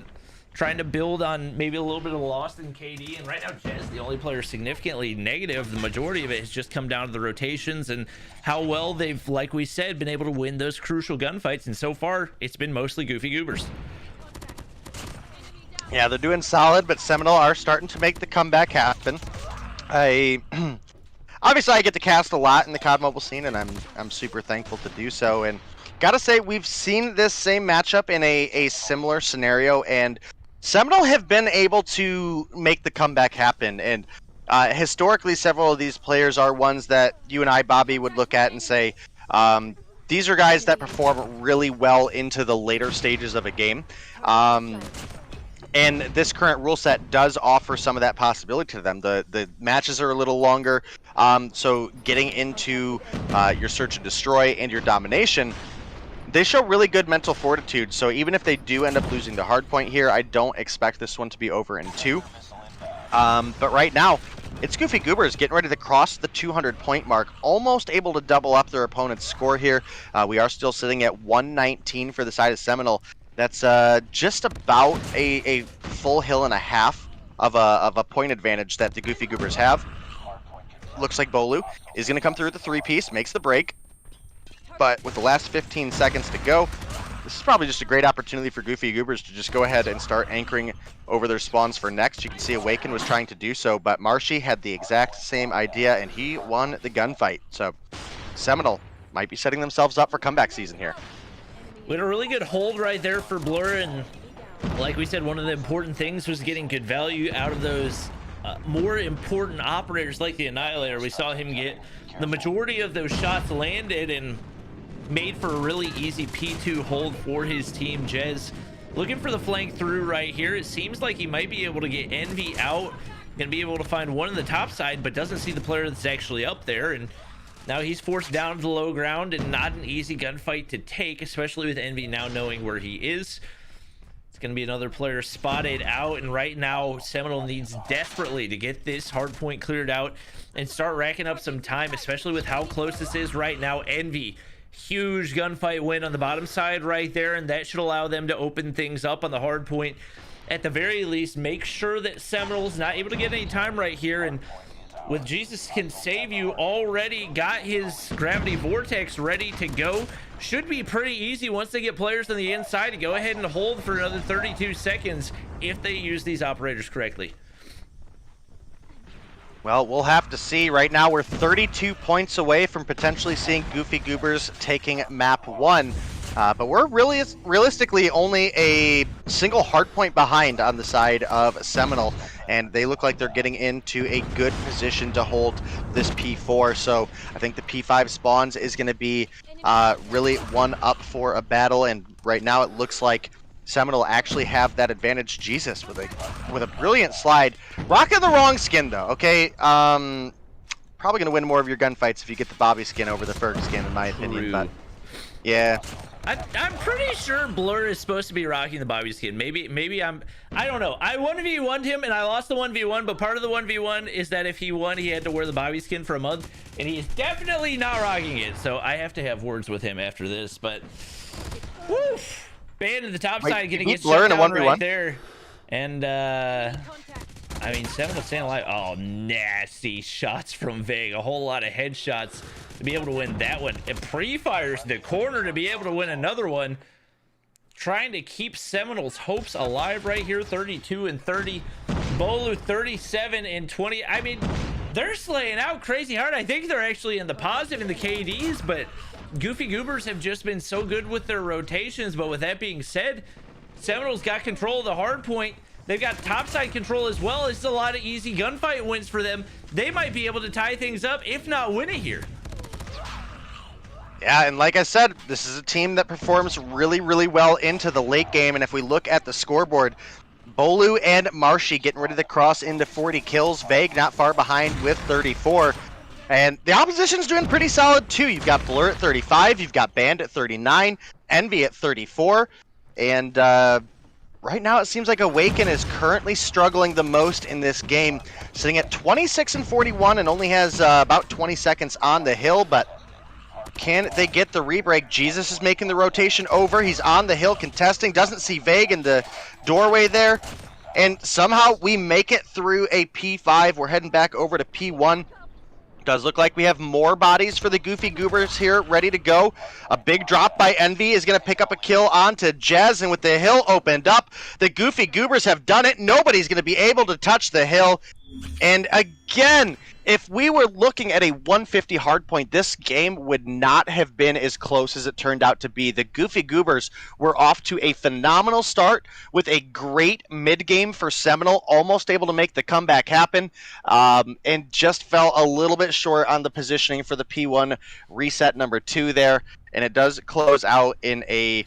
trying to build on maybe a little bit of loss in KD. And right now, Jez, the only player significantly negative. The majority of it has just come down to the rotations and how well they've, like we said, been able to win those crucial gunfights. And so far, it's been mostly Goofy Goobers. Yeah, they're doing solid, but Seminole are starting to make the comeback happen. Obviously, I get to cast a lot in the COD Mobile scene, and I'm super thankful to do so. And gotta say, we've seen this same matchup in a similar scenario, and Seminole have been able to make the comeback happen. And historically, several of these players are ones that you and I, Bobby, would look at and say, these are guys that perform really well into the later stages of a game. And this current rule set does offer some of that possibility to them. The matches are a little longer, so getting into your search and destroy and your domination, they show really good mental fortitude. So even if they do end up losing the hardpoint here, I don't expect this one to be over in 2. But right now, it's Goofy Goobers getting ready to cross the 200-point mark, almost able to double up their opponent's score here. We are still sitting at 119 for the side of Seminole. That's just about a full hill and a half of a point advantage that the Goofy Goobers have. Looks like Bolu is going to come through with the 3-piece, makes the break. But with the last 15 seconds to go, this is probably just a great opportunity for Goofy Goobers to just go ahead and start anchoring over their spawns for next. You can see Awaken was trying to do so, but Marshy had the exact same idea, and he won the gunfight. So Seminole might be setting themselves up for comeback season here. We had a really good hold right there for Blur, and like we said, one of the important things was getting good value out of those more important operators like the Annihilator. We saw him get the majority of those shots landed and made for a really easy P2 hold for his team. Jez looking for the flank through right here. It seems like he might be able to get Envy out, gonna be able to find one on the top side, but doesn't see the player that's actually up there. And now he's forced down to the low ground, and not an easy gunfight to take, especially with Envy now knowing where he is. It's going to be another player spotted out, and right now Seminole needs desperately to get this hard point cleared out and start racking up some time, especially with how close this is right now. Envy, huge gunfight win on the bottom side right there, and that should allow them to open things up on the hard point. At the very least, make sure that Seminole's not able to get any time right here, and with Jesus Can Save You already got his Gravity Vortex ready to go. Should be pretty easy once they get players on the inside to go ahead and hold for another 32 seconds if they use these operators correctly. Well, we'll have to see. Right now, we're 32 points away from potentially seeing Goofy Goobers taking map 1. But we're really realistically only a single hardpoint behind on the side of Seminole, and they look like they're getting into a good position to hold this P4. So I think the P5 spawns is going to be really one up for a battle, and right now it looks like Seminole actually have that advantage. Jesus with a brilliant slide, rocking the wrong skin though. Okay, probably going to win more of your gunfights if you get the Bobby skin over the Ferg skin, in my opinion. But yeah. I'm pretty sure Blur is supposed to be rocking the Bobby skin. Maybe I don't know. I 1v1'd him and I lost the 1v1, but part of the 1v1 is that if he won, he had to wear the Bobby skin for a month, and he is definitely not rocking it. So I have to have words with him after this. But woof, band at the top side getting it shut down right there, and I mean, Seminole staying alive. Oh, nasty shots from Vig. A whole lot of headshots to be able to win that one. It pre-fires the corner to be able to win another one. Trying to keep Seminole's hopes alive right here. 32 and 30. Bolu 37 and 20. I mean, they're slaying out crazy hard. I think they're actually in the positive in the KDs, but Goofy Goobers have just been so good with their rotations. But with that being said, Seminole's got control of the hard point. They've got topside control as well. It's a lot of easy gunfight wins for them. They might be able to tie things up, if not win it here. Yeah, and like I said, this is a team that performs really, really well into the late game. And if we look at the scoreboard, Bolu and Marshy getting ready to cross into 40 kills. Vague not far behind with 34. And the opposition's doing pretty solid too. You've got Blur at 35, you've got Band at 39, Envy at 34, and right now it seems like Awaken is currently struggling the most in this game, sitting at 26 and 41 and only has about 20 seconds on the hill, but Can they get the rebreak? Jesus is making the rotation over. He's on the hill contesting. Doesn't see Vague in the doorway there. And somehow we make it through a P5. We're heading back over to P1. Does look like we have more bodies for the Goofy Goobers here, ready to go. A big drop by Envy is going to pick up a kill onto Jez, and with the hill opened up, the Goofy Goobers have done it. Nobody's going to be able to touch the hill. And again, if we were looking at a 150 hardpoint, this game would not have been as close as it turned out to be. The Goofy Goobers were off to a phenomenal start with a great mid-game for Seminole, almost able to make the comeback happen, and just fell a little bit short on the positioning for the P1 reset number 2 there. And it does close out in a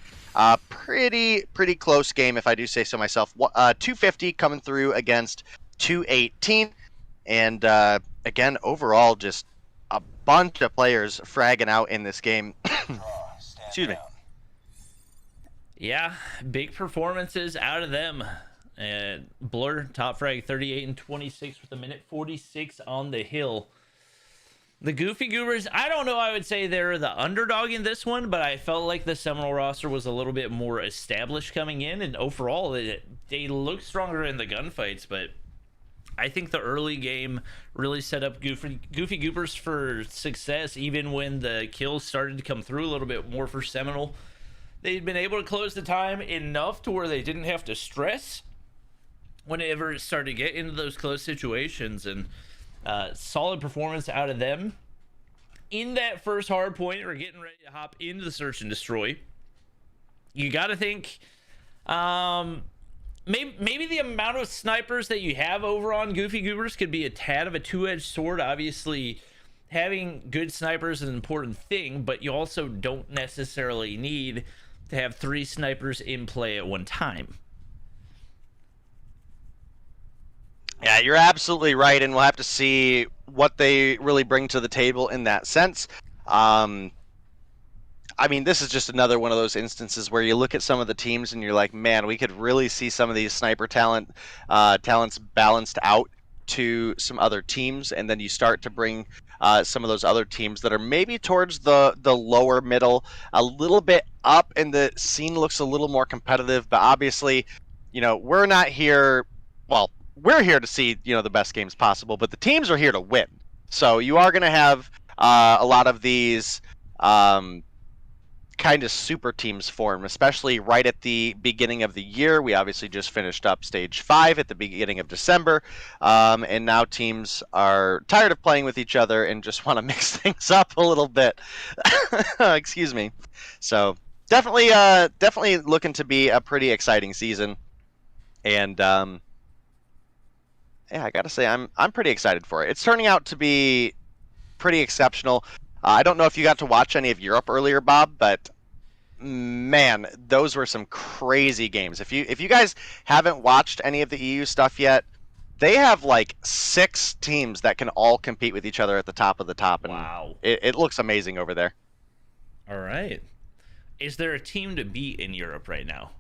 pretty close game, if I do say so myself. 250 coming through against 218. And again, overall, just a bunch of players fragging out in this game. Excuse me. Yeah, big performances out of them. Blur, top frag, 38 and 26 with a minute 46 on the hill. The Goofy Goobers, I don't know, I would say they're the underdog in this one, but I felt like the Seminole roster was a little bit more established coming in, and overall, they look stronger in the gunfights, but I think the early game really set up Goofy Goobers for success, even when the kills started to come through a little bit more for Seminole. They'd been able to close the time enough to where they didn't have to stress whenever it started to get into those close situations, and solid performance out of them. In that first hard point, we're getting ready to hop into the search and destroy. You got to think... Maybe the amount of snipers that you have over on Goofy Goobers could be a tad of a two-edged sword. Obviously, having good snipers is an important thing, but you also don't necessarily need to have 3 snipers in play at one time. Yeah, you're absolutely right, and we'll have to see what they really bring to the table in that sense. I mean, this is just another one of those instances where you look at some of the teams and you're like, man, we could really see some of these sniper talents balanced out to some other teams, and then you start to bring some of those other teams that are maybe towards the lower middle a little bit up, and the scene looks a little more competitive. But obviously, you know, we're not here, well, we're here to see, you know, the best games possible, but the teams are here to win. So you are going to have a lot of these kind of super teams form, especially right at the beginning of the year. We obviously just finished up stage 5 at the beginning of December, and now teams are tired of playing with each other and just want to mix things up a little bit. Excuse me. So definitely looking to be a pretty exciting season, and yeah, I gotta say I'm pretty excited for it. It's turning out to be pretty exceptional. I don't know if you got to watch any of Europe earlier, Bob, but man, those were some crazy games. If you guys haven't watched any of the EU stuff yet, they have like 6 teams that can all compete with each other at the top of the top, and wow, it looks amazing over there. All right. Is there a team to beat in Europe right now?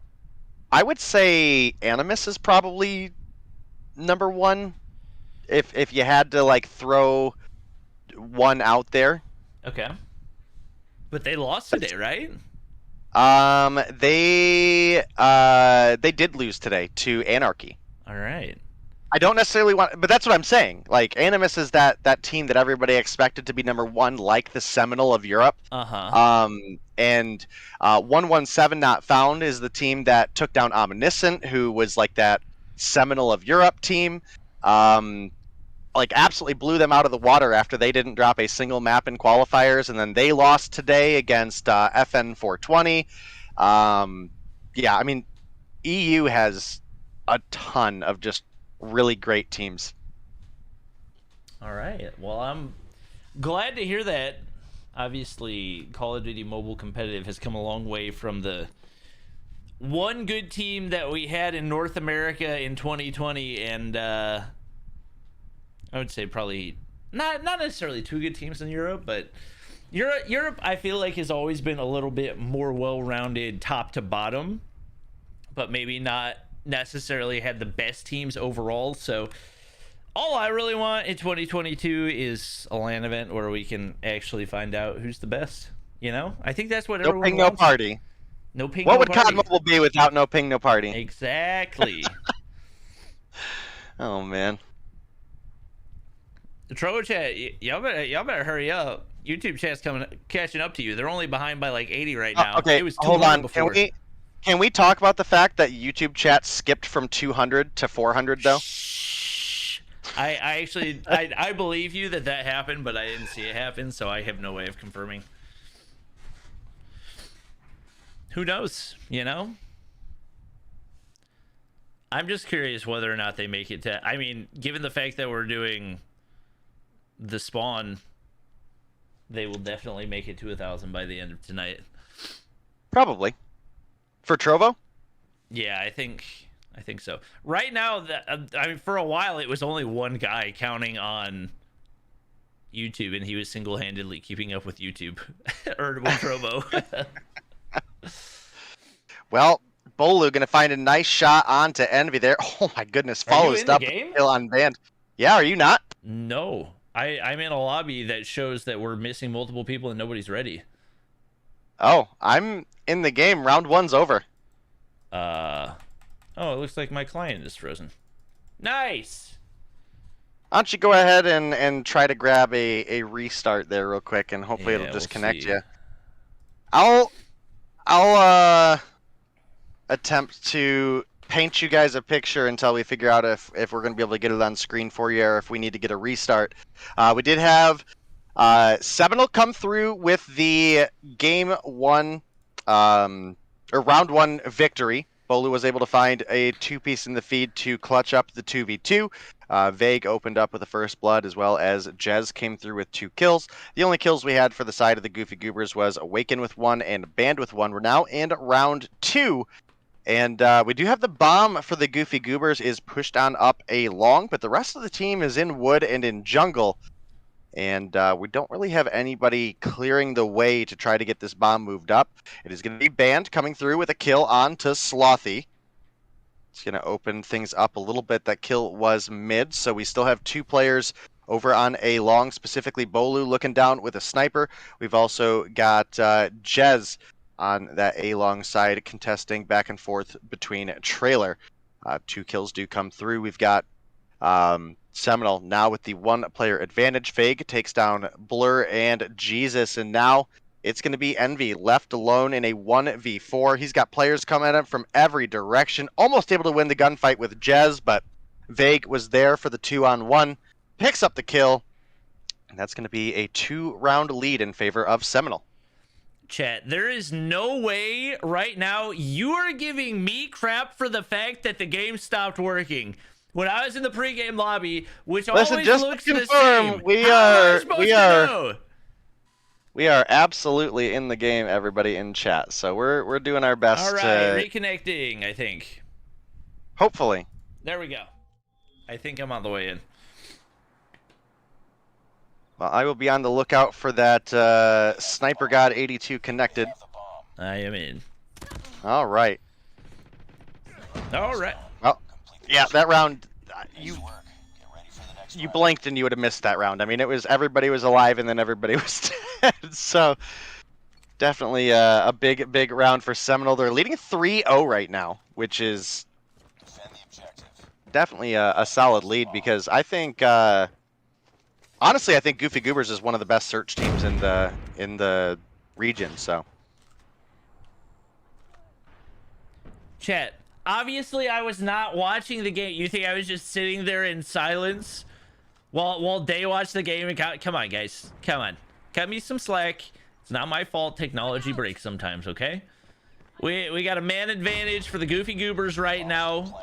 I would say Animus is probably number 1. If you had to like throw one out there. Okay. But they lost today, right? They did lose today to Anarchy. All right. I don't necessarily want, but that's what I'm saying. Like, Animus is that team that everybody expected to be number 1, like the Seminole of Europe. And 117 Not Found is the team that took down Omniscient, who was like that Seminole of Europe team. Like, absolutely blew them out of the water after they didn't drop a single map in qualifiers, and then they lost today against FN 420. Yeah, I mean, EU has a ton of just really great teams. All right. Well, I'm glad to hear that. Obviously, Call of Duty Mobile Competitive has come a long way from the one good team that we had in North America in 2020, and I would say probably not necessarily 2 good teams in Europe, but Europe I feel like has always been a little bit more well-rounded top to bottom, but maybe not necessarily had the best teams overall. So all I really want in 2022 is a LAN event where we can actually find out who's the best. You know, I think that's what No everyone ping, no wants. party. No ping, What no would party. COD Mobile be without no ping, no party? Exactly. Oh man. The Trovo chat, y'all better hurry up. YouTube chat's catching up to you. They're only behind by like 80 right now. Okay, It was 200 hold on. before. Can we talk about the fact that YouTube chat skipped from 200 to 400 though? Shh. I actually I believe you that happened, but I didn't see it happen, so I have no way of confirming. Who knows? You know. I'm just curious whether or not they make it to. I mean, given the fact that we're doing the spawn, they will definitely make it to 1,000 by the end of tonight. Probably. For Trovo? Yeah, I think so. Right now, I mean, for a while, it was only one guy counting on YouTube, and he was single-handedly keeping up with YouTube or with Trovo. Well, Bolu gonna find a nice shot onto Envy there. Oh my goodness, follows in the up game? kill on Band. Yeah, are you not? No, I'm in a lobby that shows that we're missing multiple people and nobody's ready. Oh, I'm in the game. Round 1's over. Oh, it looks like my client is frozen. Nice. Why don't you go ahead and try to grab a restart there real quick, and hopefully Yeah, it'll we'll disconnect see. you. I'll attempt to paint you guys a picture until we figure out if we're going to be able to get it on screen for you, or if we need to get a restart. We did have Seminole come through with the game 1 or round 1 victory. Bolu was able to find a 2-piece in the feed to clutch up the 2v2. Vague opened up with the first blood, as well as Jez came through with 2 kills. The only kills we had for the side of the Goofy Goobers was Awaken with 1 and Band with 1. We're now in round 2. And we do have the bomb for the Goofy Goobers is pushed on up a long, but the rest of the team is in wood and in jungle. And we don't really have anybody clearing the way to try to get this bomb moved up. It is going to be Band coming through with a kill onto Slothy. It's going to open things up a little bit. That kill was mid, so we still have 2 players over on a long, specifically Bolu looking down with a sniper. We've also got Jez on that A-long side contesting back and forth between Trailer. 2 kills do come through. We've got Seminole now with the 1-player advantage. Fag takes down Blur and Jesus, and now it's going to be Envy left alone in a 1v4. He's got players coming at him from every direction, almost able to win the gunfight with Jez, but Vague was there for the 2-on-1, picks up the kill, and that's going to be a 2-round lead in favor of Seminole. Chat, there is no way right now you are giving me crap for the fact that the game stopped working. When I was in the pregame lobby, which Listen, always just looks to the confirm, same. we How am I are- supposed we to are- know? We are absolutely in the game, everybody in chat, so we're doing our best All right, to reconnecting, I think. hopefully. There we go. I think I'm on the way in. Well, I will be on the lookout for that Sniper God 82 connected. I am in. All right. All right. Well, yeah, that round, you blinked and you would have missed that round. I mean, it was everybody was alive and then everybody was dead. So definitely a big round for Seminole. They're leading 3-0 right now, which is definitely a solid lead, because I think honestly, I think Goofy Goobers is one of the best search teams in the region. So, Chat, obviously I was not watching the game. You think I was just sitting there in silence while they watch the game and count? Come on, guys. Come on. Cut me some slack. It's not my fault. Technology breaks sometimes, okay? We got a man advantage for the Goofy Goobers right now.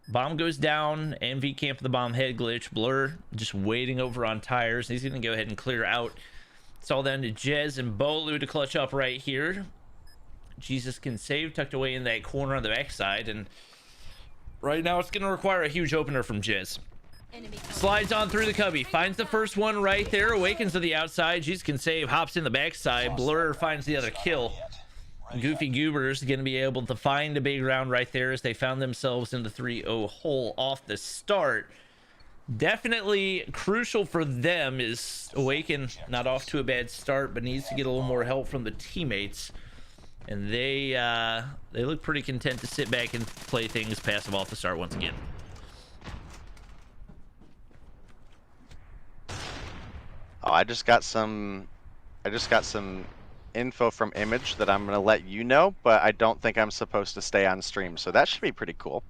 Bomb goes down. MV camp the bomb head glitch. Blur just waiting over on tires. He's going to go ahead and clear out. It's all down to Jez and Bolu to clutch up right here. Jesus can save, tucked away in that corner on the backside. And right now it's going to require a huge opener from Jez. Slides on through the cubby. Finds the first one right there. Awakens to the outside. Jesus can save. Hops in the backside. Blur finds the other kill. Goofy Goobers going to be able to find a big round right there as they found themselves in the 3-0 hole off the start. Definitely crucial for them is Awaken not off to a bad start, but needs to get a little more help from the teammates. And they look pretty content to sit back and play things passive off the start once again. Oh, I just got some info from Image that I'm gonna let you know, but I don't think I'm supposed to stay on stream, so that should be pretty cool.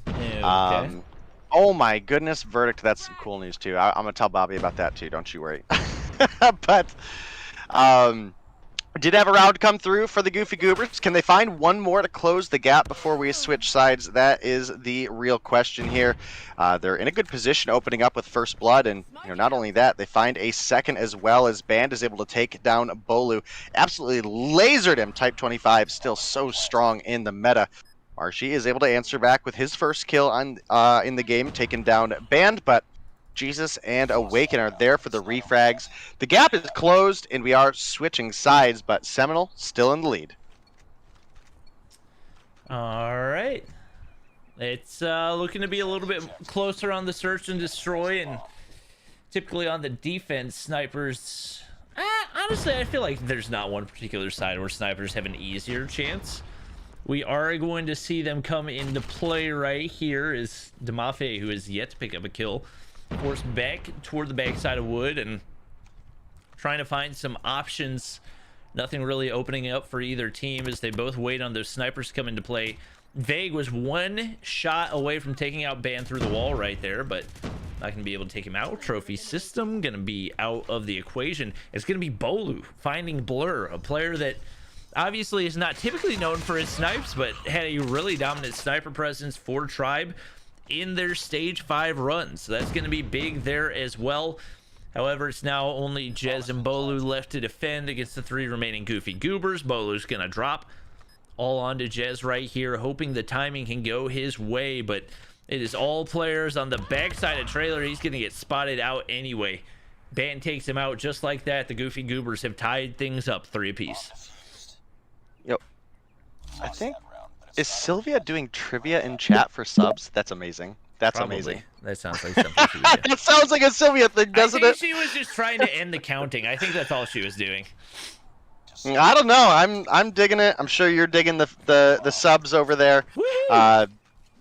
Okay. Oh my goodness, Verdict, that's some cool news too. I'm gonna tell Bobby about that too, don't you worry. But did have a round come through for the Goofy Goobers. Can they find one more to close the gap before we switch sides? That is the real question here. They're in a good position opening up with First Blood, and not only that, they find a second as well, as Band is able to take down Bolu. Absolutely lasered him. Type 25 still so strong in the meta. Marshy is able to answer back with his first kill on in the game, taking down Band, but Jesus and Awaken are there for the refrags. The gap is closed, and we are switching sides, but Seminole still in the lead. All right. It's looking to be a little bit closer on the search and destroy, and typically on the defense, snipers... honestly, I feel like there's not one particular side where snipers have an easier chance. We are going to see them come into play right here as Demafe, who has yet to pick up a kill, forced back toward the backside of wood and trying to find some options. Nothing really opening up for either team as they both wait on those snipers to come into play. Vague was one shot away from taking out Band through the wall right there, but not going to be able to take him out. Trophy system going to be out of the equation. It's going to be Bolu finding Blur, a player that obviously is not typically known for his snipes, but had a really dominant sniper presence for Tribe in their stage 5 runs. So that's going to be big there as well. However, it's now only Jez and Bolu left to defend against the 3 remaining Goofy Goobers. Bolu's going to drop all onto Jez right here, hoping the timing can go his way, but it is all players on the backside of Trailer. He's going to get spotted out anyway. Band takes him out just like that. The Goofy Goobers have tied things up 3 apiece. Yep. I think, is Sylvia doing trivia in chat for subs? That's amazing. That's Probably. amazing. That sounds like something she would do. That sounds like a Sylvia thing, doesn't I it? think she was just trying to end the counting. I think that's all she was doing. I don't know. I'm digging it. I'm sure you're digging the subs over there.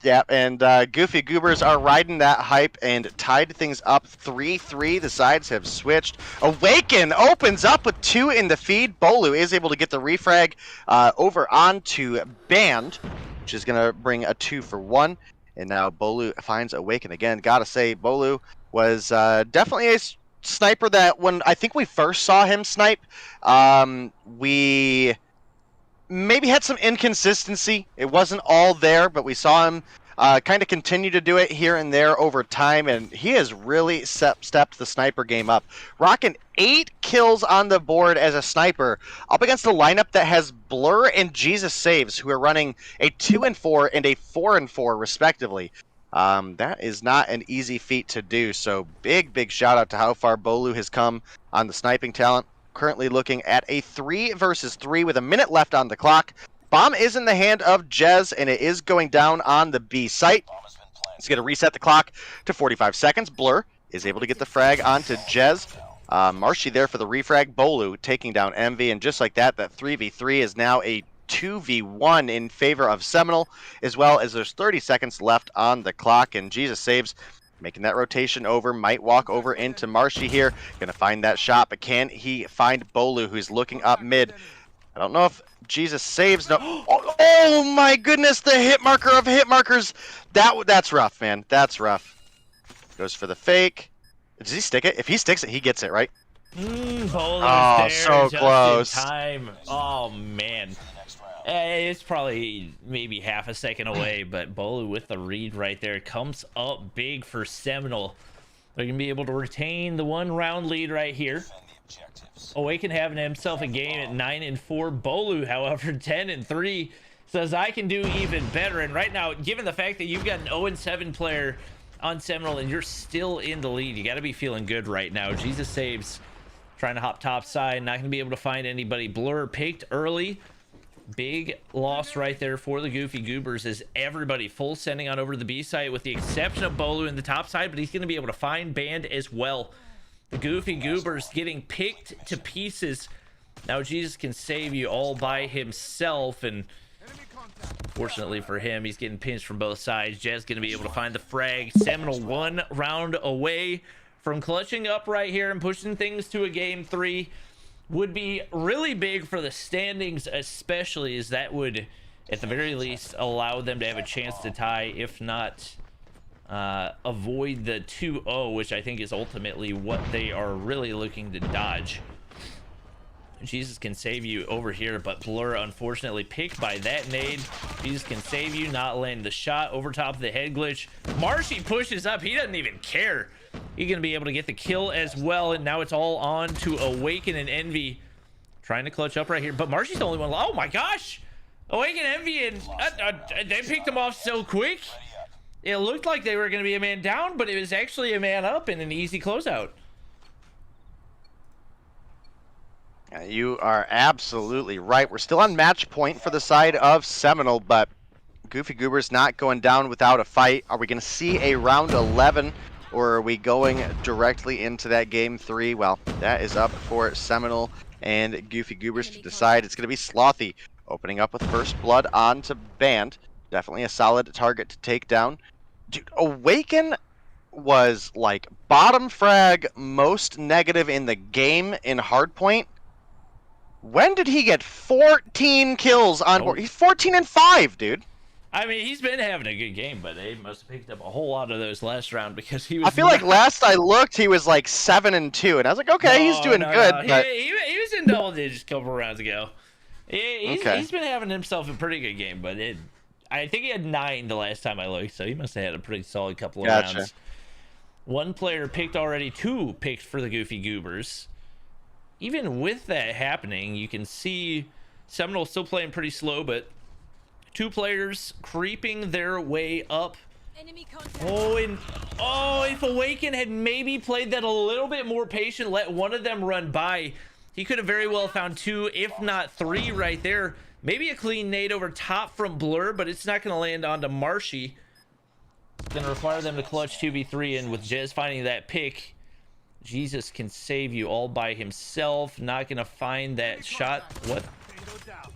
Yeah, and Goofy Goobers are riding that hype and tied things up 3-3. The sides have switched. Awaken opens up with 2 in the feed. Bolu is able to get the refrag over onto Band, which is going to bring a 2-for-1. And now Bolu finds Awaken again. Gotta say, Bolu was definitely a sniper that when I think we first saw him snipe, we maybe had some inconsistency. It wasn't all there, but we saw him kind of continue to do it here and there over time, and he has really stepped the sniper game up. Rocking 8 kills on the board as a sniper, up against a lineup that has Blur and Jesus Saves, who are running a 2-4 and a 4-4 respectively. That is not an easy feat to do, so big shout out to how far Bolu has come on the sniping talent. Currently looking at a 3 versus 3 with a minute left on the clock. Bomb is in the hand of Jez, and it is going down on the B site. It's going to reset the clock to 45 seconds. Blur is able to get the frag onto Jez. Marshy there for the refrag. Bolu taking down Envy, and just like that, that 3v3 is now a 2v1 in favor of Seminole, as well as there's 30 seconds left on the clock, and Jesus Saves making that rotation over, might walk over into Marshy here. Gonna find that shot, but can he find Bolu, who's looking up mid? I don't know if Jesus Saves. No. Oh my goodness, the hit marker of hit markers. That's rough, man. That's rough. Goes for the fake. Does he stick it? If he sticks it, he gets it, right? Bolu's Oh, there so just close. in time. Oh man. It's probably maybe half a second away, but Bolu with the read right there comes up big for Seminole. They're going to be able to retain the 1-round lead right here. Awaken having himself a game at 9-4. Bolu, however, 10-3, says I can do even better. And right now, given the fact that you've got an 0-7 player on Seminole and you're still in the lead, you got to be feeling good right now. Jesus Saves trying to hop top side, not going to be able to find anybody. Blur picked early. Big loss right there for the Goofy Goobers as everybody full sending on over to the B site with the exception of Bolu in the top side, but he's going to be able to find Band as well. The Goofy Goobers getting picked to pieces. Now Jesus can save you all by himself, and fortunately for him, he's getting pinched from both sides. Jez going to be able to find the frag. Seminole 1 round away from clutching up right here and pushing things to a game 3. Would be really big for the standings, especially as that would, at the very least, allow them to have a chance to tie, if not avoid the 2-0, which I think is ultimately what they are really looking to dodge. Jesus can save you over here, but Blur unfortunately picked by that nade. Jesus can save you, not land the shot over top of the head glitch. Marshy pushes up. He doesn't even care. He's going to be able to get the kill as well, and now it's all on to Awaken and Envy. Trying to clutch up right here, but Marshy's the only one. Oh my gosh! Awaken, Envy, and they picked him off so quick. It looked like they were going to be a man down, but it was actually a man up and an easy closeout. You are absolutely right. We're still on match point for the side of Seminole, but Goofy Goober's not going down without a fight. Are we going to see a round 11, or are we going directly into that game 3? Well, that is up for Seminole and Goofy Goobers to decide. It's going to be Slothy opening up with first blood onto Band. Definitely a solid target to take down. Dude, Awaken was like bottom frag, most negative in the game in Hardpoint. When did he get 14 kills on board? He's 14-5, dude. I mean, he's been having a good game, but they must have picked up a whole lot of those last round because he was. I feel like last I looked, he was like 7-2, and I was like, okay, he's doing good. No. But... He was in double digits a couple rounds ago. He's been having himself a pretty good game, but I think he had 9 the last time I looked, so he must have had a pretty solid couple of rounds. One player picked already, 2 picked for the Goofy Goobers. Even with that happening, you can see Seminole still playing pretty slow, but 2 players creeping their way up. If Awaken had maybe played that a little bit more patient, let one of them run by, he could have very well found 2, if not 3 right there. Maybe a clean nade over top from Blur, but it's not going to land onto Marshy. It's going to require them to clutch 2v3, and with Jez finding that pick, Jesus can save you all by himself. Not gonna find that shot. What?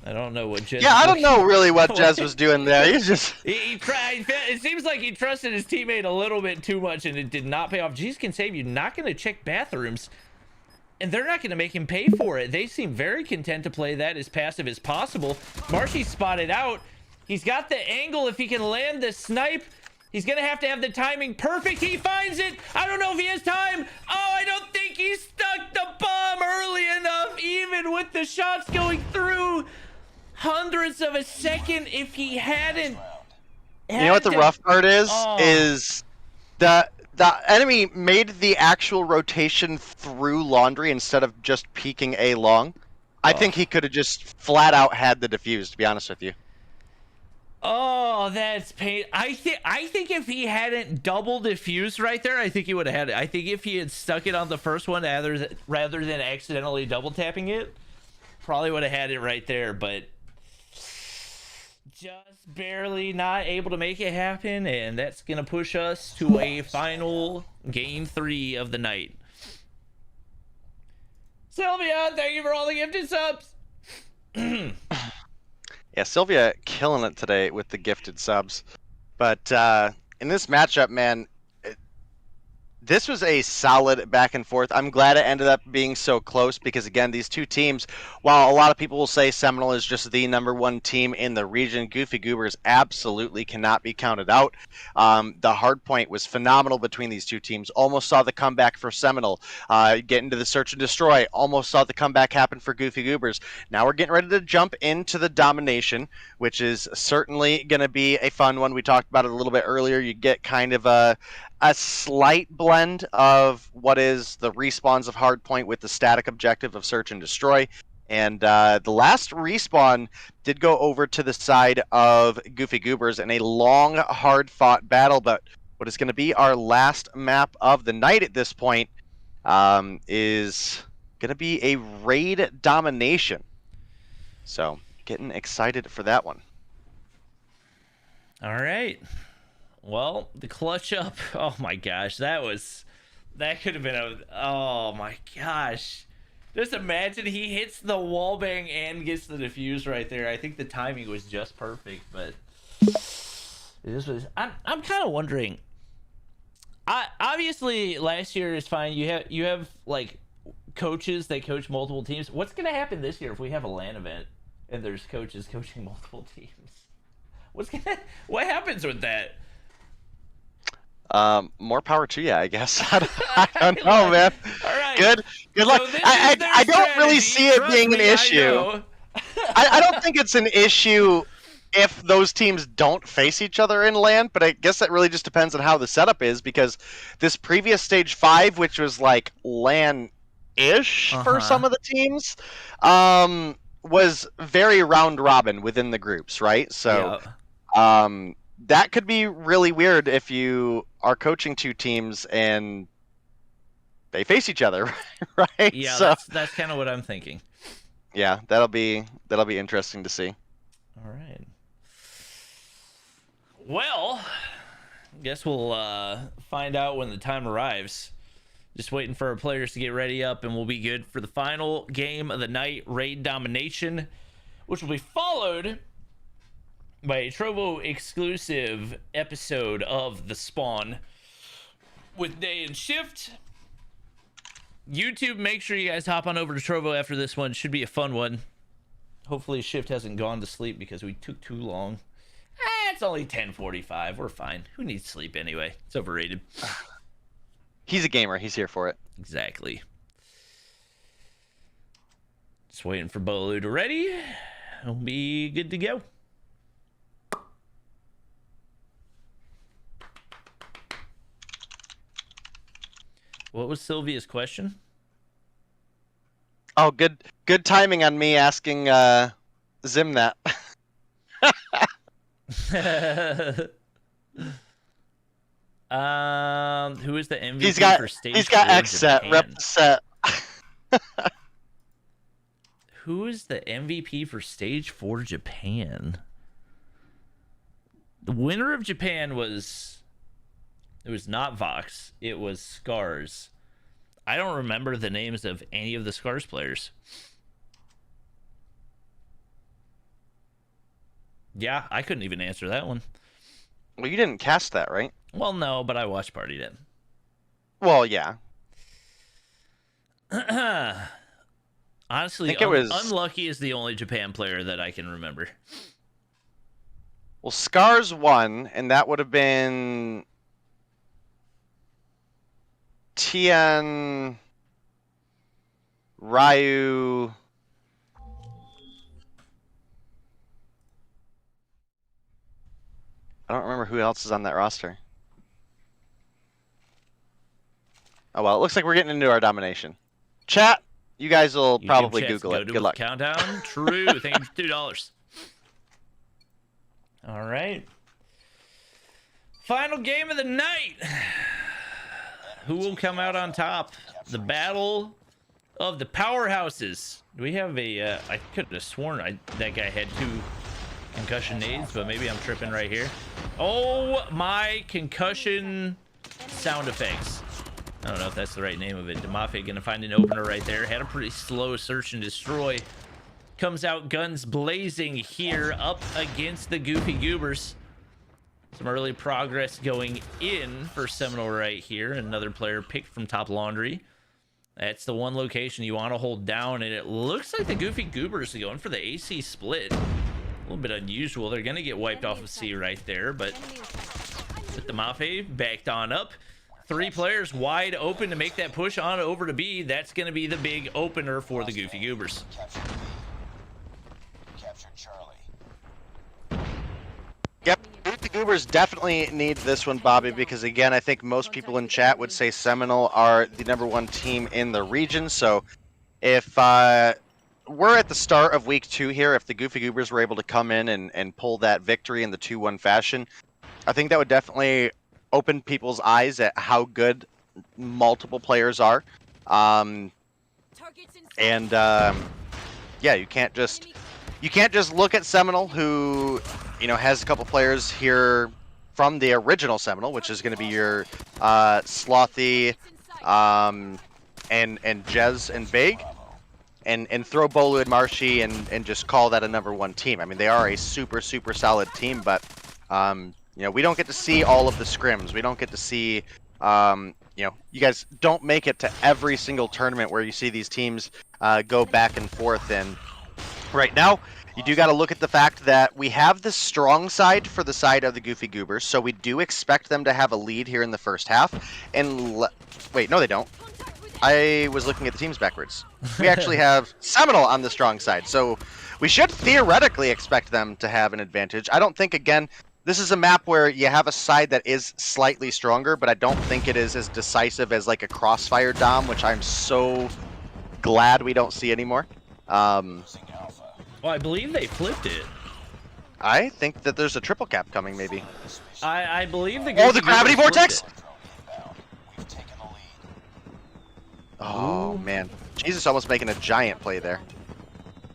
I don't know what Jez. Yeah, I don't know really what Jez was doing there. He's just. He tried. It seems like he trusted his teammate a little bit too much, and it did not pay off. Jesus can save you. Not gonna check bathrooms, and they're not gonna make him pay for it. They seem very content to play that as passive as possible. Marshy spotted out. He's got the angle. If he can land the snipe, he's gonna have to have the timing perfect. He finds it. I don't know if he has time. Oh, I don't think he stuck the bomb early enough, even with the shots going through hundredths of a second. If he hadn't, You know what the rough part is? Is the enemy made the actual rotation through Laundry instead of just peeking A long. I think he could have just flat out had the defuse, to be honest with you. Oh, that's pain. I think if he hadn't double diffused right there, I think he would have had it. I think if he had stuck it on the first one rather than accidentally double tapping it, probably would have had it right there, but just barely not able to make it happen, and that's going to push us to a final game 3 of the night. Sylvia, thank you for all the gifted subs. Yeah, Sylvia killing it today with the gifted subs. But in this matchup, man, this was a solid back and forth. I'm glad it ended up being so close because, again, these two teams, while a lot of people will say Seminole is just the #1 team in the region, Goofy Goobers absolutely cannot be counted out. The hardpoint was phenomenal between these two teams. Almost saw the comeback for Seminole. Get into the search and destroy. Almost saw the comeback happen for Goofy Goobers. Now we're getting ready to jump into the domination, which is certainly going to be a fun one. We talked about it a little bit earlier. You get kind of a slight blend of what is the respawns of Hardpoint with the static objective of search and destroy. And the last respawn did go over to the side of Goofy Goobers in a long, hard-fought battle. But what is going to be our last map of the night at this point is going to be a raid domination. So Getting excited for that one. All right. Well, the clutch up. Oh my gosh, that could have been oh my gosh. Just imagine he hits the wall bang and gets the defuse right there. I think the timing was just perfect, but I'm kind of wondering. Obviously last year is fine. You have like coaches that coach multiple teams. What's gonna happen this year if we have a LAN event and there's coaches coaching multiple teams? What happens with that? More power to you, I guess. I don't know, man. All right. Good luck. So I don't really see it being an issue. I don't think it's an issue if those teams don't face each other in LAN, but I guess that really just depends on how the setup is, because this previous stage 5, which was like LAN-ish for some of the teams, was very round robin within the groups, right? So that could be really weird if you are coaching two teams and they face each other, right? Yeah, so, that's kind of what I'm thinking. Yeah, that'll be interesting to see. All right. Well, guess we'll find out when the time arrives. Just waiting for our players to get ready up, and we'll be good for the final game of the night, Raid Domination, which will be followed by a Trovo exclusive episode of The Spawn with Day and Shift. YouTube, make sure you guys hop on over to Trovo after this one. Should be a fun one. Hopefully Shift hasn't gone to sleep because we took too long. It's only 10:45. We're fine. Who needs sleep anyway? It's overrated. He's a gamer. He's here for it. Exactly. Just waiting for Bolu to ready. We'll be good to go. What was Sylvia's question? Oh, good timing on me asking Zim that. Who is the MVP for stage? He's got X set, rep the set. Who is the MVP for stage 4 Japan? The winner of Japan was... It was not Vox. It was Scars. I don't remember the names of any of the Scars players. Yeah, I couldn't even answer that one. Well, you didn't cast that, right? Well, no, but I watched partied it. Well, yeah. Honestly, Unlucky is the only Japan player that I can remember. Well, Scars won, and that would have been Tian, Ryu. I don't remember who else is on that roster. Oh well, it looks like we're getting into our domination. Chat, you guys will probably Google it. Good luck. Countdown. True. Thank you for $2. All right. Final game of the night. Who will come out on top? The battle of the powerhouses. Do we have a... I could have sworn that guy had 2 concussion nades, but maybe I'm tripping right here. Oh, my concussion sound effects. I don't know if that's the right name of it. Demafe gonna find an opener right there. Had a pretty slow search and destroy. Comes out guns blazing here up against the Goofy Goobers. Some early progress going in for Seminole right here. Another player picked from Top Laundry. That's the one location you want to hold down, and it looks like the Goofy Goobers are going for the AC split. A little bit unusual. They're gonna get wiped off of C right there, but with the Mafe backed on up. 3 players wide open to make that push on over to B. That's going to be the big opener for the Goofy Goobers. Yep, Goofy Goobers definitely need this one, Bobby, because again, I think most people in chat would say Seminole are the #1 team in the region. So if we're at the start of week 2 here, if the Goofy Goobers were able to come in and pull that victory in the 2-1 fashion, I think that would definitely open people's eyes at how good multiple players are. Yeah, you can't just you can't just look at Seminole, who, you know, has a couple players here from the original Seminole, which is going to be your Slothy, and Jez and Vague, and throw Bolu and Marshy and just call that a #1 team. I mean, they are a super solid team, but you know, we don't get to see all of the scrims. We don't get to see, you know, you guys don't make it to every single tournament where you see these teams go back and forth. And right now, you do got to look at the fact that we have the strong side for the side of the Goofy Goobers, so we do expect them to have a lead here in the first half. And wait, no, they don't. I was looking at the teams backwards. We actually have Seminole on the strong side, so we should theoretically expect them to have an advantage. I don't think, again, this is a map where you have a side that is slightly stronger, but I don't think it is as decisive as like a Crossfire Dom, which I'm so glad we don't see anymore. Well, I believe they flipped it. I think that there's a triple cap coming, maybe. I believe the Oh, the gravity Goofy Goobers vortex! flipped Oh, man. Jesus almost making a giant play there. it.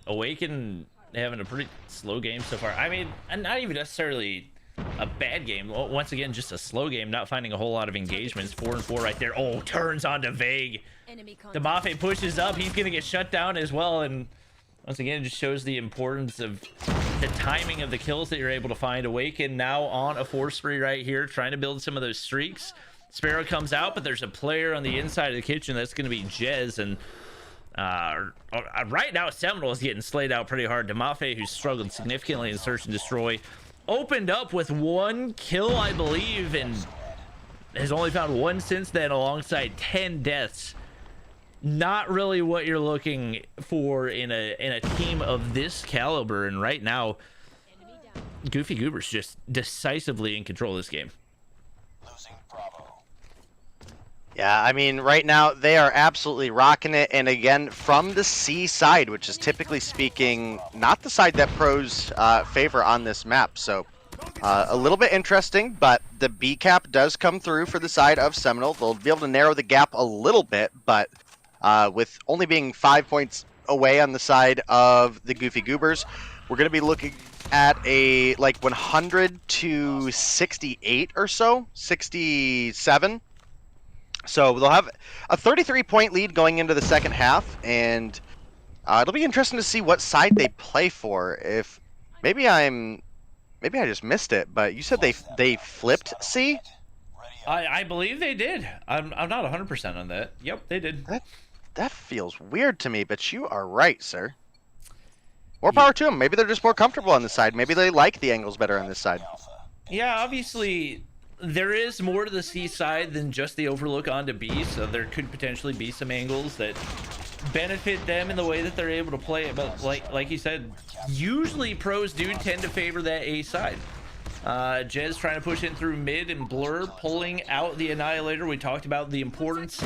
Awaken having a pretty slow game so far. I mean, and not even necessarily a bad game. Once again, just a slow game, not finding a whole lot of engagements. 4 and 4 right there. Oh, turns onto Vague. Demafe pushes up. He's going to get shut down as well. And once again, it just shows the importance of the timing of the kills that you're able to find. Awaken now on a 4 spree right here, trying to build some of those streaks. Sparrow comes out, but there's a player on the inside of the kitchen that's going to be Jez. And right now, Seminole is getting slayed out pretty hard. Demafe, who's struggled significantly in Search and Destroy, opened up with 1 kill, I believe, and has only found 1 since then, alongside 10 deaths. Not really what you're looking for in a team of this caliber. And right now, Goofy Goober's just decisively in control of this game. Yeah, I mean, right now, they are absolutely rocking it. And again, from the C side, which is typically speaking not the side that pros favor on this map. So a little bit interesting, but the B cap does come through for the side of Seminole. They'll be able to narrow the gap a little bit, but with only being 5 points away on the side of the Goofy Goobers, we're going to be looking at a like 100 to 68 or so, 67. So they'll have a 33-point lead going into the second half, and it'll be interesting to see what side they play for. If maybe I just missed it, but you said they flipped C? I believe they did. I'm not 100% on that. Yep, they did. That feels weird to me, but you are right, sir. More power to them. Maybe they're just more comfortable on this side. Maybe they like the angles better on this side. Yeah, obviously, there is more to the C side than just the overlook onto B, so there could potentially be some angles that benefit them in the way that they're able to play it. But like you said, usually pros do tend to favor that A side. Jez trying to push in through mid, and Blur pulling out the Annihilator. We talked about the importance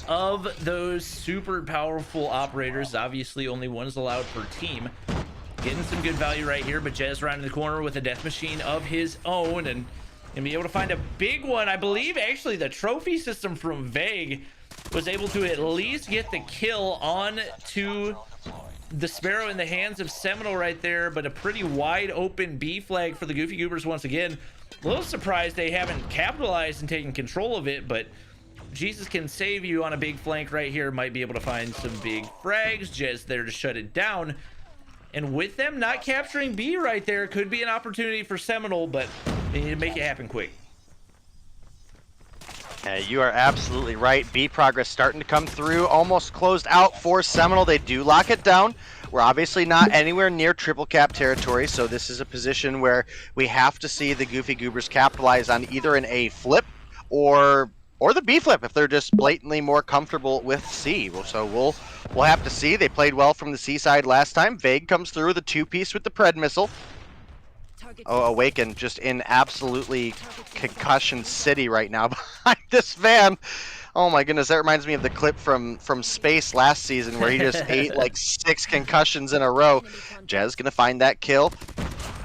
of those super powerful operators. Obviously, only one is allowed per team. Getting some good value right here, but Jez around in the corner with a death machine of his own, and be able to find a big one. I believe actually the trophy system from Vague was able to at least get the kill on to the Sparrow in the hands of Seminole right there, but a pretty wide open B flag for the Goofy Goobers once again. A little surprised they haven't capitalized and taken control of it, but Jesus can save you on a big flank right here. Might be able to find some big frags. Jez there to shut it down. And with them not capturing B right there, could be an opportunity for Seminole, but they need to make it happen quick. Yeah, you are absolutely right. B progress starting to come through. Almost closed out for Seminole. They do lock it down. We're obviously not anywhere near triple cap territory, so this is a position where we have to see the Goofy Goobers capitalize on either an A flip or the B flip if they're just blatantly more comfortable with C. So we'll have to see. They played well from the C side last time. Vague comes through with a 2-piece with the Pred missile. Oh, Awaken just in absolutely concussion city right now behind this van. Oh my goodness, that reminds me of the clip from Space last season where he just ate like 6 concussions in a row. Jez gonna find that kill.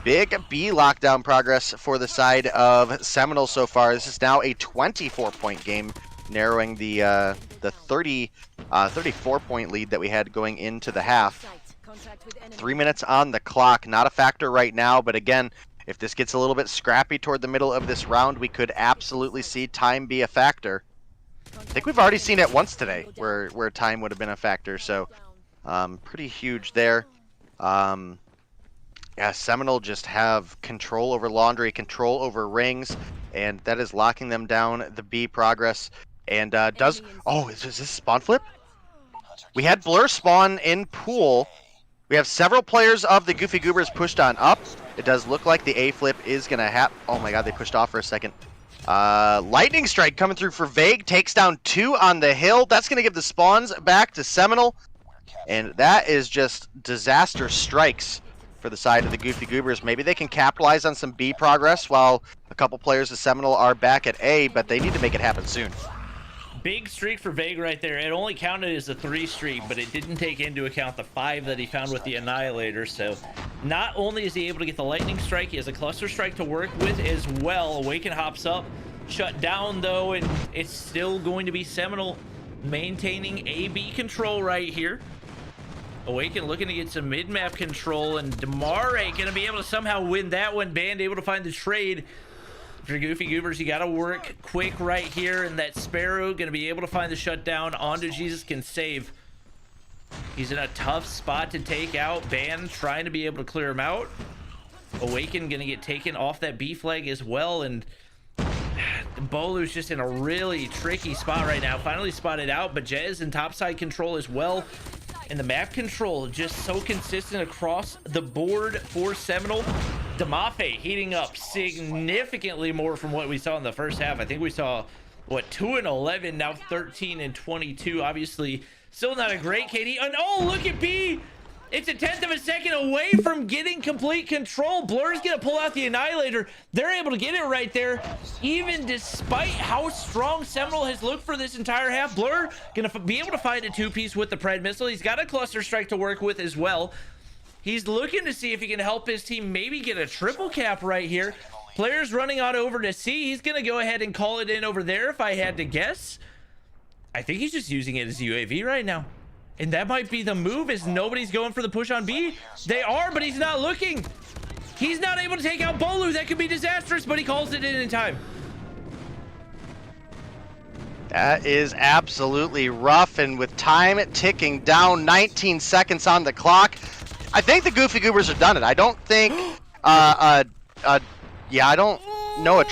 Big B lockdown progress for the side of Seminole so far. This is now a 24-point game, narrowing the 34-point lead that we had going into the half. 3 minutes on the clock. Not a factor right now, but again, if this gets a little bit scrappy toward the middle of this round, we could absolutely see time be a factor. I think we've already seen it once today, where time would have been a factor, so pretty huge there. Yeah, Seminole just have control over Laundry, control over Rings, and that is locking them down the B progress. And does... Oh, is this spawn flip? We had Blur spawn in pool. We have several players of the Goofy Goobers pushed on up. It does look like the A flip is going to happen. Oh my god, they pushed off for a second. Lightning Strike coming through for Vague. Takes down 2 on the hill. That's going to give the spawns back to Seminole. And that is just disaster strikes for the side of the Goofy Goobers. Maybe they can capitalize on some B progress while a couple players of Seminole are back at A, but they need to make it happen soon. Big streak for Vague right there. It only counted as a 3 streak, but it didn't take into account the 5 that he found with the Annihilator. So not only is he able to get the Lightning Strike, he has a Cluster Strike to work with as well. Awaken hops up, shut down though, and it's still going to be Seminole maintaining AB control right here. Awaken looking to get some mid-map control, and Demare going to be able to somehow win that one. Band able to find the trade. For Goofy Goobers, you got to work quick right here, and that Sparrow going to be able to find the shutdown onto Jesus can save. He's in a tough spot to take out. Band trying to be able to clear him out. Awaken going to get taken off that B flag as well, and Bolu's just in a really tricky spot right now. Finally spotted out, but Jez in topside control as well. And the map control just so consistent across the board for Seminole. Demafe heating up significantly more from what we saw in the first half. I think we saw, what, 2 and 11, now 13 and 22. Obviously, still not a great KD. And oh, look at B! It's a 1/10 of a second away from getting complete control. Blur's gonna pull out the Annihilator. They're able to get it right there. Even despite how strong Seminole has looked for this entire half, Blur gonna be able to find a 2-piece with the Pred Missile. He's got a Cluster Strike to work with as well. He's looking to see if he can help his team maybe get a triple cap right here. Players running on over to C. He's gonna go ahead and call it in over there if I had to guess. I think he's just using it as UAV right now. And that might be the move, as nobody's going for the push on B. They are, but he's not looking. He's not able to take out Bolu. That could be disastrous, but he calls it in time. That is absolutely rough, and with time ticking down, 19 seconds on the clock, I think the Goofy Goobers are done it. I don't think, yeah, I don't know it.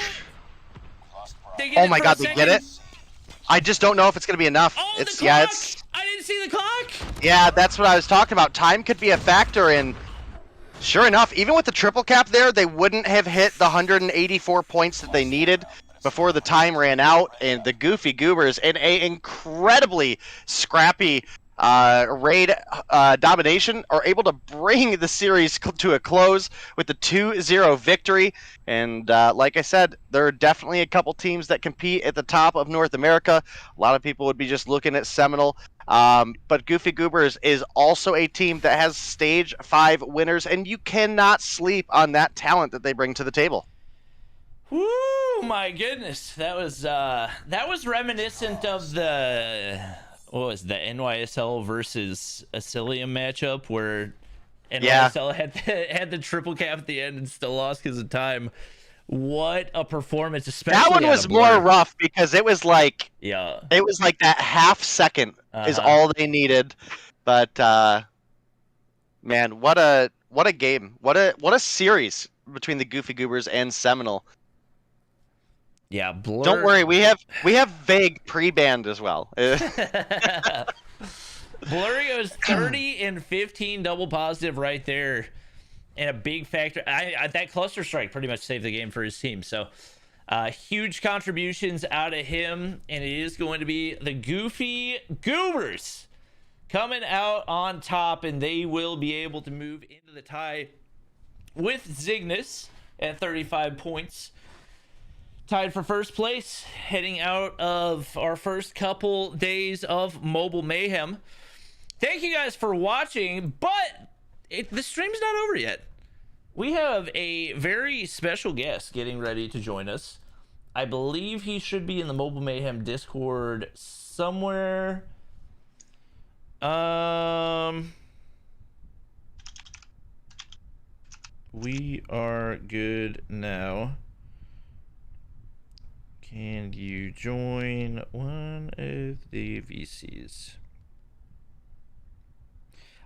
Oh my god, they get it? I just don't know if it's going to be enough. Oh, it's, the yeah, clock! it's... I didn't see the clock! Yeah, that's what I was talking about. Time could be a factor, and sure enough, even with the triple cap there, they wouldn't have hit the 184 points that they needed before the time ran out, and the Goofy Goobers, in a incredibly scrappy raid domination, are able to bring the series to a close with the 2-0 victory. And like I said, there are definitely a couple teams that compete at the top of North America. A lot of people would be just looking at Seminole. But Goofy Goobers is also a team that has stage 5 winners, and you cannot sleep on that talent that they bring to the table. Woo, my goodness. That was reminiscent of the, what was the NYSL versus Asilium matchup, where NYSL had the triple cap at the end and still lost because of time. What a performance, especially that one was more rough because it was like, yeah, it was like that half second is all they needed. But man, what a game, what a series between the Goofy Goobers and Seminole. Yeah, Blur. Don't worry, we have Vague pre-banned as well. Blurry goes 30 and 15 double positive right there, and a big factor. That Cluster Strike pretty much saved the game for his team. So huge contributions out of him, and it is going to be the Goofy Goobers coming out on top, and they will be able to move into the tie with Zygnus at 35 points. Tied for first place, heading out of our first couple days of Mobile Mayhem. Thank you guys for watching, but the stream's not over yet. We have a very special guest getting ready to join us. I believe he should be in the Mobile Mayhem Discord somewhere. We are good now. Can you join one of the VCs?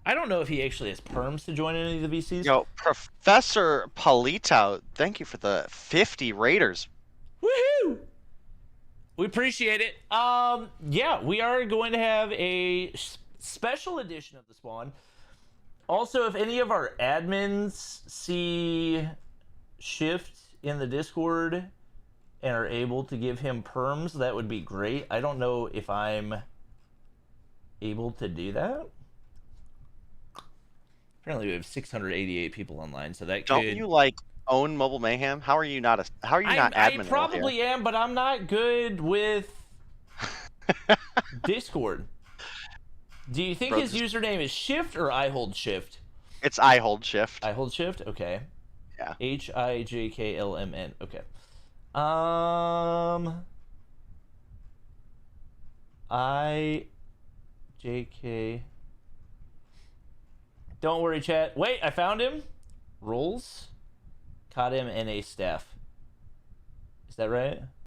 I don't know if he actually has perms to join any of the VCs. Yo, Professor Polito, thank you for the 50 Raiders. Woohoo! We appreciate it. Yeah, we are going to have a special edition of the Spawn. Also, if any of our admins see Shift in the Discord and are able to give him perms, that would be great. I don't know if I'm able to do that. Apparently, we have 688 people online, so that Don't could... you like own Mobile Mayhem? How are you not admin? I probably am, but I'm not good with Discord. Do you think his username is Shift or I hold Shift? It's I hold Shift. I hold Shift? Okay. Yeah. HIJKLMN. Okay. IJK. Don't worry, chat. Wait, I found him. Rolls. Caught him in a staff. Is that right?